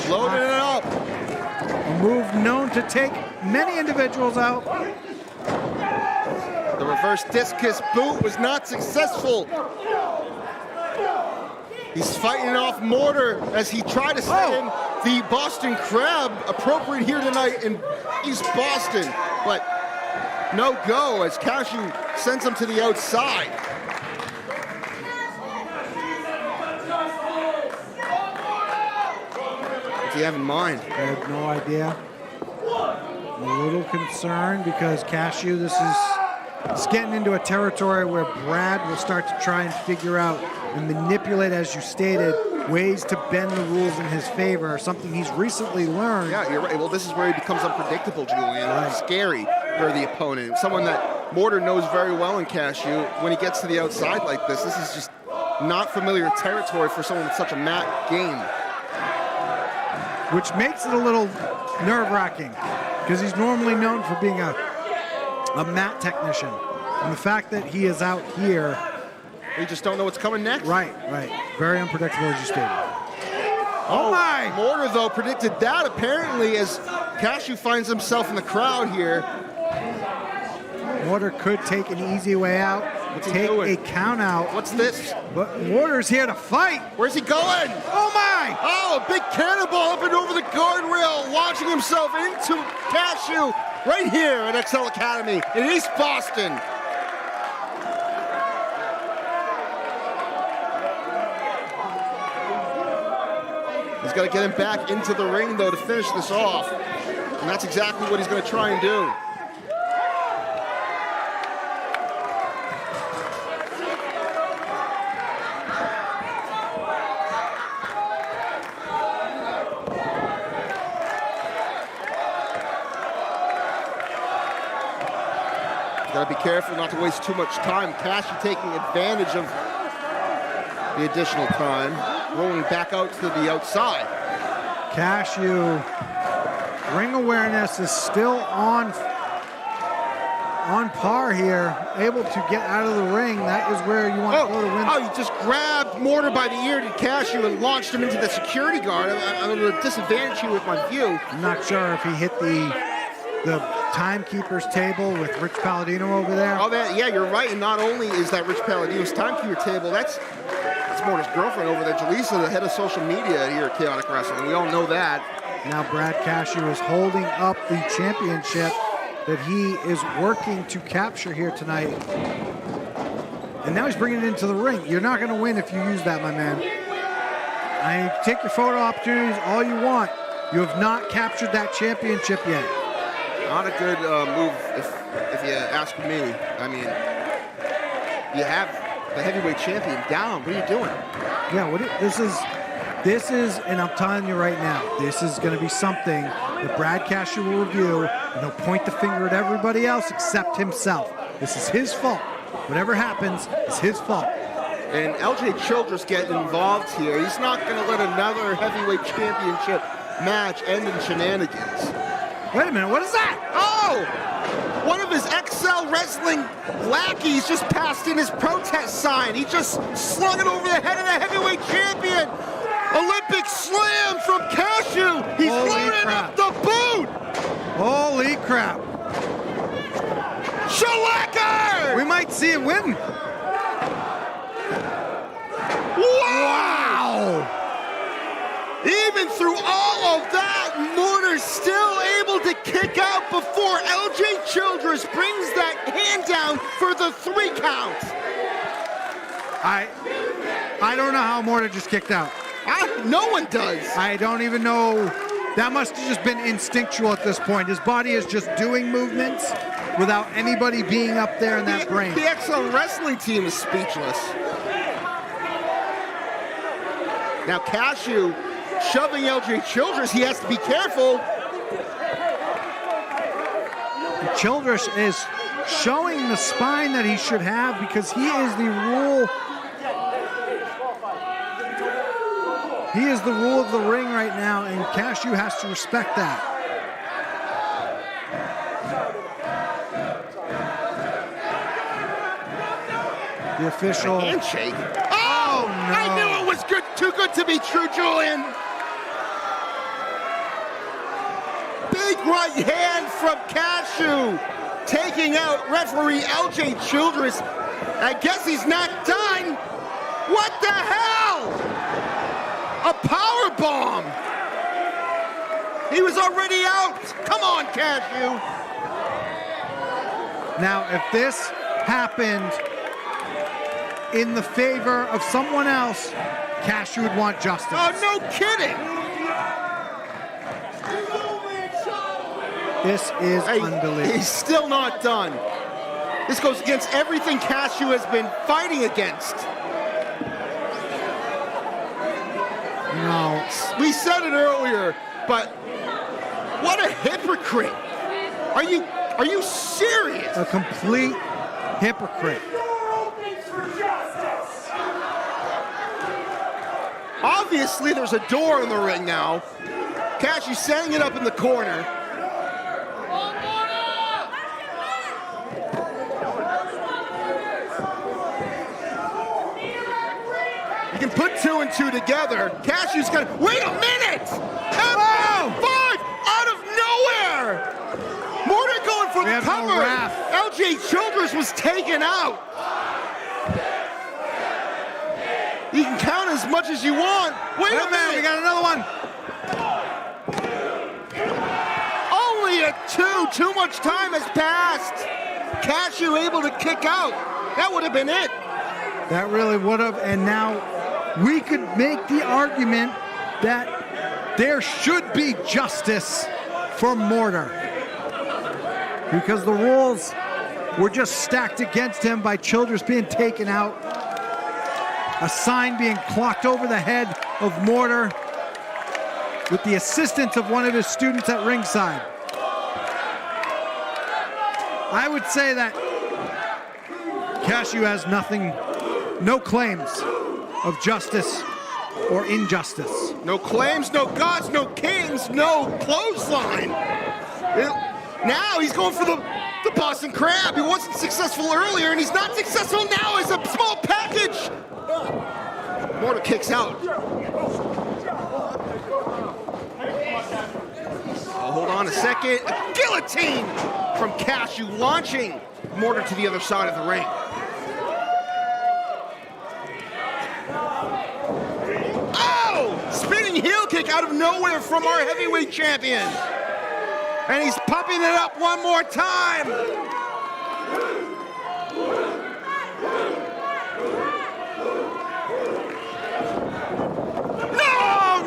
Loading it up. A move known to take many individuals out. The reverse discus boot was not successful. He's fighting off Mortar as he tried to set in the Boston Crab, appropriate here tonight in East Boston, but no go as Cashew sends him to the outside. What do you have in mind? I have no idea. I'm a little concerned because Cashew, this is getting into a territory where Brad will start to try and figure out and manipulate, as you stated, ways to bend the rules in his favor, something he's recently learned. Yeah, you're right. Well, this is where he becomes unpredictable, Julian. Right. Scary for the opponent. Someone that Mortar knows very well in Cashew. When he gets to the outside like this is just not familiar territory for someone with such a mat game. Which makes it a little nerve-wracking because he's normally known for being a mat technician. And the fact that he is out here, we just don't know what's coming next. Right. Very unpredictable, as you stated. Oh my! Mortar, though, predicted that, apparently, as Cashew finds himself in the crowd here. Mortar could take an easy way out, take a count out. What's this? But Mortar's here to fight. Where's he going? Oh my! Oh, a big cannonball up and over the guardrail, launching himself into Cashew right here at XL Academy in East Boston. He's got to get him back into the ring, though, to finish this off. And that's exactly what he's going to try and do. Gotta be careful not to waste too much time. Cashew taking advantage of the additional time, rolling back out to the outside. Cashew, ring awareness is still on par here, able to get out of the ring. That is where you want to go to win. Oh, you just grabbed Mortar by the ear to Cashew and launched him into the security guard. I'm going to disadvantage you with my view. I'm not sure if he hit the timekeeper's table with Rich Palladino over there. Oh, yeah, you're right. And not only is that Rich Palladino's timekeeper table, that's Mortar's girlfriend over there, Jaleesa, the head of social media here at Chaotic Wrestling. We all know that. Now Brad Cashew is holding up the championship that he is working to capture here tonight. And now he's bringing it into the ring. You're not going to win if you use that, my man. Take your photo opportunities all you want. You have not captured that championship yet. Not a good move, if you ask me. I mean, you have the heavyweight champion down. What are you doing? Yeah, this is, and I'm telling you right now, this is going to be something that Brad Cashew will review, and he'll point the finger at everybody else except himself. This is his fault. Whatever happens is his fault. And LJ Childress getting involved here. He's not going to let another heavyweight championship match end in shenanigans. Wait a minute, what is that? Oh! One of his XL Wrestling lackeys just passed in his protest sign. He just slung it over the head of the heavyweight champion. Olympic slam from Cashew. He's loading up the boot. Holy crap. Shellacker! We might see it win. Wow! Even through all of that, Mortar's still able to kick out before LJ Childress brings that hand down for the 3 count. I don't know how Mortar just kicked out. No one does. I don't even know. That must have just been instinctual at this point. His body is just doing movements without anybody being up there in that brain. The XL Wrestling team is speechless. Now Cashew shoving LJ Childress. He has to be careful. Childress is showing the spine that he should have because he is the rule. He is the rule of the ring right now, and Cashew has to respect that. The official handshake. Oh no! I knew it was too good to be true, Julian. Big right hand from Cashew, taking out referee LJ Childress. I guess he's not done. What the hell? A power bomb. He was already out. Come on, Cashew. Now, if this happened in the favor of someone else, Cashew would want justice. Oh, no kidding. This is unbelievable. He's still not done. This goes against everything Cashew has been fighting against. No. We said it earlier, but what a hypocrite. Are you serious? A complete hypocrite. Obviously, there's a door in the ring now. Cashew setting it up in the corner. You can put 2 and 2 together. Cashew's gonna, wait a minute! F5 out of nowhere! Mortar going for the cover. LJ Childress was taken out. You can count as much as you want. Wait a minute, we got another one. Only a 2. Too much time has passed. Cashew able to kick out. That would have been it. That really would have, and now we could make the argument that there should be justice for Mortar because the rules were just stacked against him by Childress being taken out, a sign being clocked over the head of Mortar with the assistance of one of his students at ringside. I would say that Cashew has no claims of justice or injustice. No claims, no gods, no kings, no clothesline. Now he's going for the Boston Crab. He wasn't successful earlier, and he's not successful now as a small package. Mortar kicks out. Oh, hold on a second. A guillotine from Cashew, launching Mortar to the other side of the ring. Oh! Spinning heel kick out of nowhere from our heavyweight champion. And he's pumping it up one more time.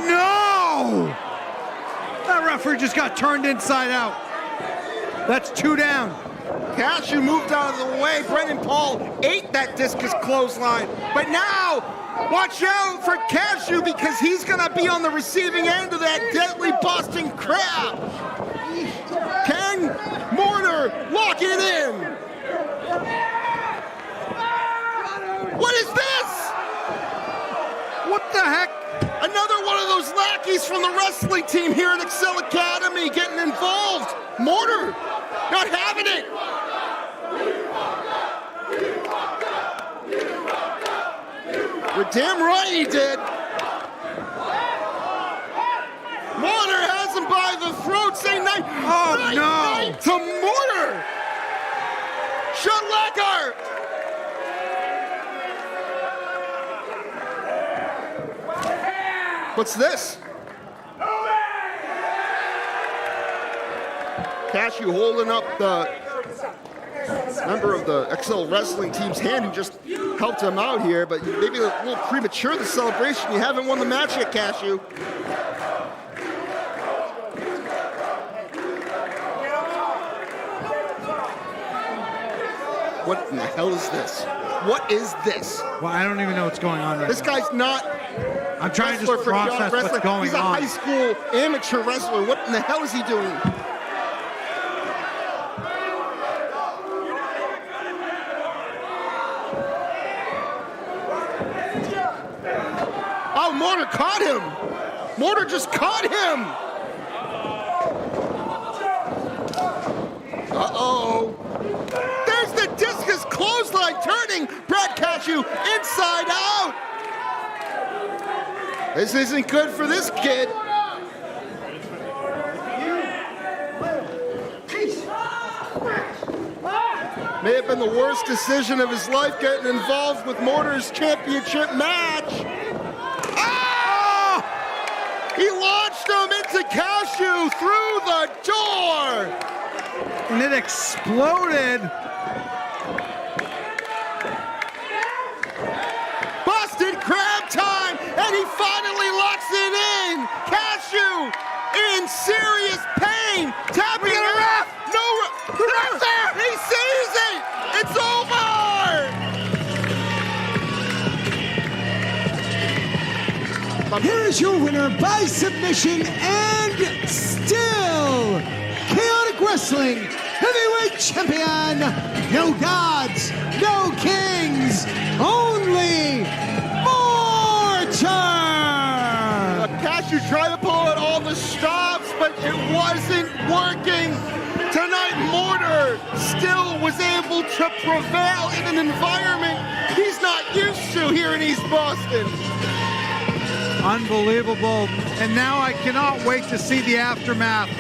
No! That referee just got turned inside out. That's 2 down. Cashew moved out of the way. Brendan Paul ate that discus clothesline. But now, watch out for Cashew because he's going to be on the receiving end of that deadly Boston Crab. Can Mortar lock it in? What is this? What the heck? Another one of those lackeys from the wrestling team here at Excel Academy getting involved. Mortar not having it. You're damn right he did. Mortar has him by the throat, saying night. Oh, night, no. night to Mortar. Shalagar. What's this? Cashew holding up the member of the XL Wrestling team's hand who just helped him out here, but maybe a little premature, the celebration. You haven't won the match yet, Cashew. What in the hell is this? What is this? Well, I don't even know what's going on right This now. guy's not I'm trying to wrestler just for process John what's Wrestling. going He's a on. high school amateur wrestler. What in the hell is he doing? Oh, Mortar caught him. Mortar just caught him. Uh-oh. There's the discus clothesline turning Brad Cashew inside out. This isn't good for this kid. May have been the worst decision of his life getting involved with Mortar's championship match. Ah! He launched him into Cashew through the door. And it exploded. Boston Crab time, and he finally locks it in. Cashew in serious pain. Tapping the ref. No, the ref's there. He sees it. It's over. Here is your winner by submission and still Chaotic Wrestling Heavyweight Champion. No gods, no kings, only Mortar. Cashew tried to pull out all the stops, but it wasn't working. Tonight, Mortar still was able to prevail in an environment he's not used to here in East Boston. Unbelievable. And now I cannot wait to see the aftermath.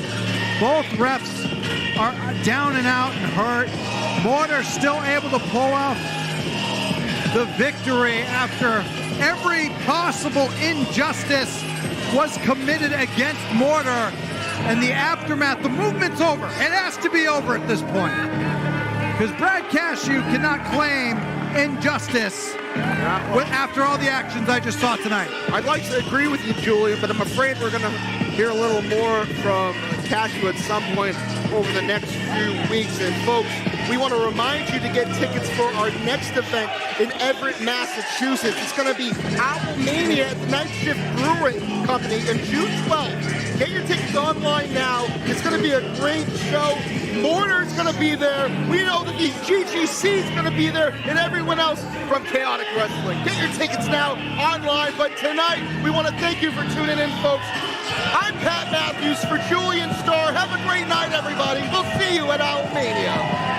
Both refs are down and out and hurt. Mortar still able to pull off the victory after every possible injustice was committed against Mortar. And the aftermath, the movement's over. It has to be over at this point. Because Brad Cashew cannot claim injustice after all the actions I just saw tonight. I'd like to agree with you, Julian, but I'm afraid we're going to hear a little more from Cashew at some point over the next few weeks. And folks, we want to remind you to get tickets for our next event in Everett, Massachusetts. It's going to be Owlmania at the Night Shift Brewing Company on June 12th. Get your tickets online now. It's going to be a great show. Mortar's going to be there. We know that the GGC's going to be there, and everyone else from Chaotic Wrestling. Get your tickets now online, but tonight we want to thank you for tuning in, folks. I'm Pat Matthews for Julian Starr. Have a great night, everybody. We'll see you at Owlmania.